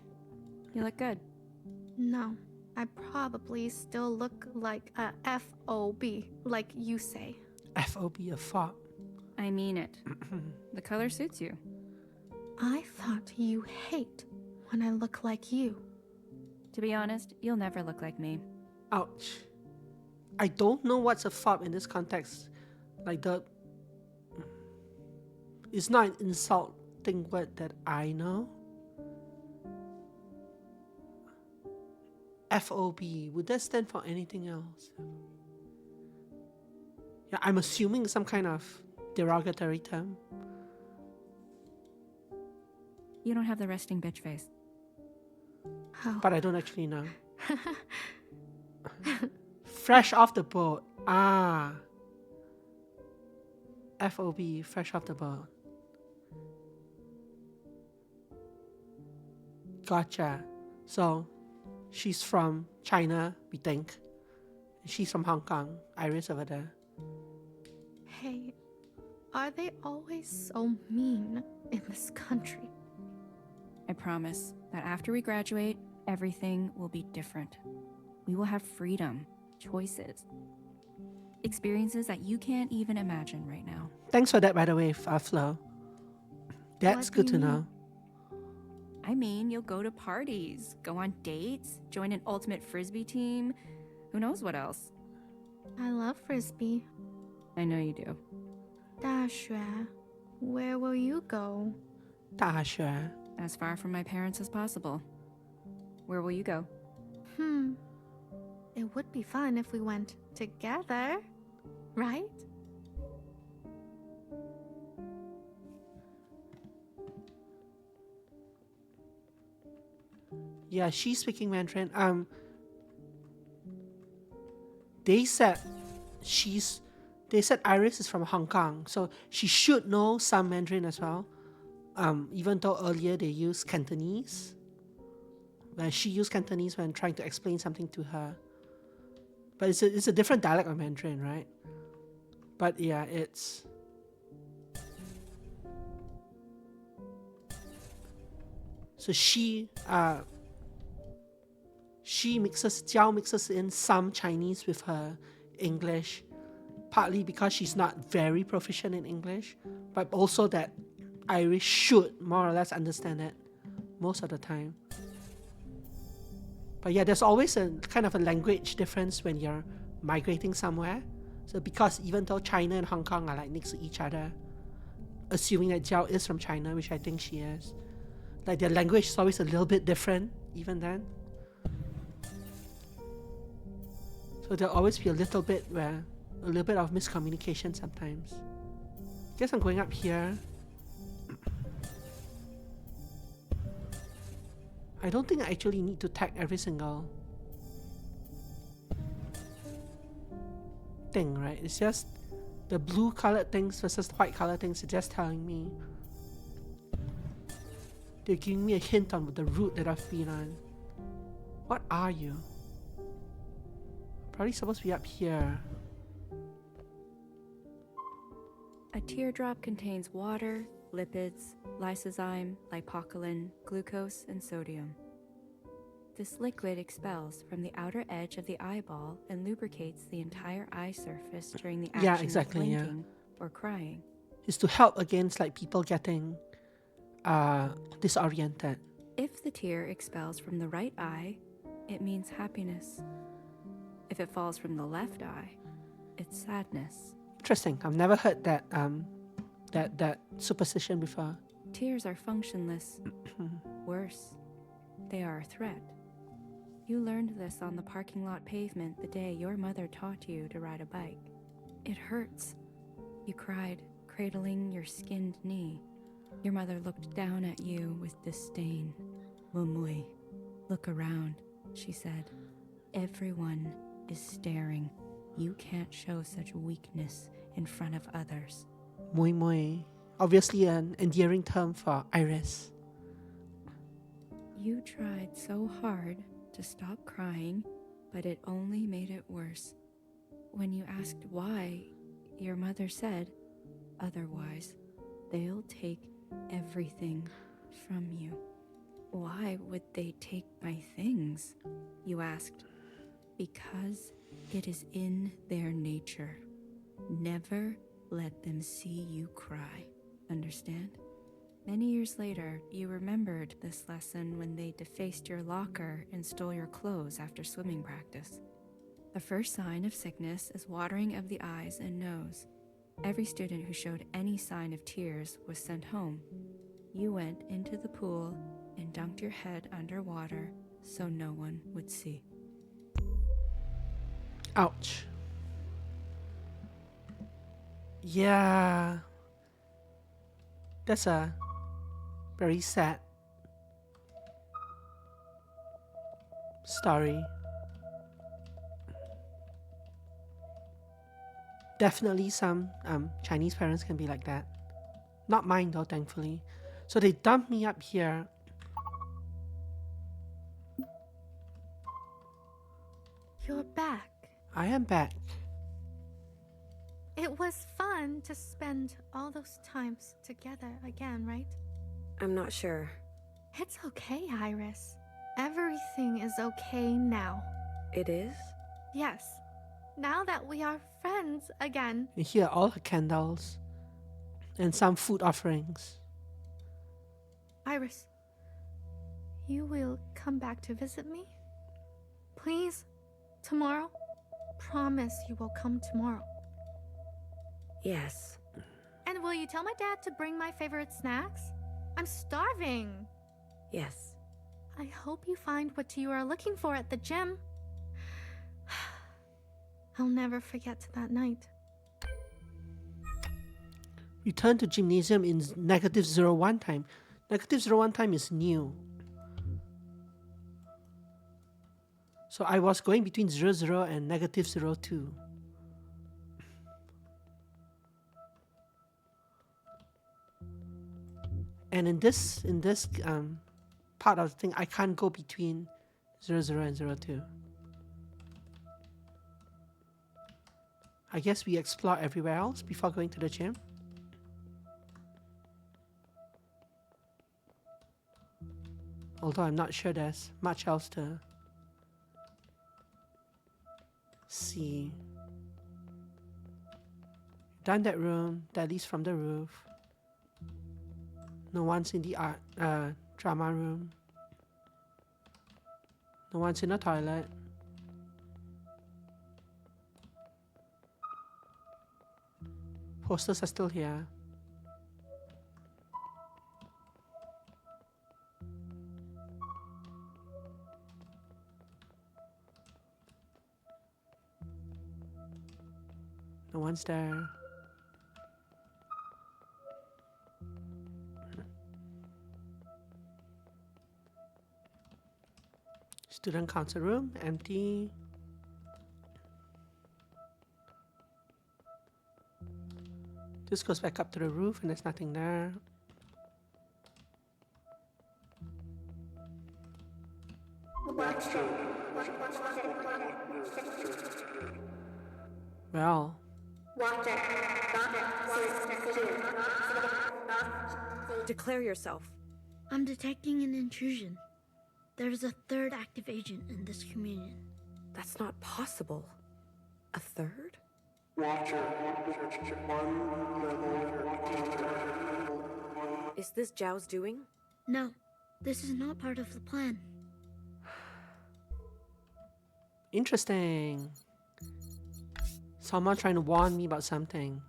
look good. No, I probably still look like a FOB, like you say. FOB, a fop. I mean it. The color suits you. I thought you hate when I look like you. To be honest, you'll never look like me. Ouch. I don't know what's a fop in this context. Like it's not an insulting word that I know. FOB, would that stand for anything else? Yeah, I'm assuming some kind of derogatory term. You don't have the resting bitch face. Oh. But I don't actually know. Fresh off the boat. Ah. FOB, fresh off the boat. Gotcha. So, she's from China, we think. She's from Hong Kong. Iris over there. Hey, are they always so mean in this country? I promise that after we graduate, everything will be different. We will have freedom, choices, experiences that you can't even imagine right now. Thanks for that, by the way, Flo. That's good to know. I mean, you'll go to parties, go on dates, join an ultimate frisbee team. Who knows what else? I love frisbee. I know you do. 大学, where will you go? 大学. As far from my parents as possible. Where will you go? It would be fun if we went together, right? Yeah, she's speaking Mandarin. They said Iris is from Hong Kong, so she should know some Mandarin as well. Even though earlier they used Cantonese, where she used Cantonese when trying to explain something to her. But it's a different dialect of Mandarin, right? But yeah, it's so Jiao mixes in some Chinese with her English, partly because she's not very proficient in English, but also that Iris should more or less understand it most of the time. But yeah, there's always a kind of a language difference when you're migrating somewhere. So because even though China and Hong Kong are like next to each other, assuming that Jiao is from China, which I think she is, like their language is always a little bit different even then. So there'll always be a little bit of miscommunication sometimes. Guess I'm going up here. I don't think I actually need to tag every single thing, right? It's just the blue colored things versus the white colored things are just telling me. They're giving me a hint on the route that I've been on. What are you? Probably supposed to be up here. A teardrop contains water, lipids, lysozyme, lipocolin, glucose, and sodium. This liquid expels from the outer edge of the eyeball and lubricates the entire eye surface during the action of blinking or crying. It's to help against like people getting disoriented. If the tear expels from the right eye, it means happiness. If it falls from the left eye, it's sadness. Interesting. I've never heard that that superstition before. Tears are functionless. Worse, they are a threat. You learned this on the parking lot pavement the day your mother taught you to ride a bike. It hurts. You cried, cradling your skinned knee. Your mother looked down at you with disdain. Mumui, look around, she said. Everyone is staring. You can't show such weakness in front of others. Mui mui. Obviously an endearing term for Iris. You tried so hard to stop crying, but it only made it worse. When you asked why, your mother said, otherwise, they'll take everything from you. Why would they take my things? You asked. Because it is in their nature. Never let them see you cry. Understand? Many years later, you remembered this lesson when they defaced your locker and stole your clothes after swimming practice. The first sign of sickness is watering of the eyes and nose. Every student who showed any sign of tears was sent home. You went into the pool and dunked your head underwater so no one would see. Ouch. Yeah. That's a very sad story. Definitely some Chinese parents can be like that. Not mine though, thankfully. So they dumped me up here. You're back. I am back. It was fun to spend all those times together again, right? I'm not sure. It's okay, Iris. Everything is okay now. It is? Yes. Now that we are friends again. And here are all her candles. And some food offerings. Iris, you will come back to visit me? Please? Tomorrow? Promise you will come tomorrow. Yes. And will you tell my dad to bring my favorite snacks? I'm starving. Yes. I hope you find what you are looking for at the gym. I'll never forget that night. Return to gymnasium in -01 time. -01 time is new. So I was going between 00 and -02. And in this part of the thing, I can't go between 00 and 02. I guess we explore everywhere else before going to the gym. Although I'm not sure there's much else to see. Done that room, that leads from the roof. No one's in the art drama room. No one's in the toilet. Posters are still here. No one's there. Student council room, empty. This goes back up to the roof and there's nothing there. Well, Declare yourself. I'm detecting an intrusion. There's a third active agent in this communion. That's not possible. A third? Is this Zhao's doing? No, this is not part of the plan. Interesting. Someone trying to warn me about something.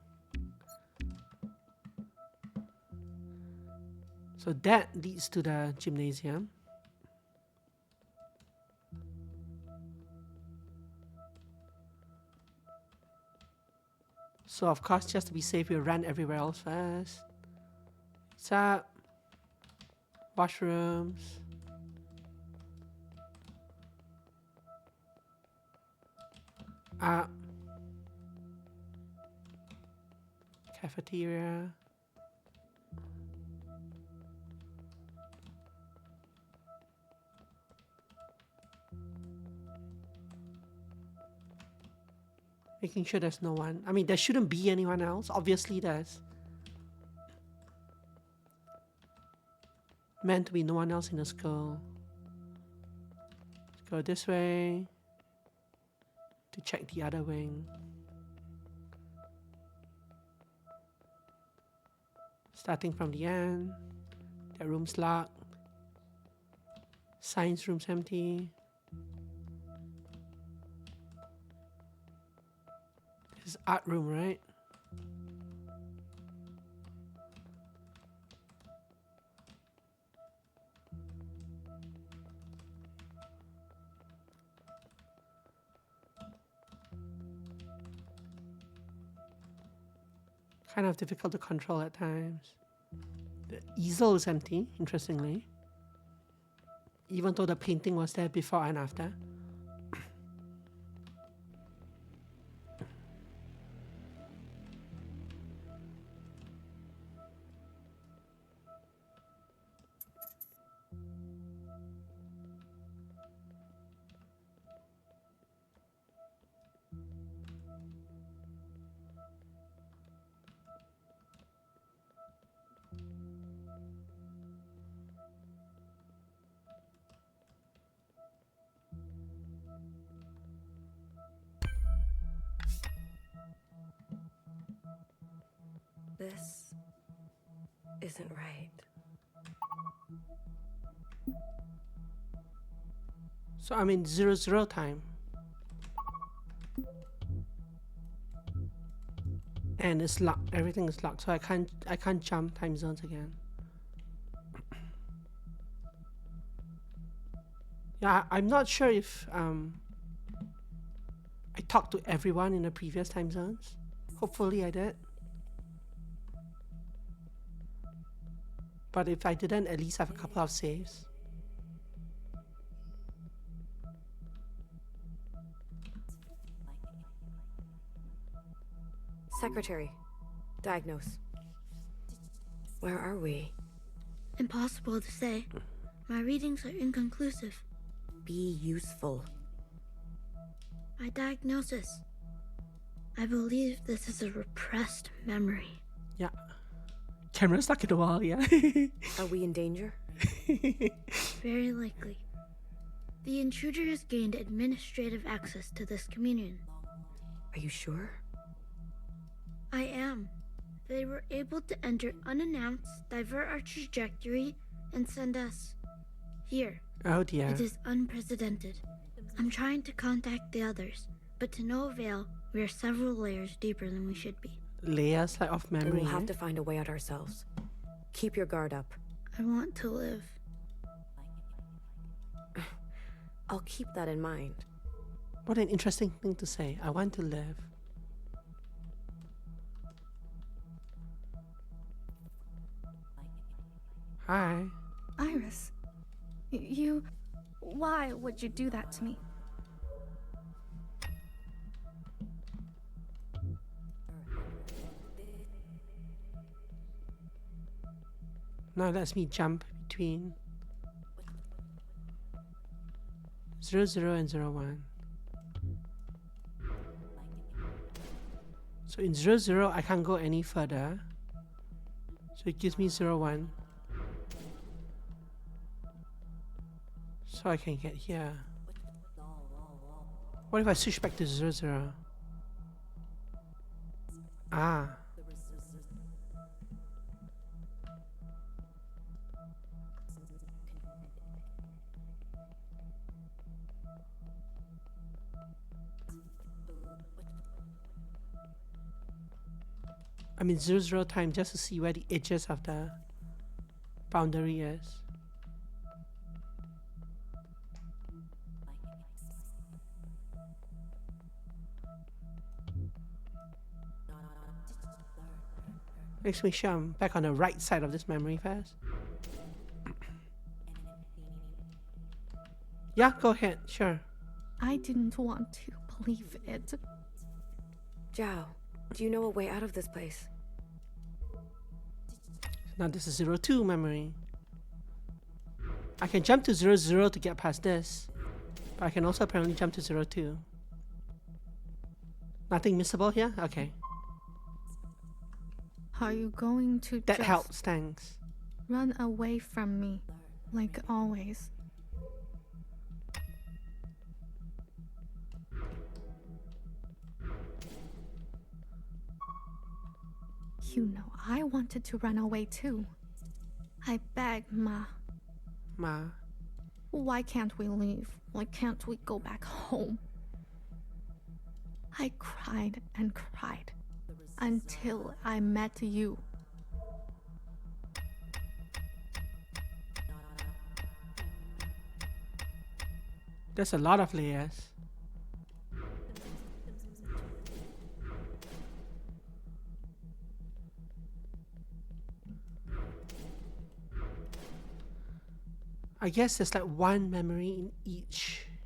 So that leads to the gymnasium. So of course, just to be safe, we'll run everywhere else first. What's up? Washrooms. Up. Cafeteria. Making sure there's no one. I mean, there shouldn't be anyone else. Obviously, there's meant to be no one else in the school. Let's go this way to check the other wing. Starting from the end. That room's locked. Science room's empty. This is art room, right? Kind of difficult to control at times. The easel is empty, interestingly. Even though the painting was there before and after. This isn't right. So I'm in 00 time. And it's locked. Everything is locked, so I can't jump time zones again. Yeah, I'm not sure if I talked to everyone in the previous time zones. Hopefully I did. But if I didn't, at least have a couple of saves. Secretary, diagnose. Where are we? Impossible to say. My readings are inconclusive. Be useful. My diagnosis. I believe this is a repressed memory. Yeah. Camera stuck in the wall, yeah. Are we in danger? Very likely. The intruder has gained administrative access to this communion. Are you sure? I am. They were able to enter unannounced, divert our trajectory, and send us here. Oh dear. It is unprecedented. I'm trying to contact the others, but to no avail. We are several layers deeper than we should be. Layers like of memory. We'll have to find a way out ourselves. Keep your guard up. I want to live. I'll keep that in mind. What an interesting thing to say. I want to live. Hi. Iris, you... Why would you do that to me? Now lets me jump between 00 and 01. So in 0, 0, I can't go any further. So it gives me 0, 1. So I can get here. What if I switch back to 0, 0? Ah. I mean 0, 0 time just to see where the edges of the boundary is. Makes me sure I'm back on the right side of this memory first. Yeah, go ahead, sure. I didn't want to believe it. Zhao, do you know a way out of this place? Now this is 0, 2 memory. I can jump to 0, 0 to get past this. But I can also apparently jump to 0, 2. Nothing missable here? Okay. Are you going to That just helps, thanks. run away from me, like always? You know, I wanted to run away too. I begged Ma. Ma. Why can't we leave? Why can't we go back home? I cried and cried until I met you. There's a lot of layers. I guess there's like one memory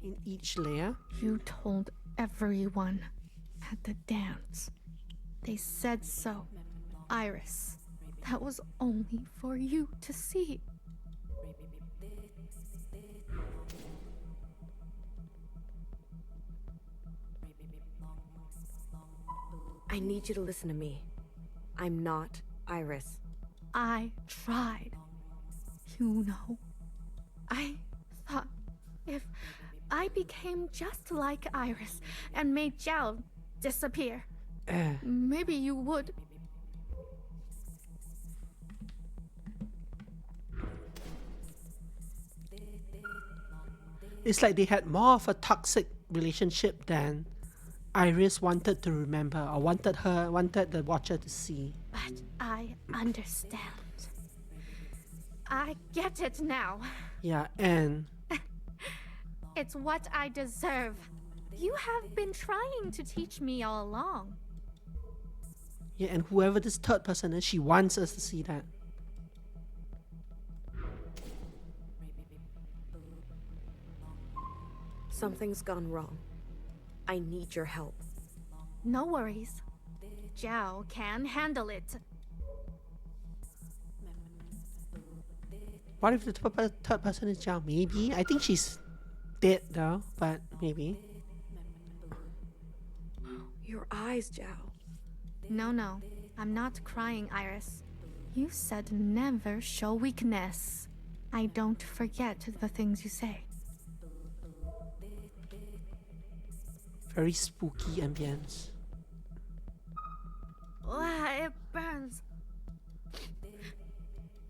in each layer. You told everyone at the dance. They said so. Iris, that was only for you to see. I need you to listen to me. I'm not Iris. I tried. You know, I thought if I became just like Iris and made Zhao disappear, maybe you would. It's like they had more of a toxic relationship than Iris wanted to remember or wanted the watcher to see. But I understand. I get it now. Yeah, and It's what I deserve. You have been trying to teach me all along. yeah, and whoever this third person is, she wants us to see that. Something's gone wrong. I need your help. No worries. Zhao can handle it. What if the third person is Zhao? Maybe. I think she's dead though, but maybe. Your eyes, Zhao. No. I'm not crying, Iris. You said never show weakness. I don't forget the things you say. Very spooky ambience. It burns.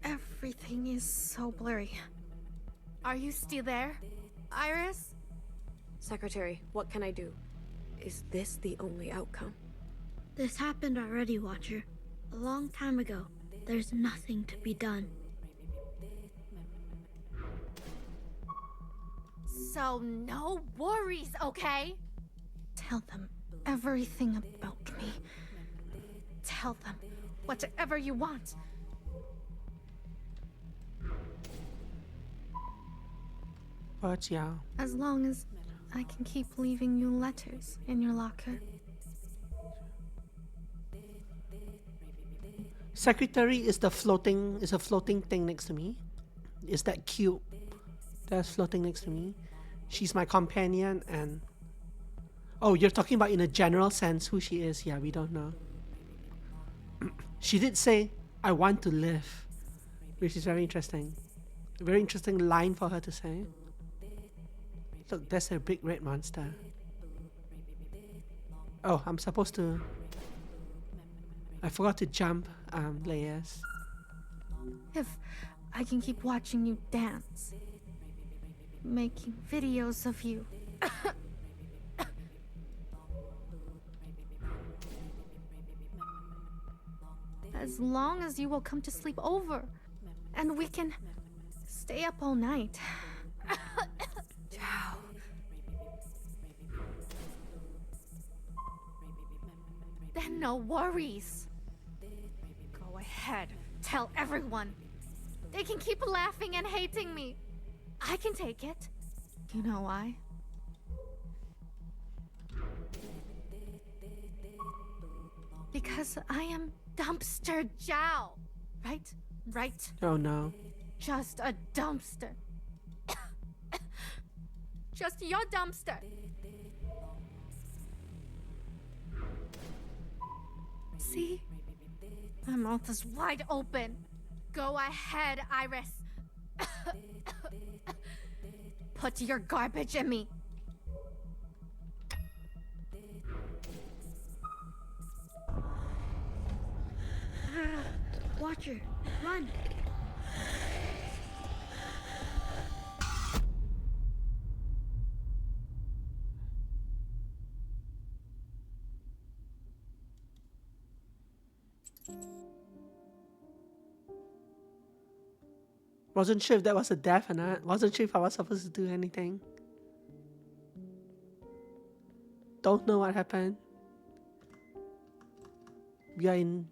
Everything is so blurry. Are you still there, Iris? Secretary, what can I do? Is this the only outcome? This happened already, Watcher. A long time ago. There's nothing to be done. So no worries, okay? Tell them everything about me. Tell them whatever you want. But Zhao. As long as I can keep leaving you letters in your locker. Secretary is a floating thing next to me. Is that cube that's floating next to me? She's my companion and... Oh, you're talking about in a general sense who she is. Yeah, we don't know. She did say, "I want to live," which is very interesting. A very interesting line for her to say. Look, there's a big red monster. Oh, I'm supposed to... I forgot to jump layers. If I can keep watching you dance, making videos of you. As long as you will come to sleep over, and we can stay up all night. Ciao. Then no worries. Go ahead, tell everyone. They can keep laughing and hating me. I can take it. You know why? Because I am Dumpster Jow. Right? Right? Oh no. Just a dumpster. Just your dumpster. See? My mouth is wide open. Go ahead, Iris. Put your garbage in me. Watcher, run! Wasn't sure if that was a death or not. Wasn't sure if I was supposed to do anything. Don't know what happened. We are in...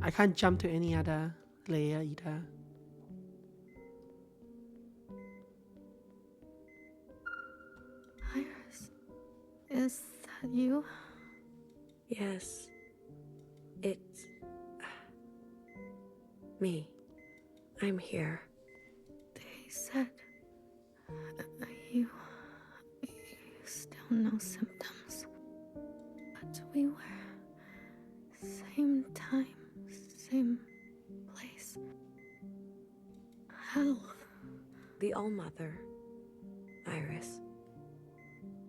I can't jump to any other layer either. Iris, is that you? Yes. It's... me. I'm here. They said you still no symptoms, but we were same time, same place. How? The All-Mother, Iris,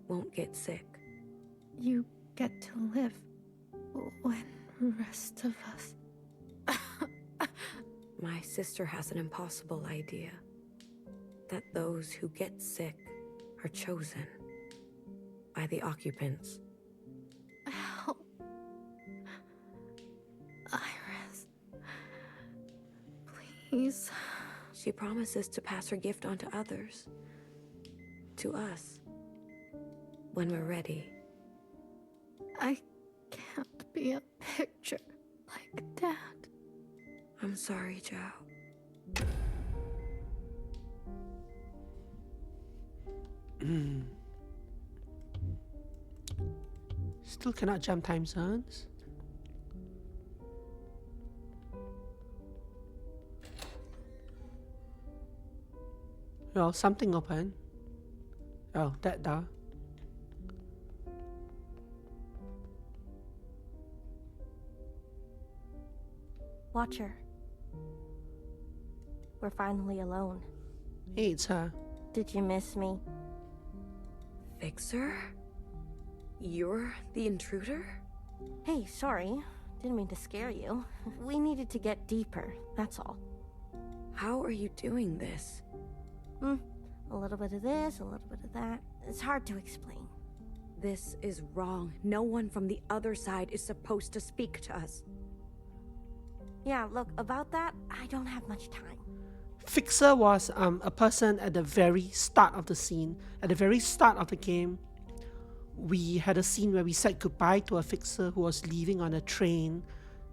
won't get sick. You get to live when the rest of us... My sister has an impossible idea. That those who get sick are chosen by the occupants. Help. Iris. Please. She promises to pass her gift on to others. To us. When we're ready. I can't be a picture like Dad. I'm sorry, Zhao. Still cannot jump time zones. Well, something open. Oh, that door. Watcher. We're finally alone. Hey, it's her. Did you miss me? Fixer? You're the intruder? Hey, sorry. Didn't mean to scare you. We needed to get deeper, that's all. How are you doing this? A little bit of this, a little bit of that. It's hard to explain. This is wrong. No one from the other side is supposed to speak to us. Yeah, look, about that, I don't have much time. Fixer was a person at the very start of the scene. At the very start of the game, we had a scene where we said goodbye to a fixer who was leaving on a train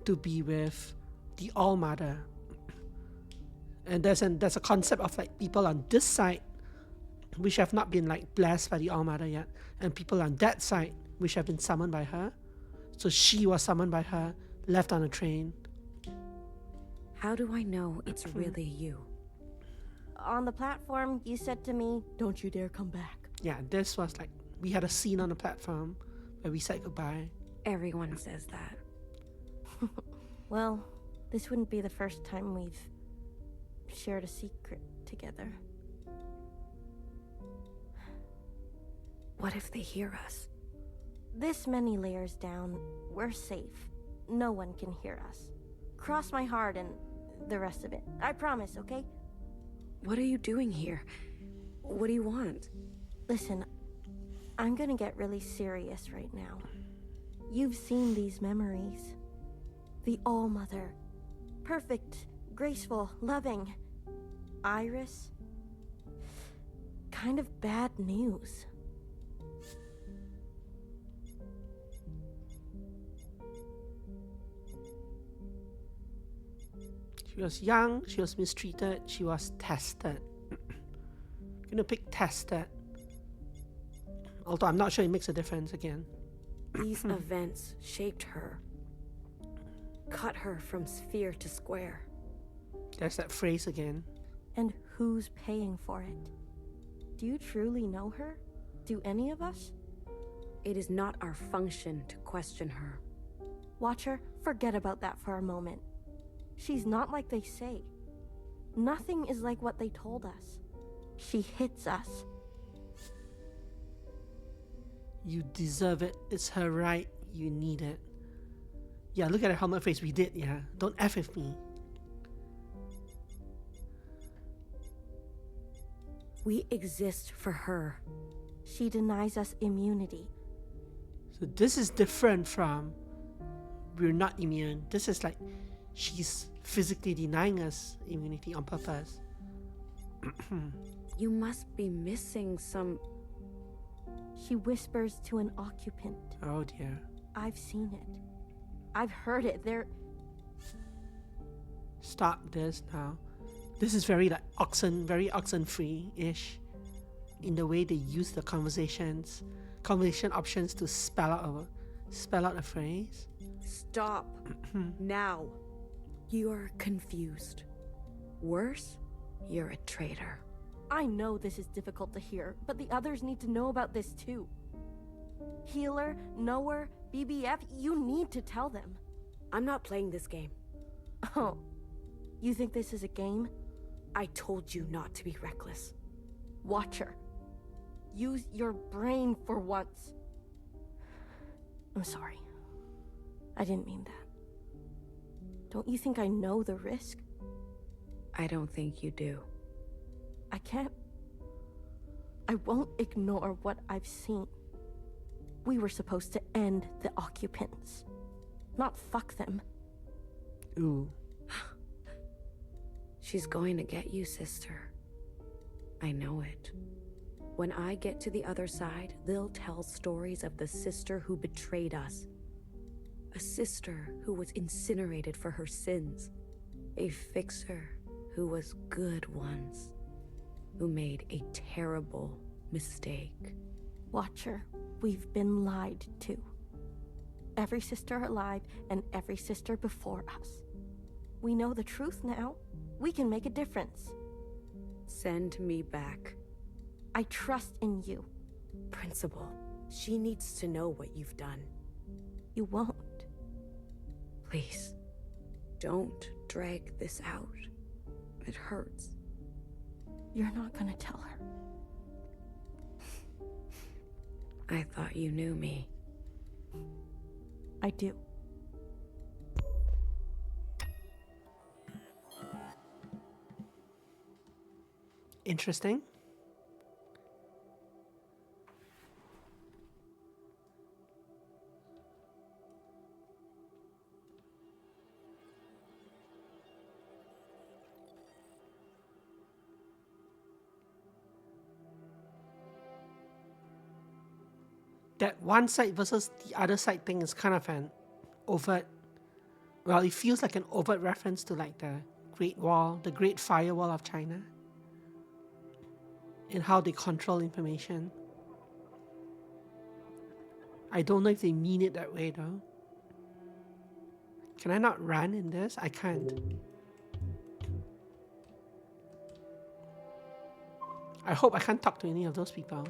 to be with the All-Mother. And there's a concept of like people on this side which have not been like blessed by the All-Mother yet, and people on that side which have been summoned by her. So she was summoned by her, left on a train. How do I know it's really you? On the platform, you said to me, "Don't you dare come back." Yeah, this was like, we had a scene on the platform where we said goodbye. Everyone says that. Well, this wouldn't be the first time we've shared a secret together. What if they hear us? This many layers down, we're safe. No one can hear us. Cross my heart and the rest of it. I promise, okay? What are you doing here? What do you want? Listen, I'm gonna get really serious right now. You've seen these memories. The All-Mother. Perfect, graceful, loving. Iris? Kind of bad news. She was young, she was mistreated, she was tested. I'm gonna pick tested. Although I'm not sure it makes a difference again. These events shaped her. Cut her from sphere to square. There's that phrase again. And who's paying for it? Do you truly know her? Do any of us? It is not our function to question her. Watcher, forget about that for a moment. She's not like they say. Nothing is like what they told us. She hits us. You deserve it. It's her right. You need it. Yeah, look at the helmet face we did, yeah. Don't F with me. We exist for her. She denies us immunity. So this is different from we're not immune. This is like she's physically denying us immunity on purpose. You must be missing some... She whispers to an occupant. Oh dear. I've seen it. I've heard it. They're... Stop this now. This is very like very Oxenfree-ish in the way they use the conversation options to spell out a phrase. Stop. Now. You're confused. Worse, you're a traitor. I know this is difficult to hear, but the others need to know about this too. Healer, Knower, BBF, you need to tell them. I'm not playing this game. Oh, you think this is a game? I told you not to be reckless. Watcher, use your brain for once. I'm sorry. I didn't mean that. Don't you think I know the risk? I don't think you do. I won't ignore what I've seen. We were supposed to end the occupants, not fuck them. Ooh. She's going to get you, sister. I know it. When I get to the other side, they'll tell stories of the sister who betrayed us. A sister who was incinerated for her sins. A fixer who was good once. Who made a terrible mistake. Watcher, we've been lied to. Every sister alive and every sister before us. We know the truth now. We can make a difference. Send me back. I trust in you. Principal, she needs to know what you've done. You won't. Please, don't drag this out. It hurts. You're not gonna tell her. I thought you knew me. I do. Interesting. That one side versus the other side thing is kind of an overt, well, it feels like an overt reference to like the Great Wall, the Great Firewall of China, and how they control information. I don't know if they mean it that way though. Can I not run in this? I can't. I hope I can't talk to any of those people.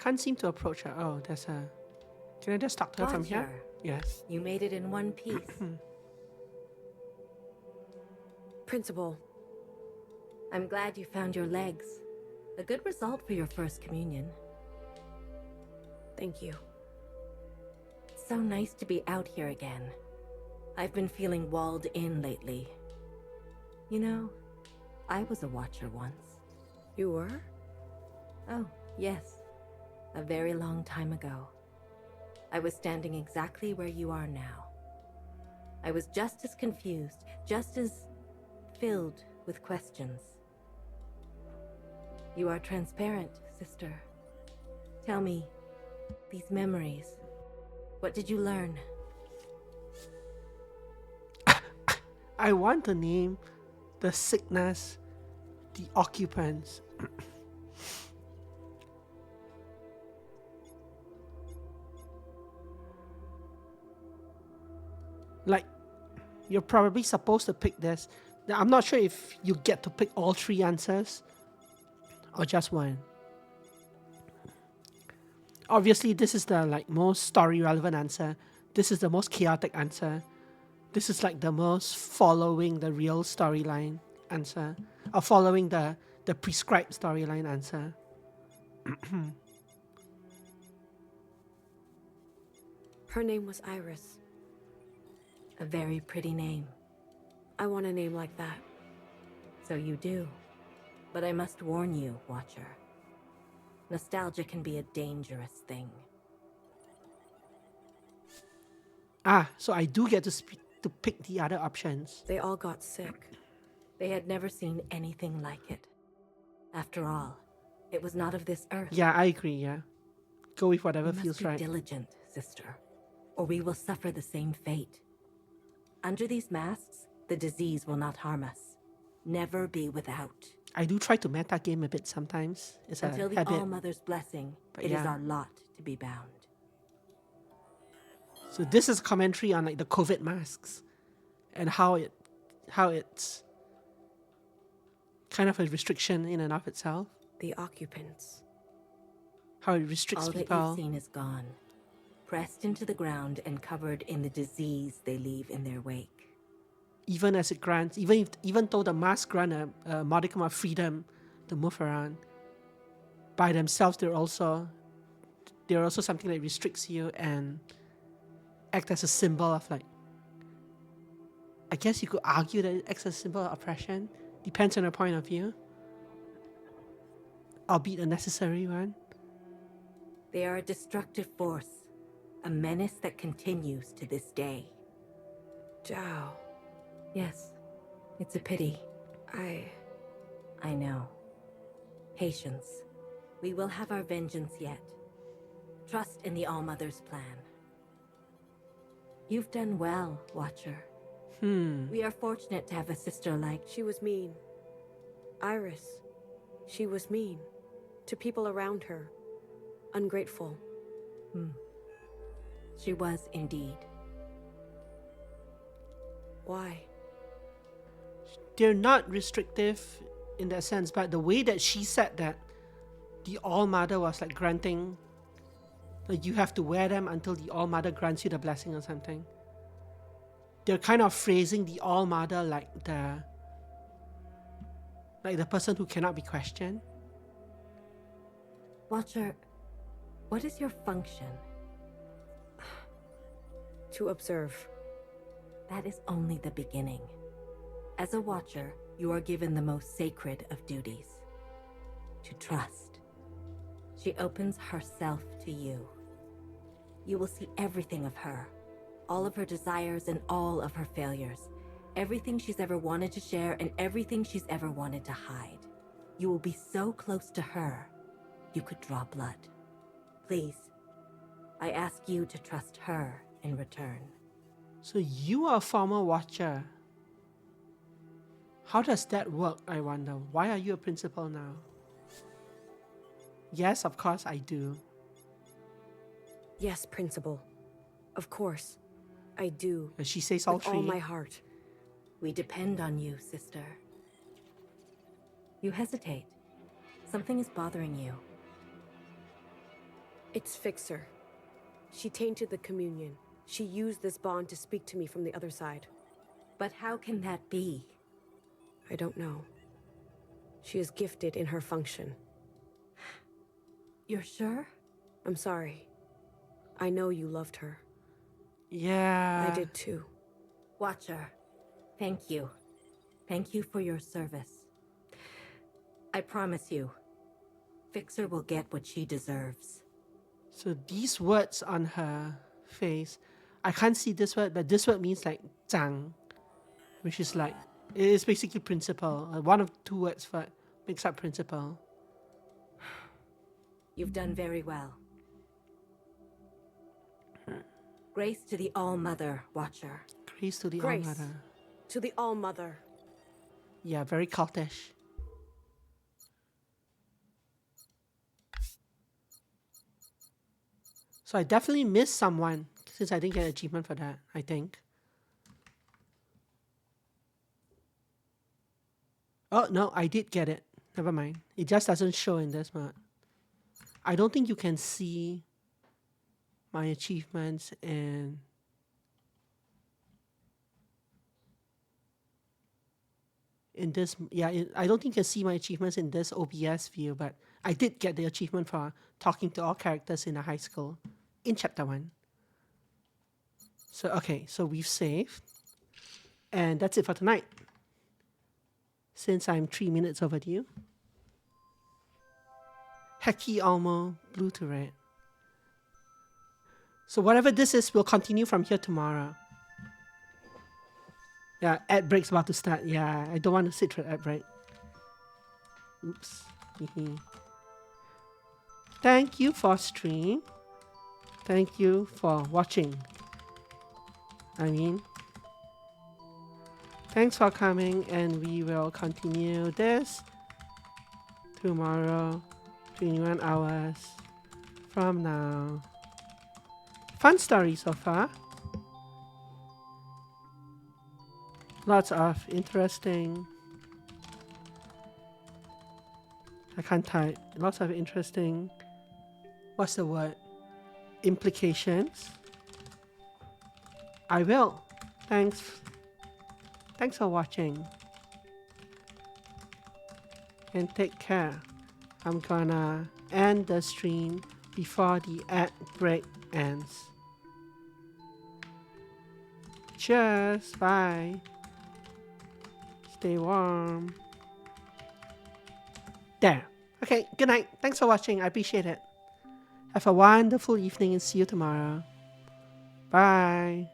Can't seem to approach her. Oh, there's a... Can I just talk to her from here? Watcher, Yes. you made it in one piece. Principal, I'm glad you found your legs. A good result for your first communion. Thank you. It's so nice to be out here again. I've been feeling walled in lately. You know, I was a watcher once. You were? Oh, yes. A very long time ago. I was standing exactly where you are now. I was just as confused, just as filled with questions. You are transparent, sister. Tell me, these memories, what did you learn? I want to name the sickness the occupants. Like, you're probably supposed to pick this. Now, I'm not sure if you get to pick all three answers or just one. Obviously, this is the like most story relevant answer. This is the most chaotic answer. This is like the most following the real storyline answer, or following the prescribed storyline answer. Her name was Iris. A very pretty name. I want a name like that. So you do. But I must warn you, Watcher. Nostalgia can be a dangerous thing. Ah, so I do get to pick the other options. They all got sick. They had never seen anything like it. After all, it was not of this earth. Yeah, I agree, yeah. Go with whatever You feels must right. be diligent, sister, or we will suffer the same fate. Under these masks, the disease will not harm us. Never be without. I do try to meta game a bit sometimes. It's Until a the habit. All-Mother's blessing, But it is yeah. our lot to be bound. So this is a commentary on like the COVID masks and how it's kind of a restriction in and of itself. The occupants. How it restricts All people. that you've seen is gone. Pressed into the ground and covered in the disease they leave in their wake. Even as it grants, even though the masks grant a modicum of freedom to move around, by themselves they're also something that restricts you and act as a symbol of like, I guess you could argue that it acts as a symbol of oppression. Depends on your point of view. Albeit a necessary one. They are a destructive force, a menace that continues to this day. Zhao. Yes, it's a pity. I know. Patience. We will have our vengeance yet. Trust in the All-Mother's plan. You've done well, Watcher. We are fortunate to have a sister like... She was mean. Iris. She was mean. To people around her. Ungrateful. She was indeed. Why? They're not restrictive in that sense, but the way that she said that the All-Mother was like granting, like you have to wear them until the All-Mother grants you the blessing or something. They're kind of phrasing the All-Mother like the person who cannot be questioned. Watcher, what is your function? To observe. That is only the beginning. As a Watcher, you are given the most sacred of duties. To trust. She opens herself to you. You will see everything of her. All of her desires and all of her failures. Everything she's ever wanted to share and everything she's ever wanted to hide. You will be so close to her, you could draw blood. Please, I ask you to trust her in return. So you are a former Watcher. How does that work, I wonder? Why are you a principal now? Yes, of course I do. Yes, Principal. Of course. I do. And she says all with three. all my heart. We depend on you, sister. You hesitate. Something is bothering you. It's Fixer. She tainted the communion. She used this bond to speak to me from the other side. But how can that be? I don't know. She is gifted in her function. You're sure? I'm sorry. I know you loved her. Yeah. I did too. Watcher, thank you. Thank you for your service. I promise you, Fixer will get what she deserves. So these words on her face, I can't see this word, but this word means like 长, which is like, it is basically principle. One of two words for it makes up principle. You've done very well. Grace to the All-Mother, Watcher. Grace to the Grace All-Mother. to the All-Mother. Yeah, very cultish. So I definitely missed someone since I didn't get an achievement for that, I think. Oh, no, I did get it. Never mind. It just doesn't show in this mode. I don't think you can see my achievements in this. Yeah, I don't think you can see my achievements in this OBS view, but I did get the achievement for talking to all characters in a high school in chapter 1. So, okay, so we've saved. And that's it for tonight. Since I'm 3 minutes overdue. Heki Almo, blue to red. So whatever this is, we'll continue from here tomorrow. Yeah, ad break's about to start. Yeah, I don't want to sit for ad break. Oops. Thank you for stream. Thank you for watching. Thanks for coming, and we will continue this tomorrow, 21 hours from now. Fun story so far. Lots of interesting... I can't type. Lots of interesting... What's the word? Implications. I will. Thanks for watching. And take care. I'm gonna end the stream before the ad break ends. Cheers. Bye. Stay warm. There. Okay, good night. Thanks for watching. I appreciate it. Have a wonderful evening and see you tomorrow. Bye.